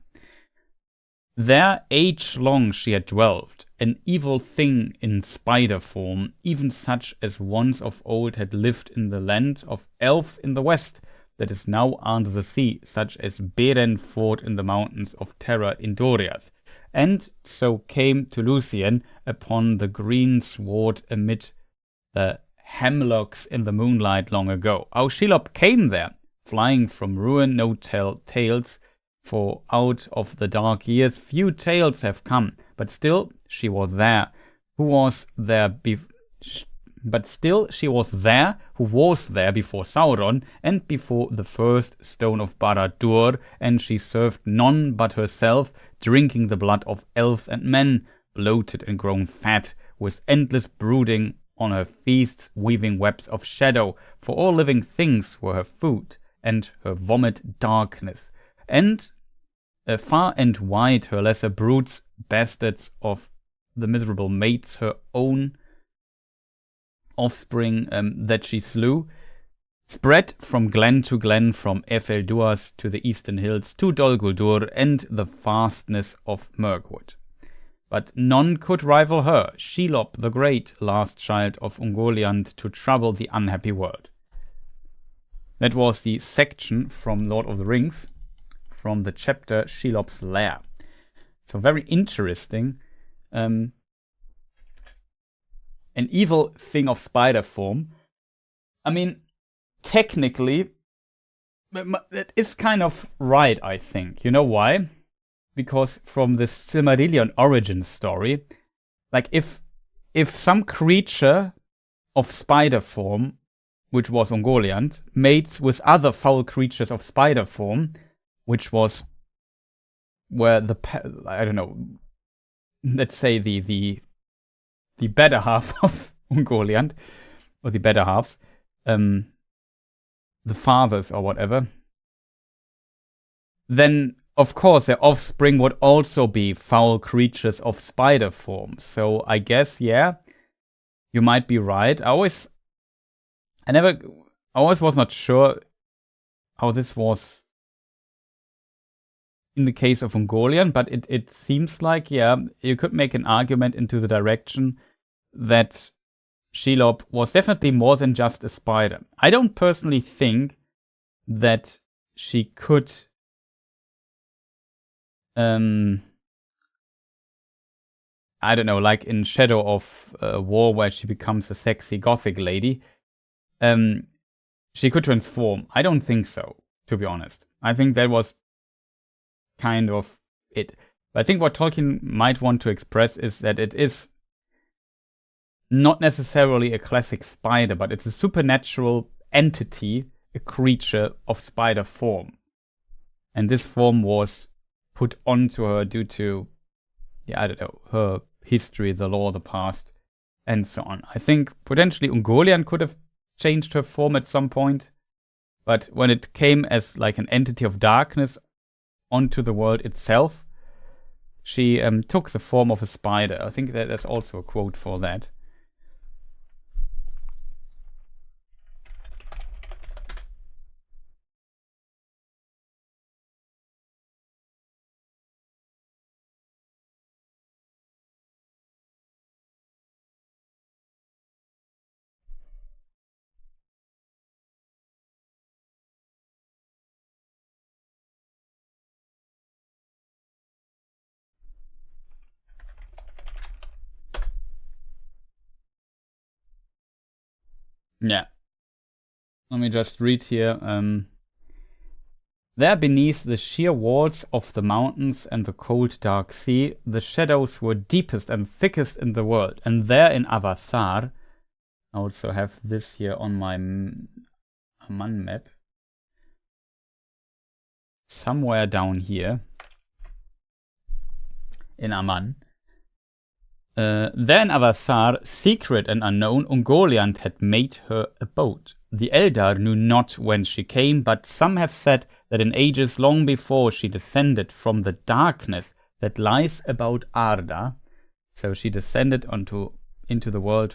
There age-long she had dwelt, an evil thing in spider form, even such as once of old had lived in the land of elves in the west, that is now under the sea, such as Beren fought in the mountains of terror in Doriath, and so came to Luthien upon the green sward amid the hemlocks in the moonlight long ago. How Shelob came there, flying from ruin, no tell tales, for out of the dark years few tales have come, but still she was there, who was there before Sauron and before the first stone of Barad-dûr, and she served none but herself, drinking the blood of elves and men, bloated and grown fat, with endless brooding on her feasts, weaving webs of shadow, for all living things were her food, and her vomit darkness, and far and wide her lesser broods, bastards of the miserable mates, her own offspring that she slew, spread from glen to glen, from Ephel Duas to the eastern hills, to Dol Guldur and the fastness of Mirkwood. But none could rival her, Shelob the Great, last child of Ungoliant, to trouble the unhappy world. That was the section from Lord of the Rings, from the chapter Shelob's Lair. So very interesting. An evil thing of spider form. I mean, technically, that is kind of right, I think. You know why? Because from the Silmarillion origin story, like if some creature of spider form, which was Ungoliant, mates with other foul creatures of spider form, which was where I don't know, let's say the better half of Ungoliant, or the better halves, the fathers or whatever, then of course their offspring would also be foul creatures of spider form. So I guess, yeah, you might be right. I always was not sure how this was in the case of Ungoliant, but it seems like, yeah, you could make an argument into the direction that Shelob was definitely more than just a spider. I don't personally think that she could I don't know, like in Shadow of War, where she becomes a sexy gothic lady, she could transform. I don't think so, to be honest. I think that was kind of it. But I think what Tolkien might want to express is that it is not necessarily a classic spider, but it's a supernatural entity, a creature of spider form. And this form was put onto her due to, yeah, I don't know, her history, the lore, the past, and so on. I think potentially Ungoliant could have changed her form at some point, but when it came as like an entity of darkness onto the world itself, she took the form of a spider. I think that there's also a quote for that. Yeah. Let me just read here. There beneath the sheer walls of the mountains and the cold dark sea, the shadows were deepest and thickest in the world. And there in Avathar, also have this here on my Amman map. Somewhere down here in Amman. There in Avasar, secret and unknown, Ungoliant had made her abode. The Eldar knew not whence she came, but some have said that in ages long before she descended from the darkness that lies about Arda. So she descended into the world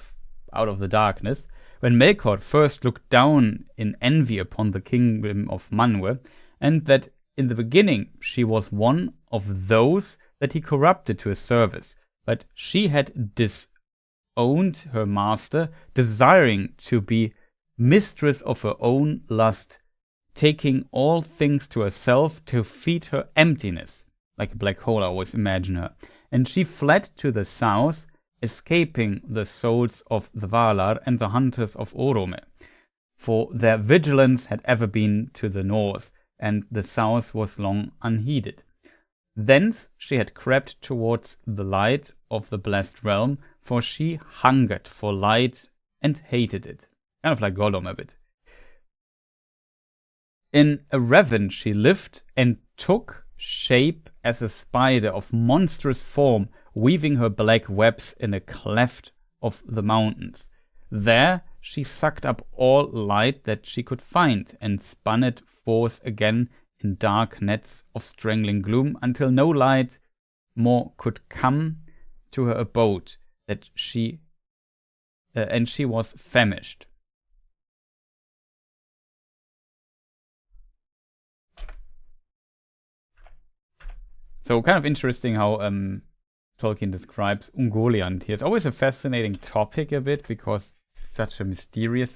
out of the darkness. When Melkor first looked down in envy upon the kingdom of Manwë, and that in the beginning she was one of those that he corrupted to his service. But she had disowned her master, desiring to be mistress of her own lust, taking all things to herself to feed her emptiness. Like a black hole, I always imagine her. And she fled to the south, escaping the souls of the Valar and the hunters of Orome. For their vigilance had ever been to the north, and the south was long unheeded. Thence she had crept towards the light of the blessed realm, for she hungered for light and hated it. Kind of like Gollum a bit. In a ravine she lived and took shape as a spider of monstrous form, weaving her black webs in a cleft of the mountains. There she sucked up all light that she could find and spun it forth again in dark nets of strangling gloom, until no light more could come to her abode, that she and she was famished. So kind of interesting how Tolkien describes Ungoliant here. It's always a fascinating topic a bit because it's such a mysterious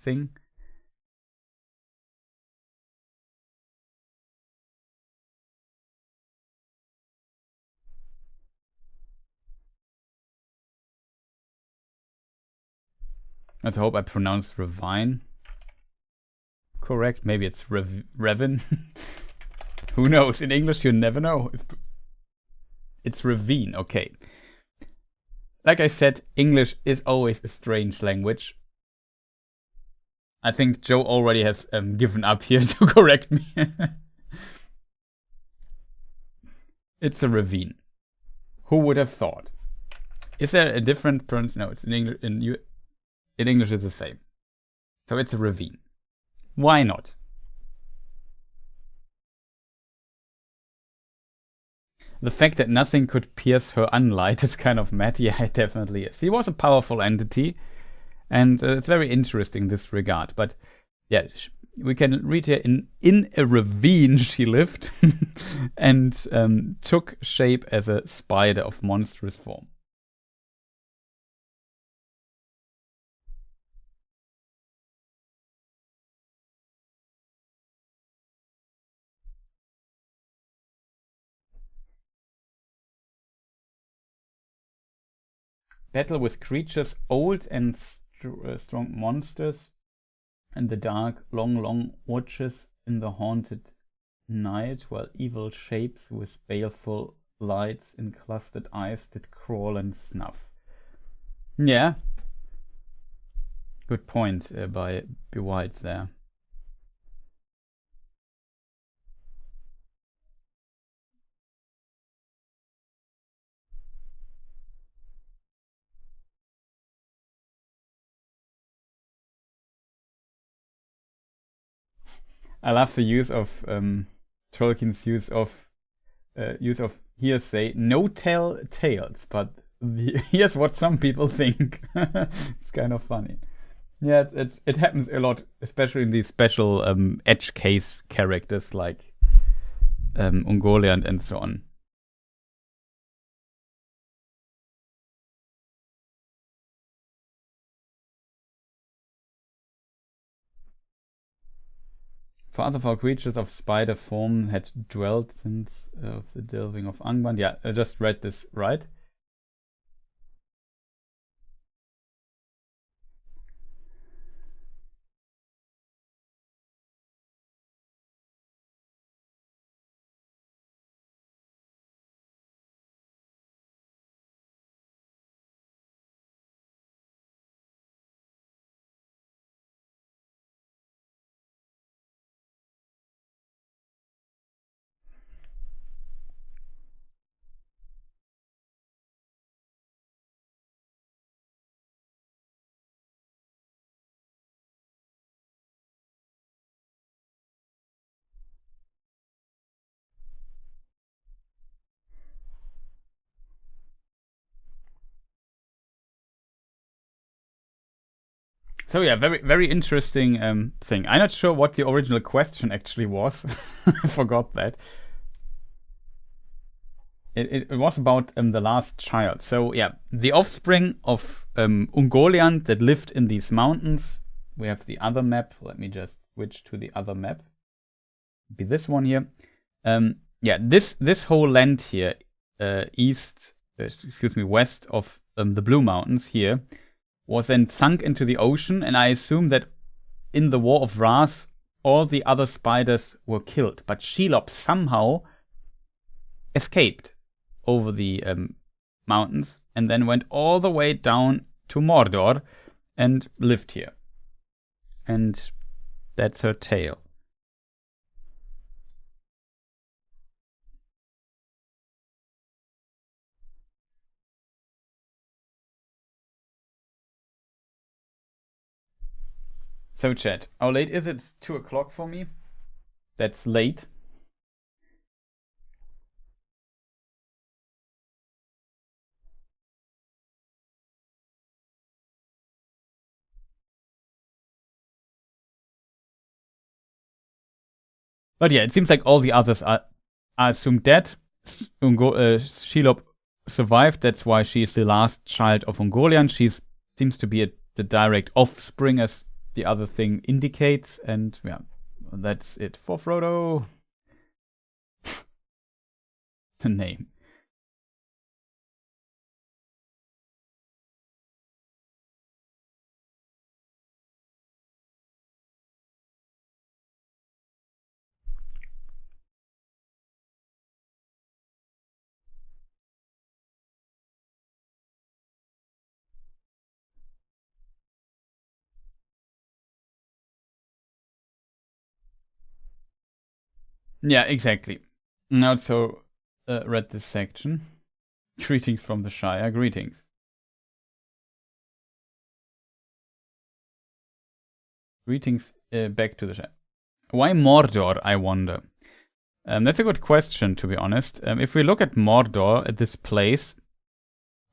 thing. Let's hope I pronounced Ravine correct. Maybe it's Revin. Who knows? In English, you never know. It's ravine, okay. Like I said, English is always a strange language. I think Joe already has given up here to correct me. It's a ravine. Who would have thought? Is there a different pronunciation? No, it's in English. In English, it's the same. So it's a ravine. Why not? The fact that nothing could pierce her unlight is kind of mad. Yeah, it definitely is. He was a powerful entity, and it's very interesting in this regard. But yeah, we can read here, in a ravine she lived and took shape as a spider of monstrous form. Battle with creatures, old and strong monsters, and the dark, long watches in the haunted night, while evil shapes with baleful lights in clustered eyes did crawl and snuff. Yeah. Good point by Bewides there. I love the use of Tolkien's use of hearsay. No tell tales, but here's what some people think. It's kind of funny. Yeah, it happens a lot, especially in these special edge case characters like Ungoliant and so on. For other foul creatures of spider form had dwelt since of the delving of Angband. Yeah, I just read this right. So yeah, very interesting thing. I'm not sure what the original question actually was. I forgot that. It was about the last child. So yeah, the offspring of Ungoliant that lived in these mountains. We have the other map. Let me just switch to the other map. Be this one here. Yeah, this whole land here, west of the Blue Mountains here, was then sunk into the ocean, and I assume that in the War of Wrath, all the other spiders were killed, but Shelob somehow escaped over the mountains and then went all the way down to Mordor and lived here. And that's her tale. So chat, how late is it? It's 2 o'clock for me. That's late. But yeah, it seems like all the others are assumed dead. Shelob survived. That's why she is the last child of Ungoliant. She seems to be the direct offspring, as the other thing indicates. And yeah, that's it for Frodo. The name. Yeah, exactly. Now, so read this section. Greetings from the Shire. Greetings. Greetings back to the Shire. Why Mordor, I wonder? That's a good question, to be honest. If we look at Mordor, at this place,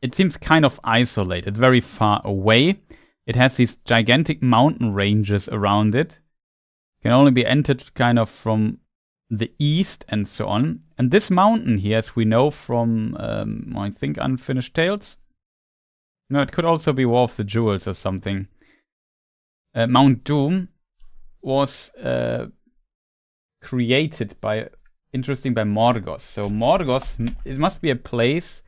it seems kind of isolated, very far away. It has these gigantic mountain ranges around it. Can only be entered kind of from the east and so on. And this mountain here, as we know from, I think, Unfinished Tales. No, it could also be War of the Jewels or something. Mount Doom was created by Morgoth. So Morgoth, it must be a place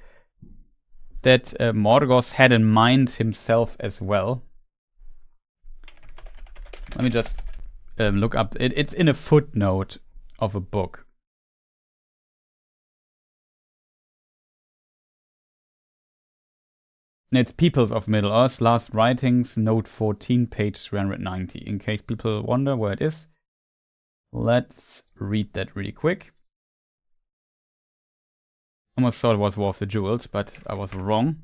that Morgoth had in mind himself as well. Let me just look up. It's in a footnote of a book. It's Peoples of Middle-earth, Last Writings, note 14, page 390. In case people wonder where it is, let's read that really quick. Almost thought it was War of the Jewels, but I was wrong.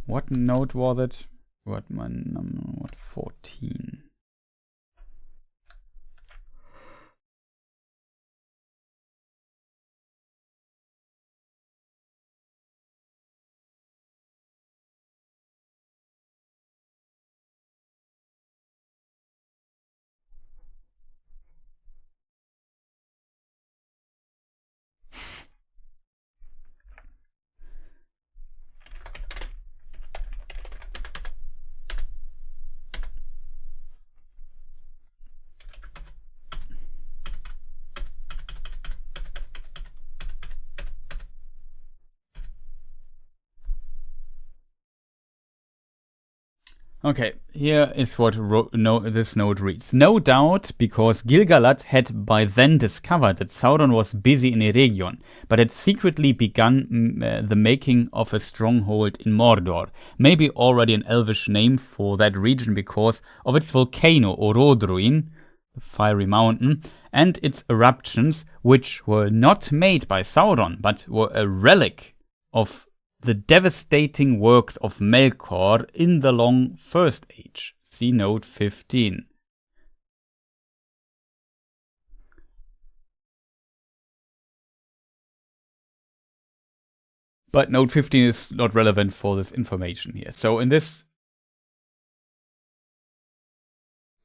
What note was it? What 14? Okay, here is what this note reads. No doubt because Gil-galad had by then discovered that Sauron was busy in Eregion, but had secretly begun the making of a stronghold in Mordor, maybe already an elvish name for that region because of its volcano Orodruin, the fiery mountain, and its eruptions, which were not made by Sauron, but were a relic of the devastating works of Melkor in the long First Age. See note 15. But note 15 is not relevant for this information here. So in this...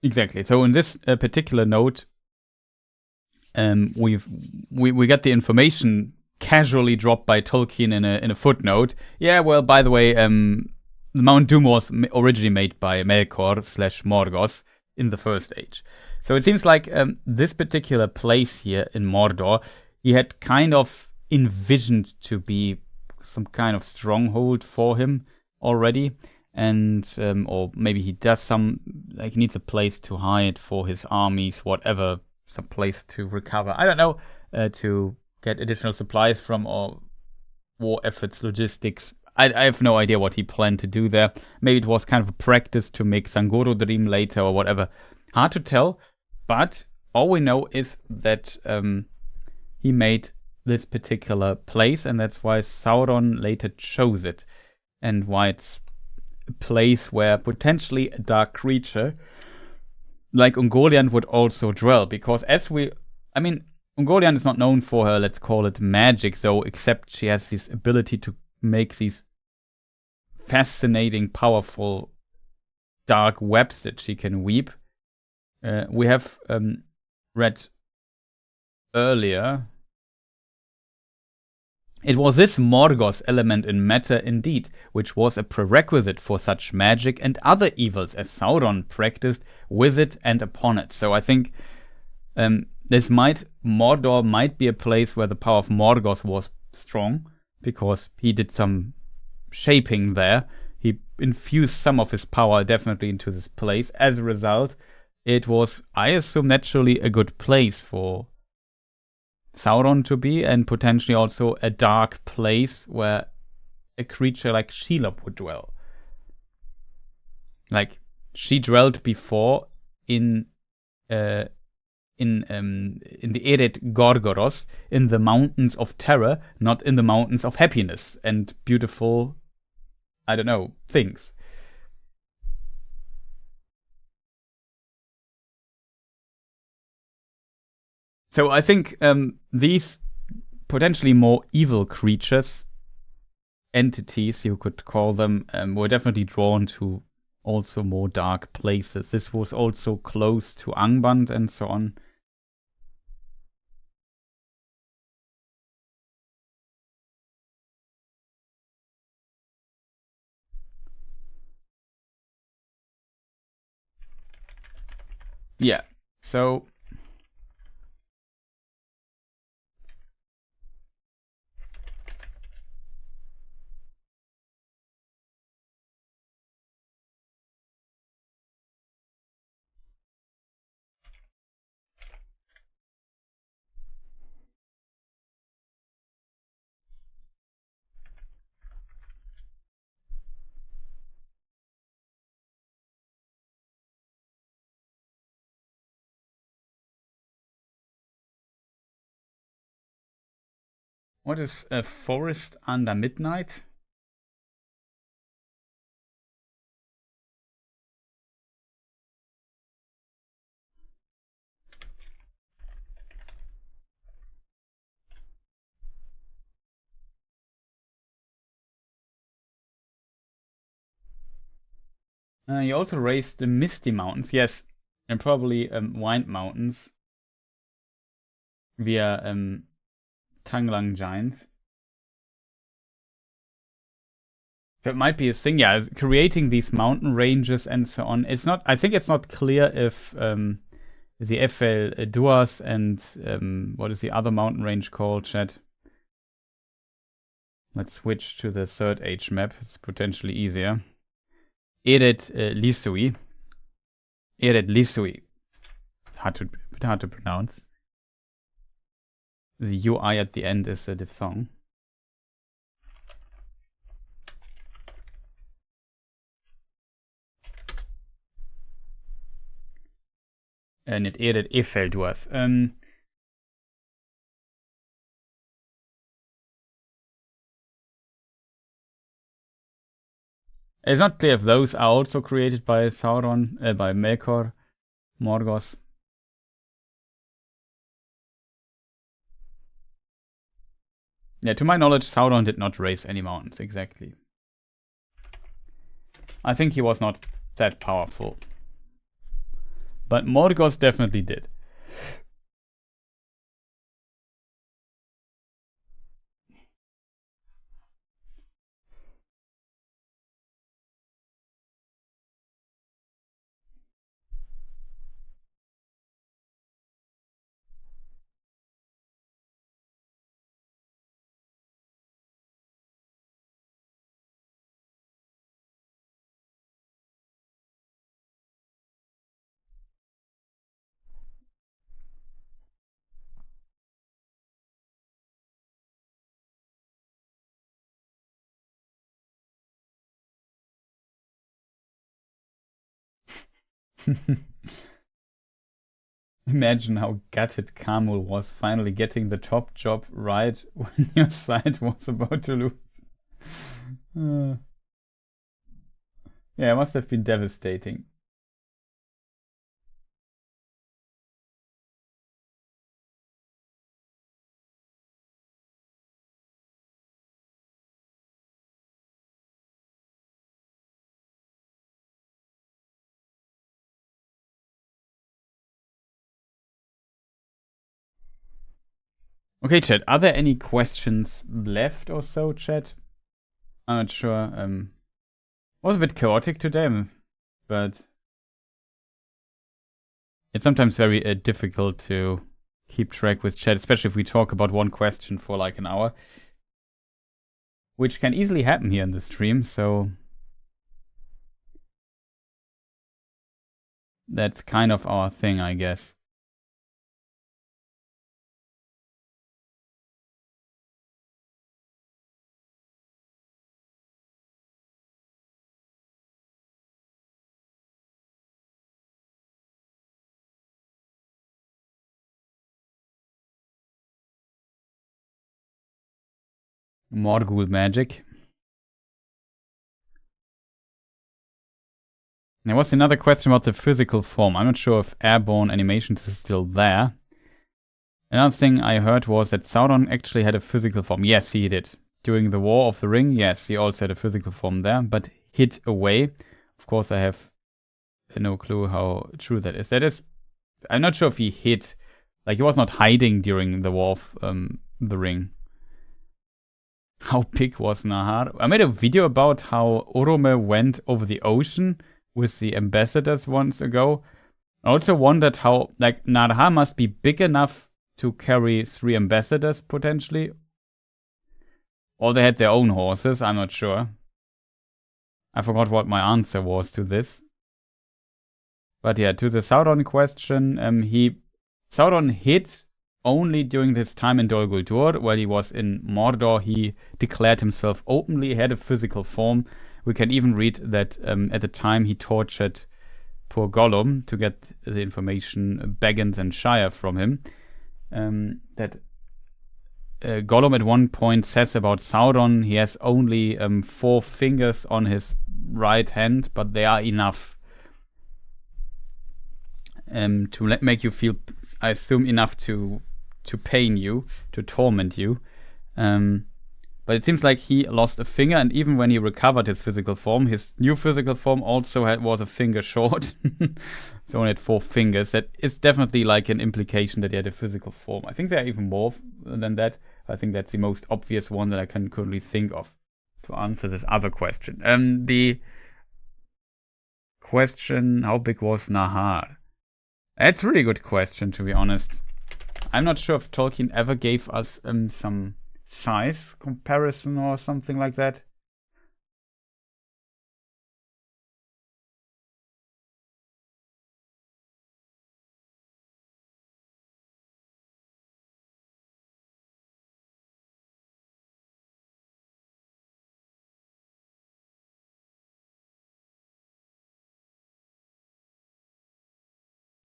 Exactly. So in this particular note, we get the information casually dropped by Tolkien in a footnote. Yeah, well, by the way, Mount Doom was originally made by Melkor/Morgoth in the First Age. So it seems like this particular place here in Mordor, he had kind of envisioned to be some kind of stronghold for him already. And or maybe he does some, like he needs a place to hide for his armies, whatever, some place to recover. I don't know, to get additional supplies from, or war efforts, logistics. I have no idea what he planned to do there. Maybe it was kind of a practice to make Sangoro dream later or whatever. Hard to tell, but all we know is that he made this particular place, and that's why Sauron later chose it, and why it's a place where potentially a dark creature like Ungoliant would also dwell, because Ungoliant is not known for her, let's call it, magic, though, except she has this ability to make these fascinating, powerful, dark webs that she can weave. We have read earlier, it was this Morgoth element in matter indeed, which was a prerequisite for such magic and other evils as Sauron practiced with it and upon it. So I think Mordor might be a place where the power of Morgoth was strong, because he did some shaping there. He infused some of his power definitely into this place. As a result, it was, I assume, naturally a good place for Sauron to be, and potentially also a dark place where a creature like Shelob would dwell. Like, she dwelled before in the Eret Gorgoros, in the mountains of terror, not in the mountains of happiness and beautiful, I don't know, things. So I think these potentially more evil creatures, entities you could call them, were definitely drawn to also more dark places. This was also close to Angband and so on. Yeah, so what is a forest under midnight? You also raised the Misty Mountains, yes, and probably Wind Mountains via Tanglang Giants. That might be a thing, yeah, creating these mountain ranges and so on. It's not, I think it's not clear if the Eiffel Duas and what is the other mountain range called, chat? Let's switch to the Third Age map, it's potentially easier. Eret Lisui. Eret Lisui. Hard to pronounce. The UI at the end is a diphthong. And it Eret Efeldorf. It's not clear if those are also created by Sauron, by Melkor, Morgoth. Yeah, to my knowledge, Sauron did not raise any mountains, exactly. I think he was not that powerful. But Morgoth definitely did. Imagine how gutted Kamul was finally getting the top job right when your side was about to lose. Yeah, it must have been devastating. Okay, chat. Are there any questions left or so, chat? I'm not sure. Was a bit chaotic today, but it's sometimes very difficult to keep track with chat, especially if we talk about one question for like an hour, which can easily happen here in the stream. So that's kind of our thing, I guess. Morgul magic. There was another question about the physical form. I'm not sure if airborne animations is still there. Another thing I heard was that Sauron actually had a physical form. Yes, he did. During the War of the Ring, yes, he also had a physical form there, but hid away. Of course, I have no clue how true that is. I'm not sure if he hid. Like, he was not hiding during the War of the Ring. How big was Nahar? I made a video about how Orome went over the ocean with the ambassadors once ago. I also wondered how, like, Nahar must be big enough to carry 3 ambassadors, potentially. Or they had their own horses, I'm not sure. I forgot what my answer was to this. But yeah, to the Sauron question, Sauron hid only during his time in Dol Guldur. While he was in Mordor, he declared himself openly, had a physical form. We can even read that at the time he tortured poor Gollum to get the information Baggins and Shire from him. That Gollum at one point says about Sauron, he has only 4 fingers on his right hand, but they are enough to make you feel, I assume, enough to pain you, to torment you. But it seems like he lost a finger, and even when he recovered his physical form, his new physical form also was a finger short. So only had 4 fingers. That is definitely like an implication that he had a physical form. I think there are even more than that. I think that's the most obvious one that I can currently think of to answer this other question. The question, how big was Nahar? That's a really good question, to be honest. I'm not sure if Tolkien ever gave us some size comparison or something like that.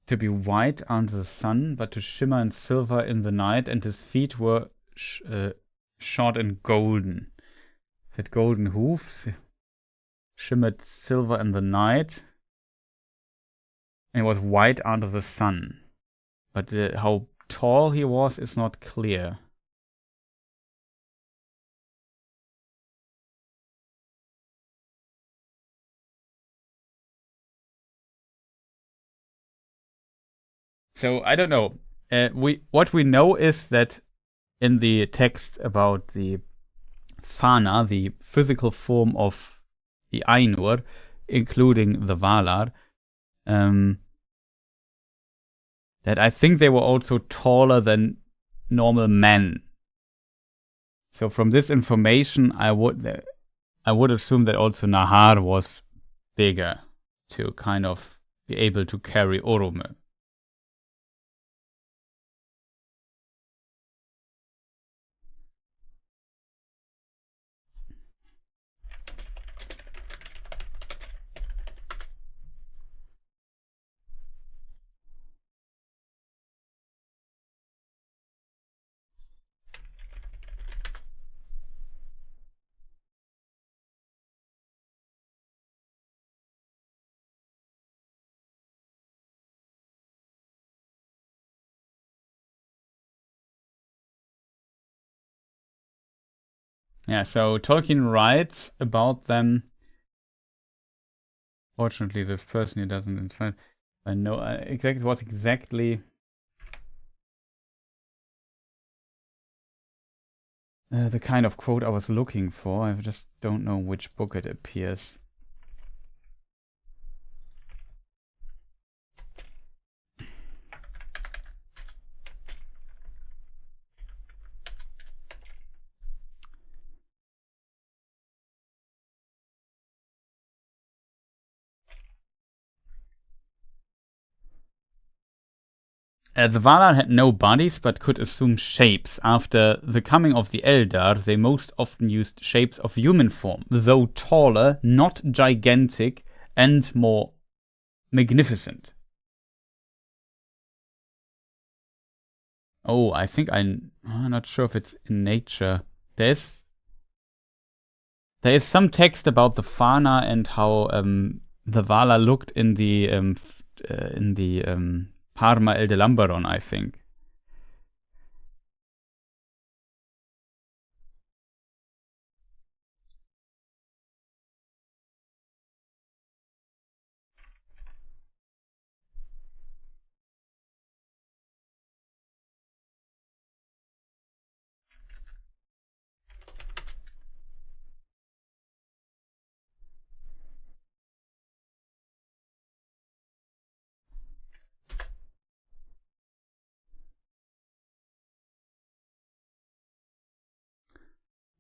To be white under the sun, but to shimmer in silver in the night, and his feet were short and golden. It had golden hoofs, shimmered silver in the night, and he was white under the sun. But how tall he was is not clear. So I don't know. What we know is that in the text about the Fana, the physical form of the Ainur, including the Valar, that I think they were also taller than normal men. So from this information, I would assume that also Nahar was bigger to kind of be able to carry Orome. Yeah, so Tolkien writes about them. Fortunately, this person here doesn't. I know exactly what exactly the kind of quote I was looking for. I just don't know which book it appears. The Valar had no bodies but could assume shapes. After the coming of the Eldar, they most often used shapes of human form, though taller, not gigantic, and more magnificent. Oh, I think I'm not sure if it's in nature. There is some text about the Fana and how the Valar looked in the Parma Eldelamberon, I think.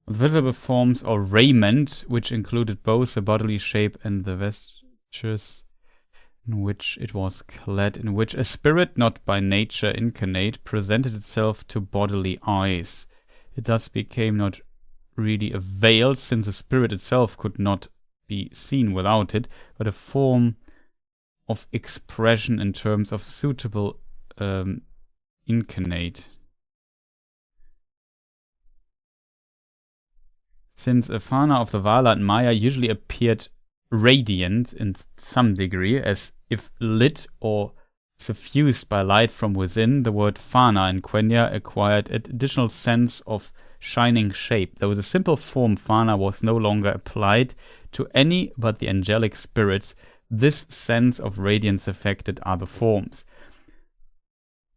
Visible forms or raiment, which included both the bodily shape and the vestures in which it was clad, in which a spirit not by nature incarnate presented itself to bodily eyes. It thus became not really a veil, since the spirit itself could not be seen without it, but a form of expression in terms of suitable incarnate. Since a Fana of the Valar and Maya usually appeared radiant in some degree, as if lit or suffused by light from within, the word Fana in Quenya acquired an additional sense of shining shape. Though the simple form Fana was no longer applied to any but the angelic spirits, this sense of radiance affected other forms.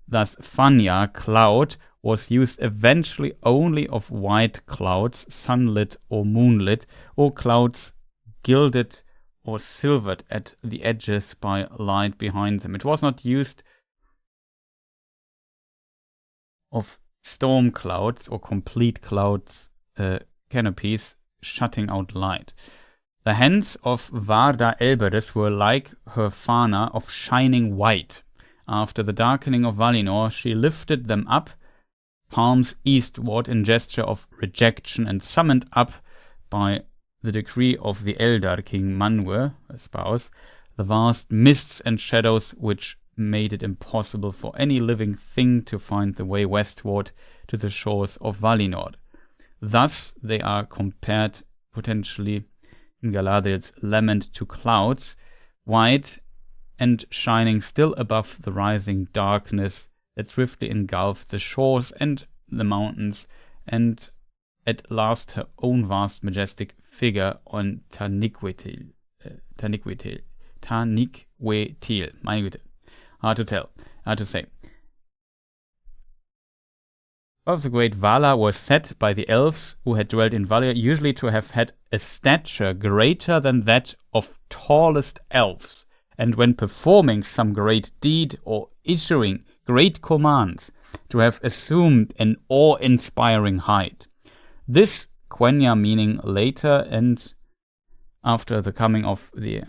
Thus, Fanya, cloud, was used eventually only of white clouds, sunlit or moonlit, or clouds gilded or silvered at the edges by light behind them. It was not used of storm clouds or complete clouds canopies shutting out light. The hands of Varda Elbereth were like her Fana of shining white. After the darkening of Valinor, she lifted them up, palms eastward in gesture of rejection, and summoned up by the decree of the Eldar King Manwë, her spouse, the vast mists and shadows which made it impossible for any living thing to find the way westward to the shores of Valinor. Thus they are compared potentially in Galadriel's lament to clouds, white and shining still above the rising darkness that swiftly engulfed the shores and the mountains, and at last her own vast majestic figure on Taniquetil. Meine Güte. Hard to say. of the great Vala was said by the elves who had dwelt in Valia usually to have had a stature greater than that of tallest elves, and when performing some great deed or issuing great commands, to have assumed an awe-inspiring height. This Quenya meaning later and after the coming of the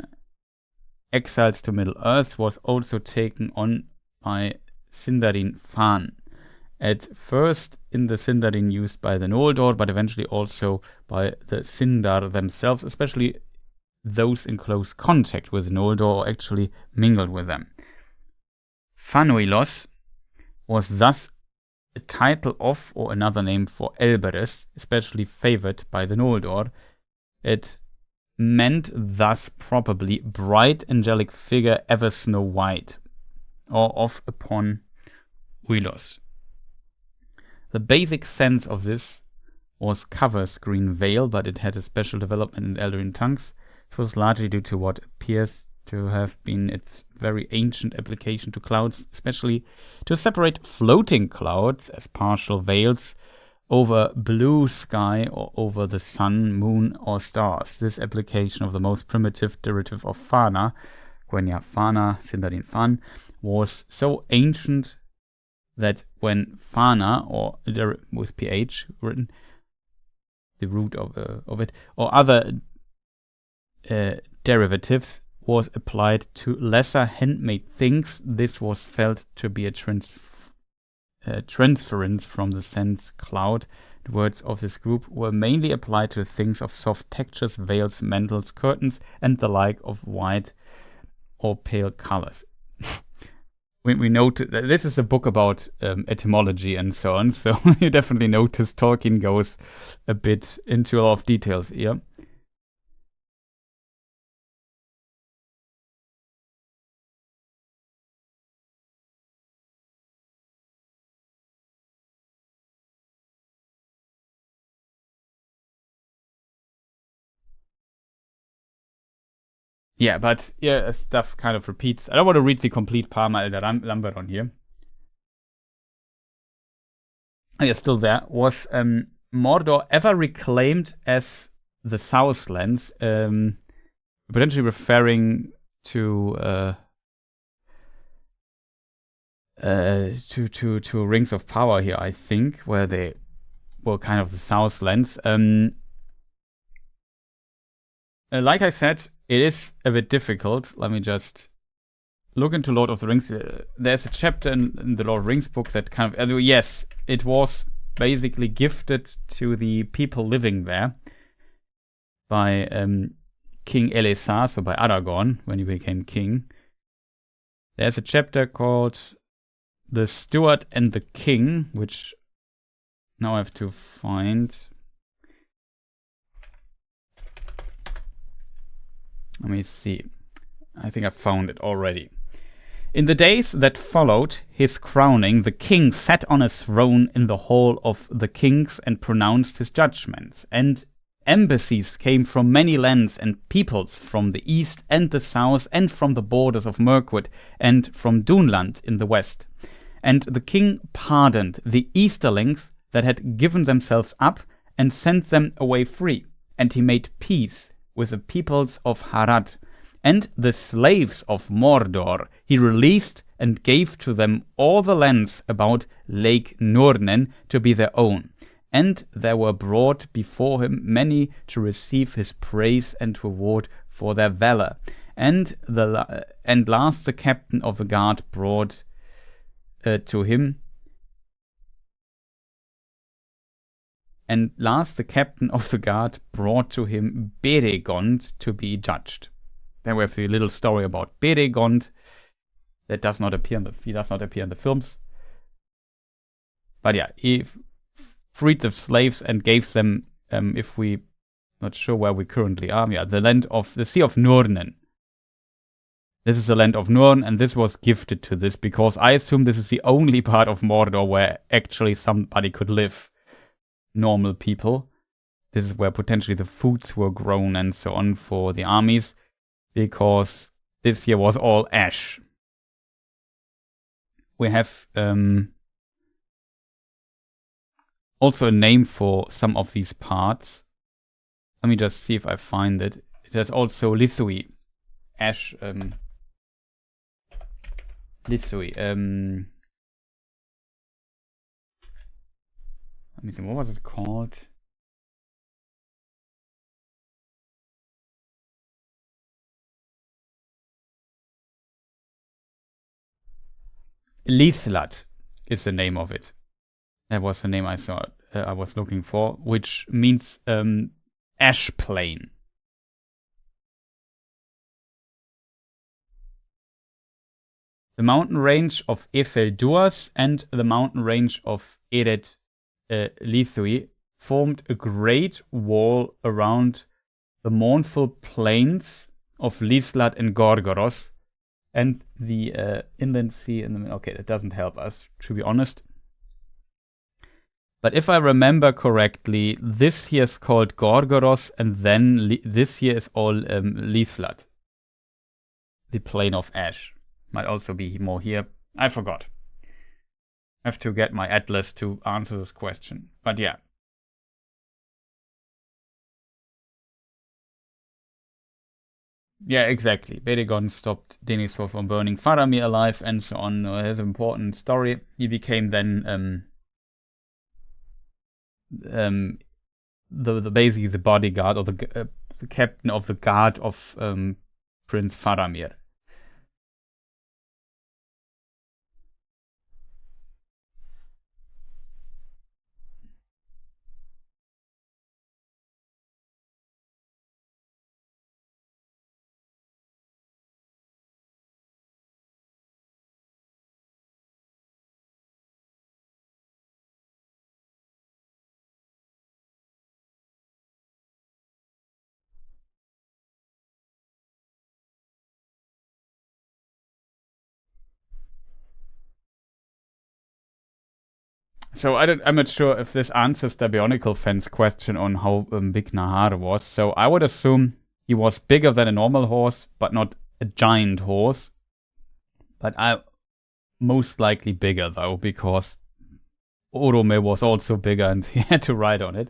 exiles to Middle-earth was also taken on by Sindarin Fan. At first in the Sindarin used by the Noldor, but eventually also by the Sindar themselves, especially those in close contact with Noldor or actually mingled with them. Fanuilos was thus a title of or another name for Elbereth, especially favored by the Noldor. It meant thus probably bright angelic figure ever snow white, or off upon Uilos. The basic sense of this was cover screen veil, but it had a special development in Eldarin tongues. This was largely due to what appears to have been its very ancient application to clouds, especially to separate floating clouds as partial veils over blue sky or over the sun, moon, or stars. This application of the most primitive derivative of Fana, Quenya Fana, Sindarin Fan, was so ancient that when Fana, or with PH written, the root of it, or other derivatives was applied to lesser handmade things, this was felt to be a transference from the sense cloud. The words of this group were mainly applied to things of soft textures, veils, mantles, curtains, and the like of white or pale colors. We note that this is a book about etymology and so on, so you definitely notice Tolkien goes a bit into a lot of details here. Yeah, but yeah, stuff kind of repeats. I don't want to read the complete Parma Elder Lambert on here. Oh, yeah, still there. Was Mordor ever reclaimed as the Southlands? Potentially referring to Rings of Power here, I think, where they were kind of the Southlands. Like I said, it is a bit difficult. Let me just look into Lord of the Rings. There's a chapter in the Lord of the Rings book that kind of... yes, it was basically gifted to the people living there by King Elessar, so by Aragorn, when he became king. There's a chapter called The Steward and the King, which now I have to find... Let me see. I think I found it already. In the days that followed his crowning, the king sat on a throne in the hall of the kings and pronounced his judgments. And embassies came from many lands and peoples, from the east and the south, and from the borders of Mirkwood, and from Dunland in the west. And the king pardoned the Easterlings that had given themselves up, and sent them away free. And he made peace with the peoples of Harad, and the slaves of Mordor he released and gave to them all the lands about Lake Nurnen to be their own. And there were brought before him many to receive his praise and reward for their valor. And last the captain of the guard brought to him. And last the captain of the guard brought to him Beregond to be judged. Then we have the little story about Beregond that does not appear in the films. But yeah, he freed the slaves and gave them, if we not sure where we currently are, the land of the Sea of Nurnen. This is the land of Nurn, and this was gifted to this because I assume this is the only part of Mordor where actually somebody could live. Normal people. This is where potentially the foods were grown and so on for the armies, because this year was all ash. We have also a name for some of these parts. Let me just see if I find it. It has also Lithui. Ash, Lithui. Let me see, what was it called? Lithlad is the name of it. That was the name I saw. I was looking for, which means ash plain. The mountain range of Ephel Duas and the mountain range of Eret Lithui formed a great wall around the mournful plains of Lithlad and Gorgoros, and the inland sea in the middle. Okay, that doesn't help us, to be honest. But if I remember correctly, this here is called Gorgoros, and then this here is all Lithlad. The plain of ash. Might also be more here. I forgot. I have to get my atlas to answer this question. But yeah. Yeah, exactly. Bedegon stopped Denethor from burning Faramir alive and so on. It has an important story. He became then basically the bodyguard or the captain of the guard of Prince Faramir. So I'm not sure if this answers the Bionicle fan's question on how big Nahar was. So I would assume he was bigger than a normal horse, but not a giant horse. But most likely bigger though, because Orome was also bigger and he had to ride on it.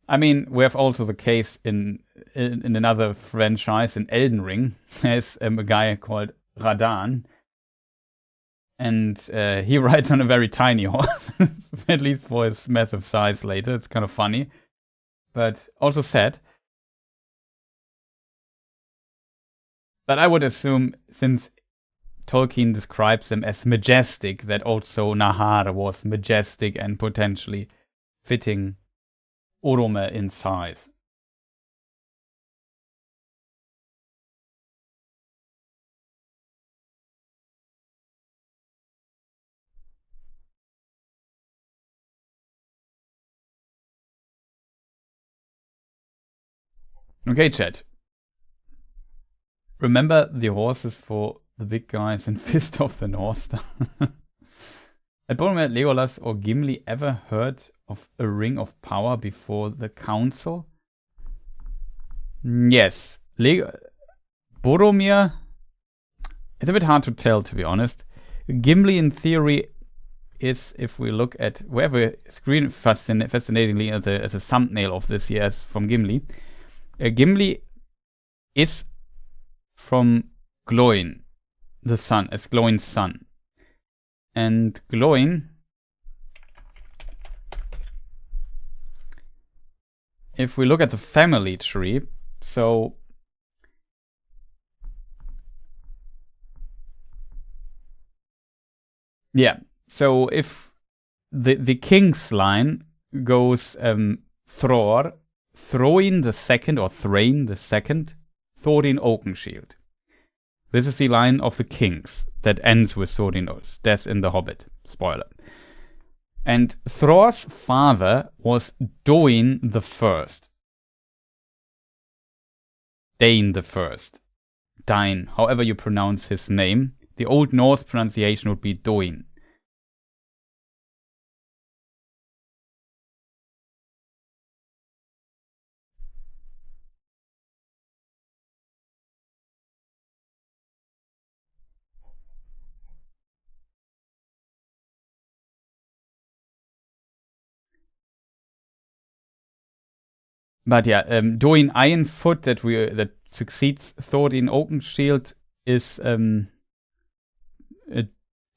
I mean, we have also the case in another franchise, in Elden Ring. There's a guy called Radan. And he rides on a very tiny horse, at least for his massive size later. It's kind of funny, but also sad. But I would assume, since Tolkien describes him as majestic, that also Nahar was majestic and potentially fitting Orome in size. Okay, chat. Remember the horses for the big guys in Fist of the North Star. Had Boromir, Legolas, or Gimli ever heard of a Ring of Power before the Council? Yes. Boromir, it's a bit hard to tell, to be honest. Gimli, in theory, is, if we look at, we have a screen fascinatingly as a thumbnail of this here from Gimli. Gimli is from Gloin, the sun, as Gloin's son. And Gloin, if we look at the family tree, so yeah, so if the king's line goes Thror, Throin the second, or Thrain the second, Thorin Oakenshield. This is the line of the kings that ends with Thorin's death in the Hobbit. Spoiler. And Thror's father was Doin the First. Dane the First. Dain, however you pronounce his name. The Old Norse pronunciation would be Doin. But yeah, Duin Ironfoot that succeeds Thorin Oakenshield is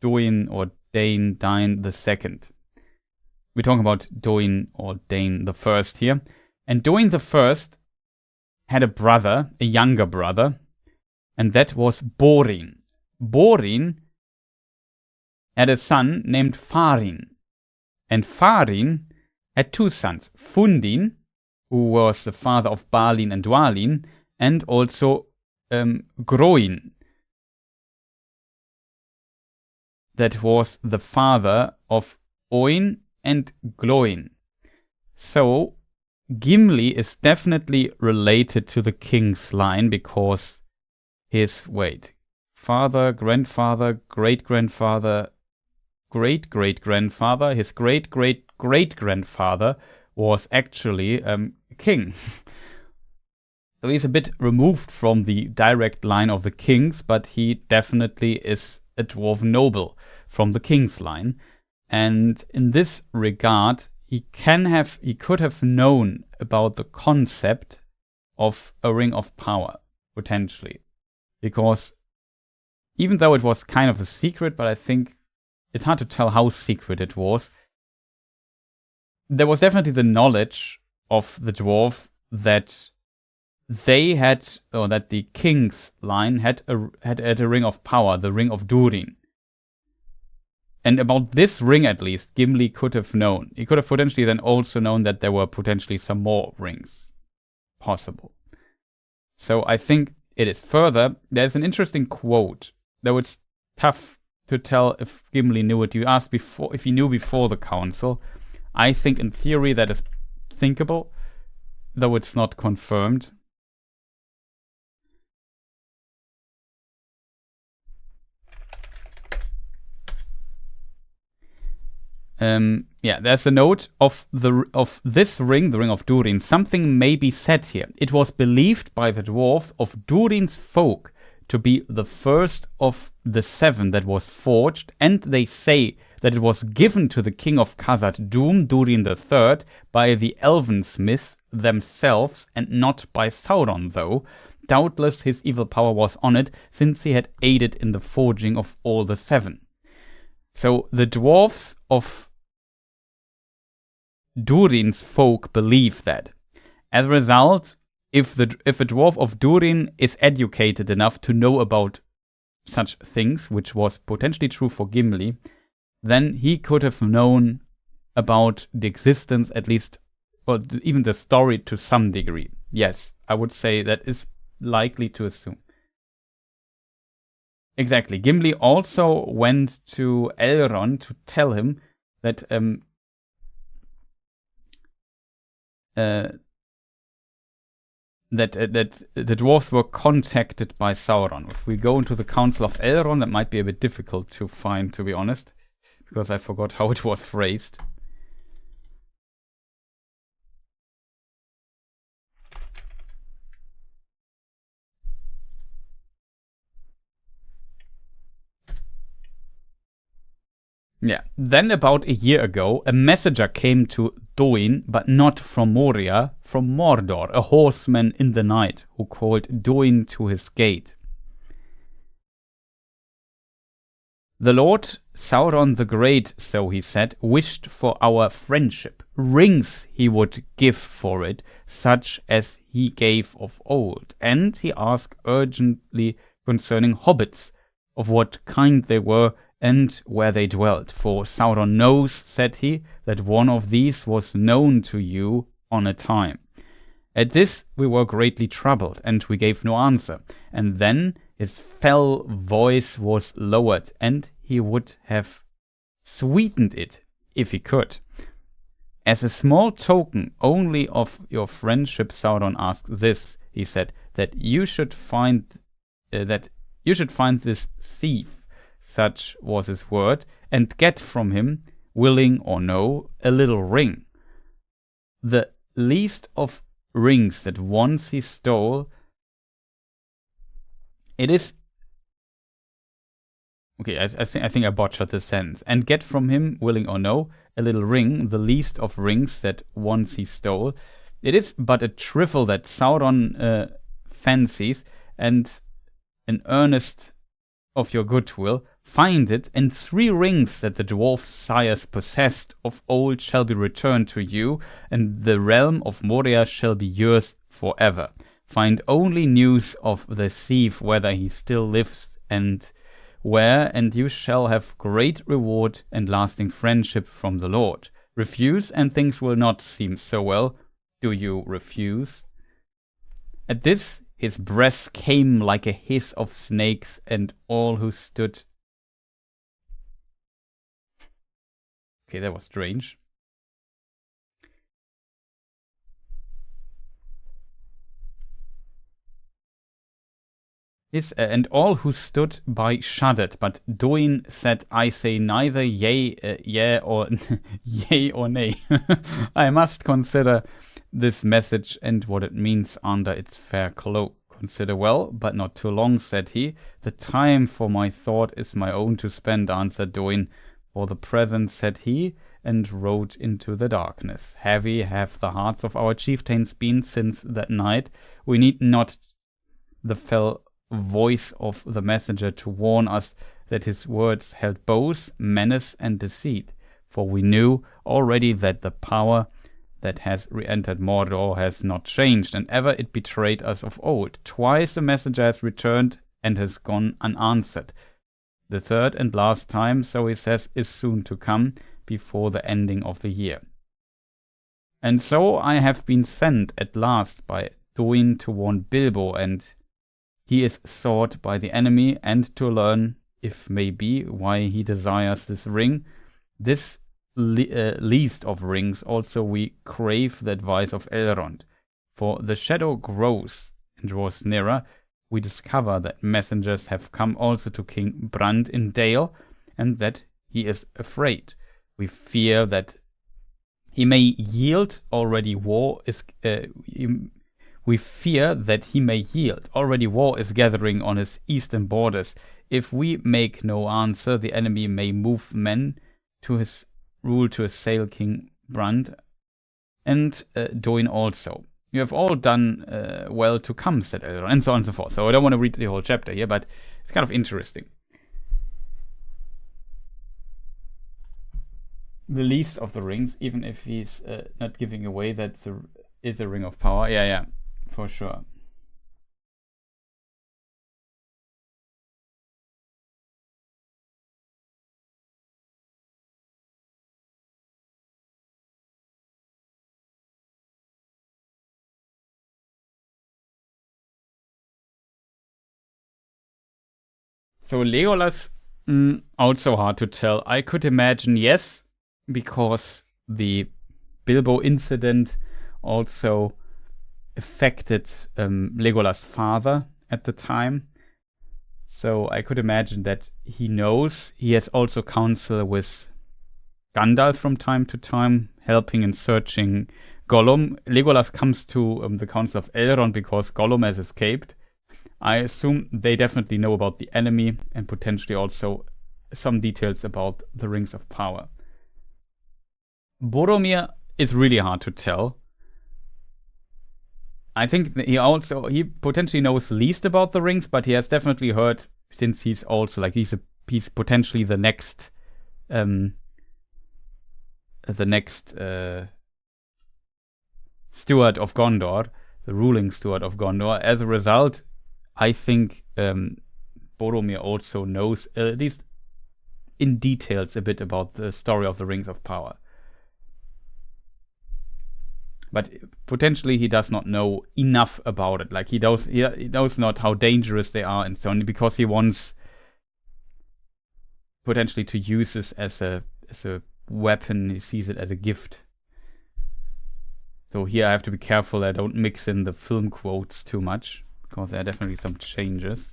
Duin or Dane the Second. We're talking about Duin or Dane the First here. And Duin the First had a brother, a younger brother, and that was Borin. Borin had a son named Farin. And Farin had two sons, Fundin, who was the father of Balin and Dwalin, and also Groin, that was the father of Oin and Gloin. So Gimli is definitely related to the king's line because his, father, grandfather, great-grandfather, great-great-grandfather, his great-great-great-grandfather was actually king. So he's a bit removed from the direct line of the kings, but he definitely is a dwarf noble from the king's line. And in this regard, he could have known about the concept of a ring of power, potentially. Because even though it was kind of a secret, but I think it's hard to tell how secret it was, there was definitely the knowledge of the dwarves that they had, or that the king's line had a ring of power, the ring of Durin. And about this ring, at least, Gimli could have known. He could have potentially then also known that there were potentially some more rings possible. So I think it is. Further, there's an interesting quote, though it's tough to tell if Gimli knew it. You asked before if he knew before the council. I think in theory that is thinkable, though it's not confirmed. There's a note of this ring, the ring of Durin. Something may be said here. It was believed by the dwarves of Durin's folk to be the first of the 7 that was forged, and they say that it was given to the king of Khazad-dûm, Durin III, by the elven smiths themselves, and not by Sauron, though. Doubtless his evil power was on it, since he had aided in the forging of all the 7. So the dwarves of Durin's folk believe that. As a result, if a dwarf of Durin is educated enough to know about such things, which was potentially true for Gimli, then he could have known about the existence, at least, or even the story to some degree. Yes, I would say that is likely to assume. Exactly. Gimli also went to Elrond to tell him that that the dwarves were contacted by Sauron. If we go into the Council of Elrond, that might be a bit difficult to find, to be honest, because I forgot how it was phrased. Yeah. Then about a year ago, a messenger came to Duin, but not from Moria, from Mordor, a horseman in the night, who called Duin to his gate. The Lord Sauron the Great, so he said, wished for our friendship. Rings he would give for it, such as he gave of old. And he asked urgently concerning hobbits, of what kind they were, and where they dwelt. For Sauron knows, said he, that one of these was known to you on a time. At this we were greatly troubled, and we gave no answer. And then his fell voice was lowered, and he would have sweetened it if he could. As a small token only of your friendship, Sauron asked this, he said, that you should find this thief, such was his word, and get from him, willing or no, a little ring. The least of rings that once he stole. It is. Okay, I think I butchered the sentence. And get from him, willing or no, a little ring, the least of rings that once he stole. It is but a trifle that Sauron fancies, and an earnest of your goodwill, find it, and 3 rings that the dwarf sires possessed of old shall be returned to you, and the realm of Moria shall be yours forever. Find only news of the thief, whether he still lives and where, and you shall have great reward and lasting friendship from the Lord. Refuse, and things will not seem so well. Do you refuse? At this his breath came like a hiss of snakes, and all who stood... Okay, that was strange. And all who stood by shuddered, but Duin said, I say neither yea or yea or nay. I must consider this message and what it means under its fair cloak. Consider well, but not too long, said he. The time for my thought is my own to spend, answered Duin. For the present, said he, and rode into the darkness. Heavy have the hearts of our chieftains been since that night. We need not the fell voice of the messenger to warn us that his words held both menace and deceit, for we knew already that the power that has re-entered Mordor has not changed, and ever it betrayed us of old. Twice the messenger has returned and has gone unanswered. The third and last time, so he says, is soon to come, before the ending of the year. And so I have been sent at last by Duin to warn Bilbo, and he is sought by the enemy, and to learn, if may be, why he desires this ring. This least of rings also we crave the advice of Elrond. For the shadow grows and draws nearer. We discover that messengers have come also to King Brand in Dale, and that he is afraid. We fear that he may yield. Already war is We fear that he may yield. Already war is gathering on his eastern borders. If we make no answer, the enemy may move men to his rule to assail King Brand, and Duin also. You have all done well to come, said Elrond, and so on and so forth. So I don't want to read the whole chapter here, but it's kind of interesting. The least of the rings, even if he's not giving away that is a ring of power. Yeah, for sure. So Legolas, also hard to tell. I could imagine yes, because the Bilbo incident also affected Legolas' father at the time. So I could imagine that he knows. He has also counsel with Gandalf from time to time, helping in searching Gollum. Legolas comes to the council of Elrond because Gollum has escaped. I assume they definitely know about the enemy and potentially also some details about the Rings of Power. Boromir is really hard to tell. I think he potentially knows least about the rings, but he has definitely heard, since he's also like he's potentially the next steward of Gondor, the ruling steward of Gondor. As a result, I think Boromir also knows, at least in details, a bit about the story of the Rings of Power. But potentially he does not know enough about it. Like he knows not how dangerous they are and so on, because he wants potentially to use this as a weapon. He sees it as a gift. So here I have to be careful I don't mix in the film quotes too much, because there are definitely some changes.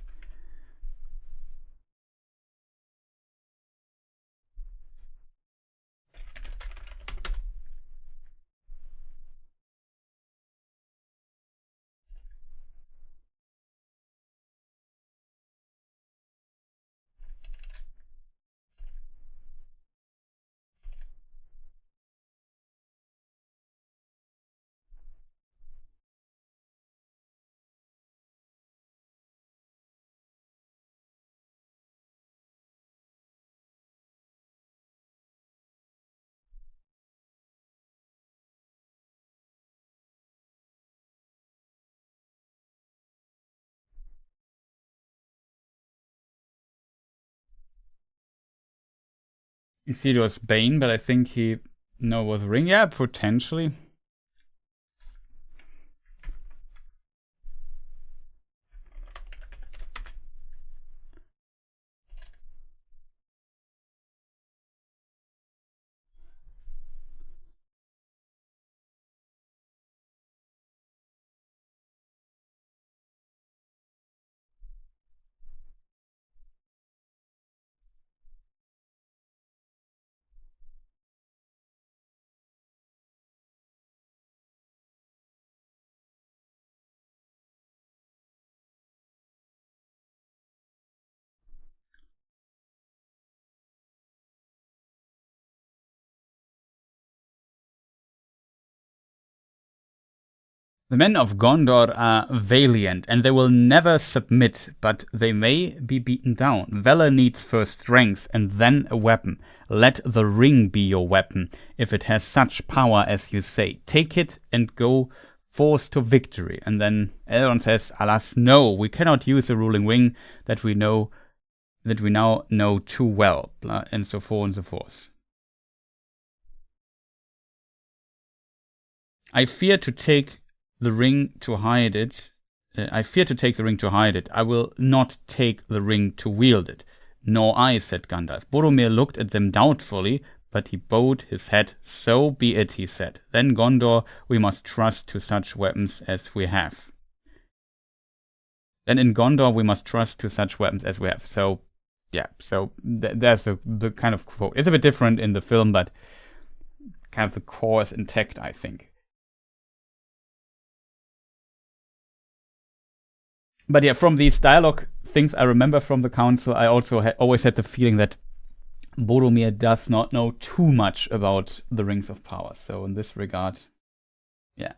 Isildur's Bane, but I think he was Ring. Yeah, potentially. The men of Gondor are valiant, and they will never submit, but they may be beaten down. Valor needs first strength, and then a weapon. Let the ring be your weapon, if it has such power as you say. Take it and go forth to victory. And then Elrond says, alas, no, we cannot use the ruling ring that we now know too well, and so forth and so forth. I fear to take the ring to hide it. I fear to take the ring to hide it. I will not take the ring to wield it. Nor I, said Gandalf. Boromir looked at them doubtfully, but he bowed his head. So be it, he said. Then Gondor we must trust to such weapons as we have. Then in Gondor we must trust to such weapons as we have. So, yeah, so there's the kind of quote. It's a bit different in the film, but kind of the core is intact, I think. But yeah, from these dialogue things I remember from the council, I also always had the feeling that Boromir does not know too much about the Rings of Power. So in this regard, yeah.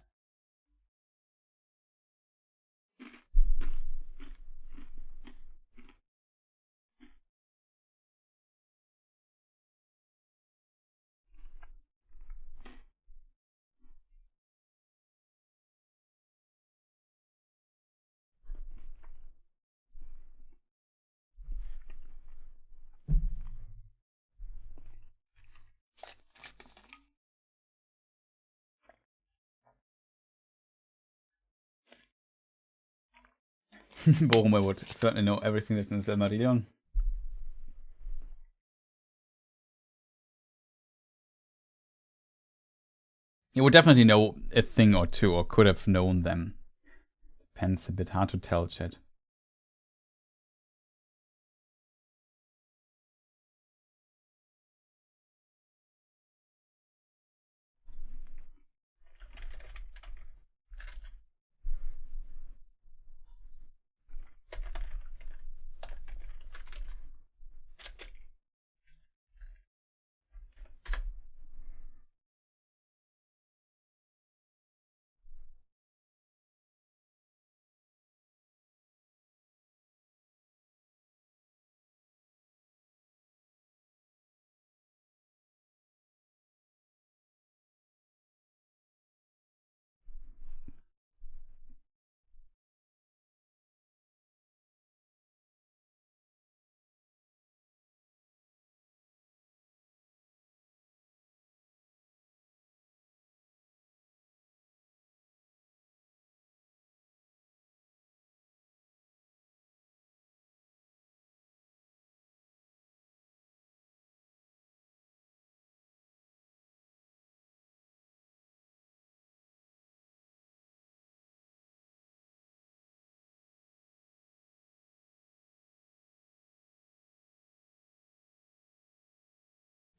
Boromir would certainly know everything that's in Silmarillion. He would definitely know a thing or two, or could have known them. Depends, a bit hard to tell, chat.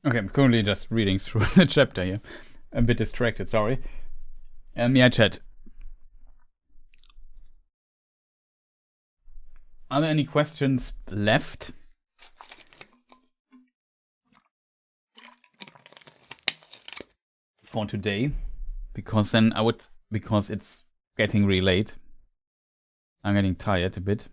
Okay, I'm currently just reading through the chapter here. A bit distracted, sorry. Yeah, chat. Are there any questions left? For today? Because it's getting really late. I'm getting tired a bit.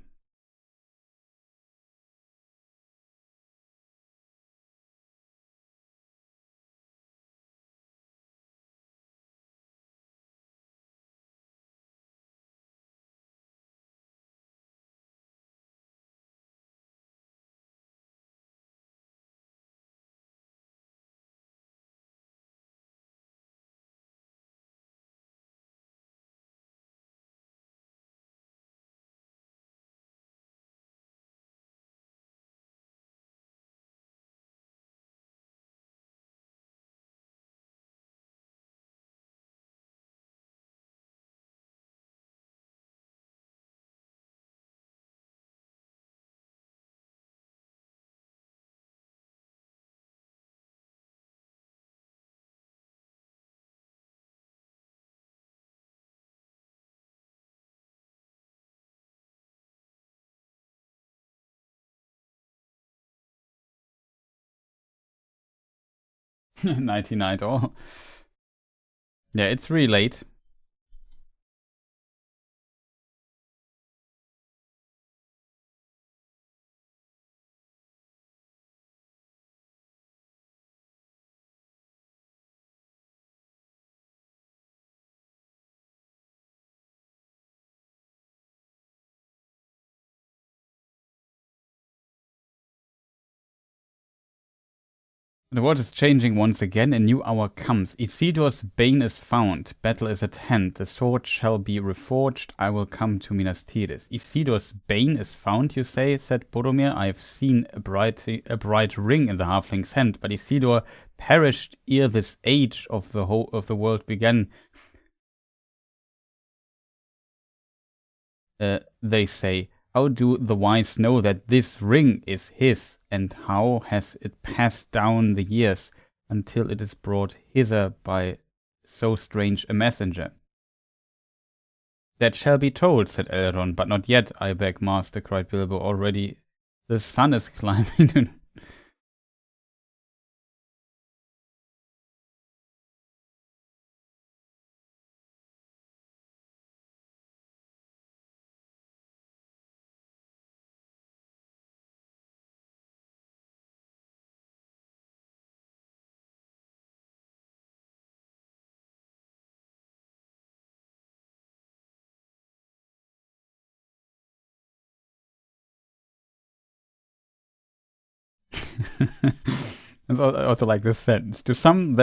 Nighty night all. Yeah, it's really late. The world is changing once again, a new hour comes. Isidor's bane is found, battle is at hand, the sword shall be reforged, I will come to Minas Tirith. Isidor's bane is found, you say, said Boromir. I have seen a bright ring in the halfling's hand, but Isidor perished ere this age of the world began. They say, how do the wise know that this ring is his? And how has it passed down the years until it is brought hither by so strange a messenger? That shall be told, said Elrond, but not yet, I beg, master, cried Bilbo. Already the sun is climbing. It's also like this sentence. To some,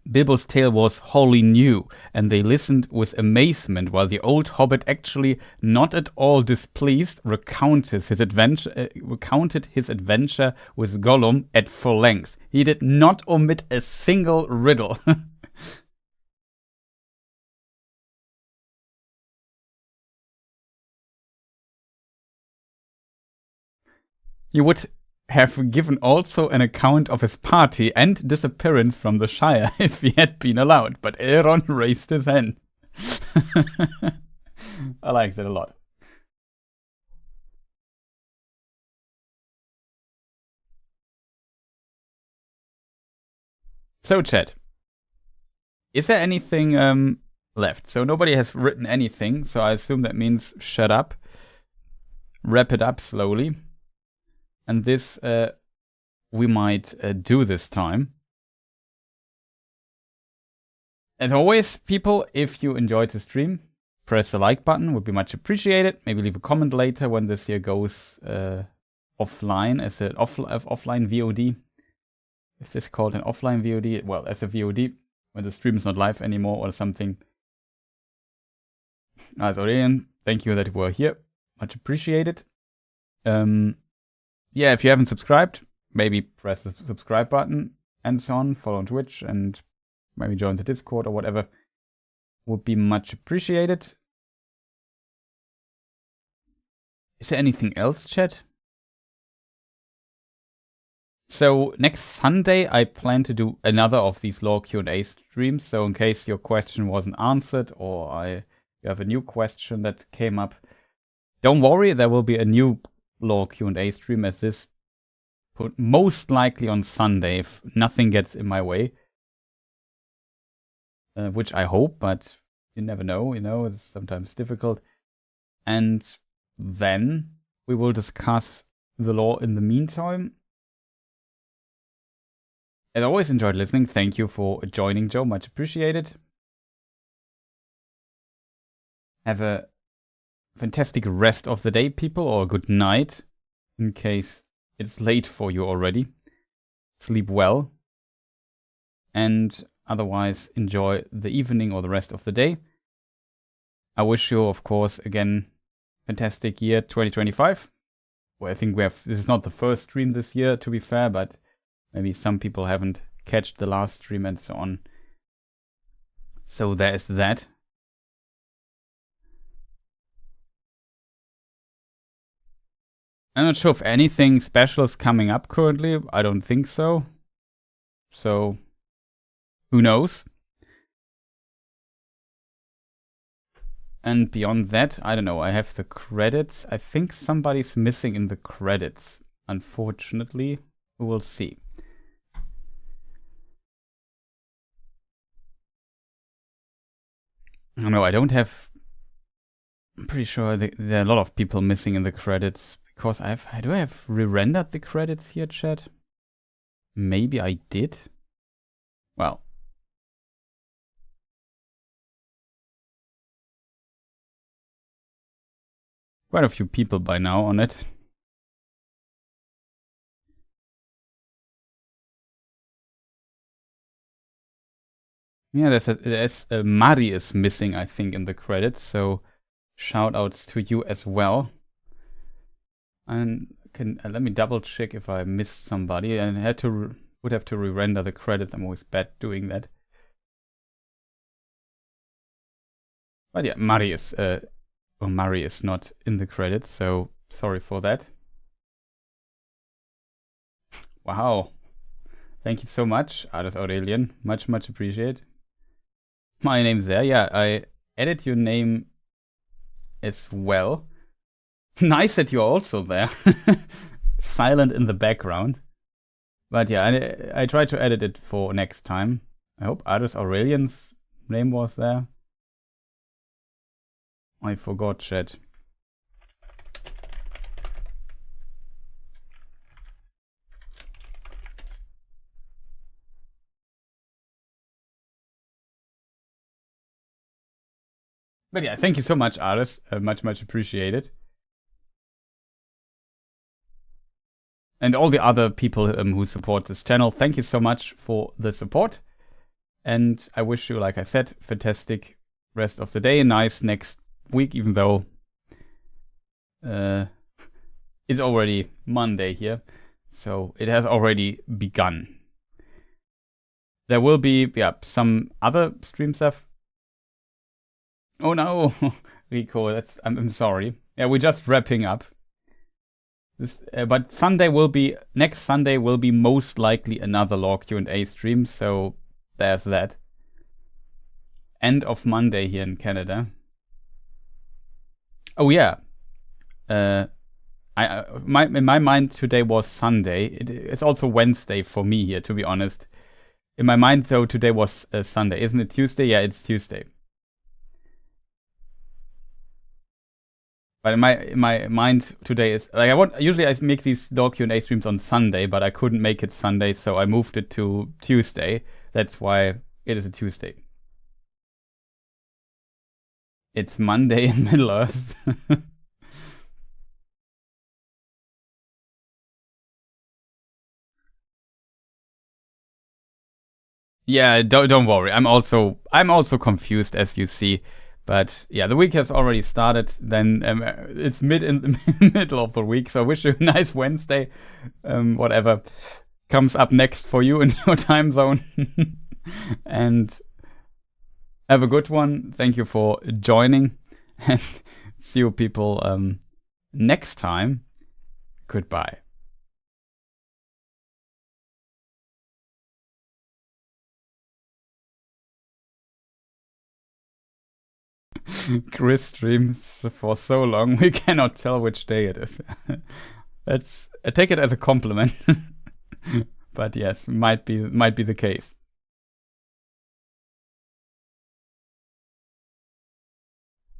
Bilbo's tale was wholly new, and they listened with amazement while the old hobbit, actually not at all displeased, recounted his adventure with Gollum at full length. He did not omit a single riddle. He would have given also an account of his party and disappearance from the Shire if he had been allowed, but Elrond raised his hand. I like that a lot. So, chat, is there anything left? So nobody has written anything, so I assume that means shut up. Wrap it up slowly. And this we might do this time. As always, people, if you enjoyed the stream, press the like button, would be much appreciated. Maybe leave a comment later when this here goes offline as an offline VOD. Is this called an offline VOD? Well, as a VOD, when the stream is not live anymore or something. As Aurelian, thank you that you were here. Much appreciated. Yeah, if you haven't subscribed, maybe press the subscribe button and so on. Follow on Twitch and maybe join the Discord or whatever. Would be much appreciated. Is there anything else, chat? So next Sunday, I plan to do another of these lore Q&A streams. So in case your question wasn't answered or you have a new question that came up, don't worry, there will be a new lore Q&A stream as this put most likely on Sunday if nothing gets in my way. Which I hope, but you never know, it's sometimes difficult. And then we will discuss the lore in the meantime. As always, enjoyed listening. Thank you for joining, Joe. Much appreciated. Have a fantastic rest of the day, people, or good night, in case it's late for you already. Sleep well. And otherwise, enjoy the evening or the rest of the day. I wish you, of course, again, fantastic year 2025. Well, I think this is not the first stream this year, to be fair, but maybe some people haven't catched the last stream and so on. So there is that. I'm not sure if anything special is coming up currently. I don't think so. So, who knows? And beyond that, I don't know. I have the credits. I think somebody's missing in the credits. Unfortunately, we will see. No, I don't have. I'm pretty sure there are a lot of people missing in the credits because do I have re-rendered the credits here, chat? Maybe I did. Well. Quite a few people by now on it. Yeah, there's a Mari is missing, I think, in the credits, so shout outs to you as well. And let me double check if I missed somebody and would have to re-render the credits. I'm always bad doing that. But yeah, Mari is not in the credits, so sorry for that. Wow. Thank you so much, Artist Aurelian. Much appreciated. My name's there. Yeah, I added your name as well. Nice that you're also there. Silent in the background. But yeah, I tried to edit it for next time. I hope Artist Aurelian's name was there. I forgot, chat. But yeah, thank you so much, Artist. Much appreciated. And all the other people who support this channel, thank you so much for the support. And I wish you, like I said, fantastic rest of the day. Nice next week, even though it's already Monday here. So it has already begun. There will be, some other stream stuff. Oh no, Rico, I'm sorry. Yeah, we're just wrapping up. But next Sunday will be most likely another LotR Q&A stream, so there's that. End of Monday here in Canada. Oh yeah. In my mind today was Sunday. It's also Wednesday for me here, to be honest. In my mind though, today was Sunday. Isn't it Tuesday? Yeah, it's Tuesday. But in my mind today is like usually I make these LotR Q&A streams on Sunday, but I couldn't make it Sunday, so I moved it to Tuesday. That's why it is a Tuesday. It's Monday in Middle Earth. Yeah, don't worry. I'm also confused, as you see. But yeah, the week has already started. Then it's in the middle of the week. So I wish you a nice Wednesday. Whatever comes up next for you in your time zone. And have a good one. Thank you for joining. And see you people next time. Goodbye. Chris streams for so long we cannot tell which day it is. I take it as a compliment. But yes, might be the case.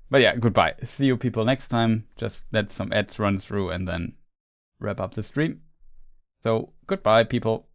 But yeah, goodbye. See you people next time. Just let some ads run through and then wrap up the stream. So goodbye people.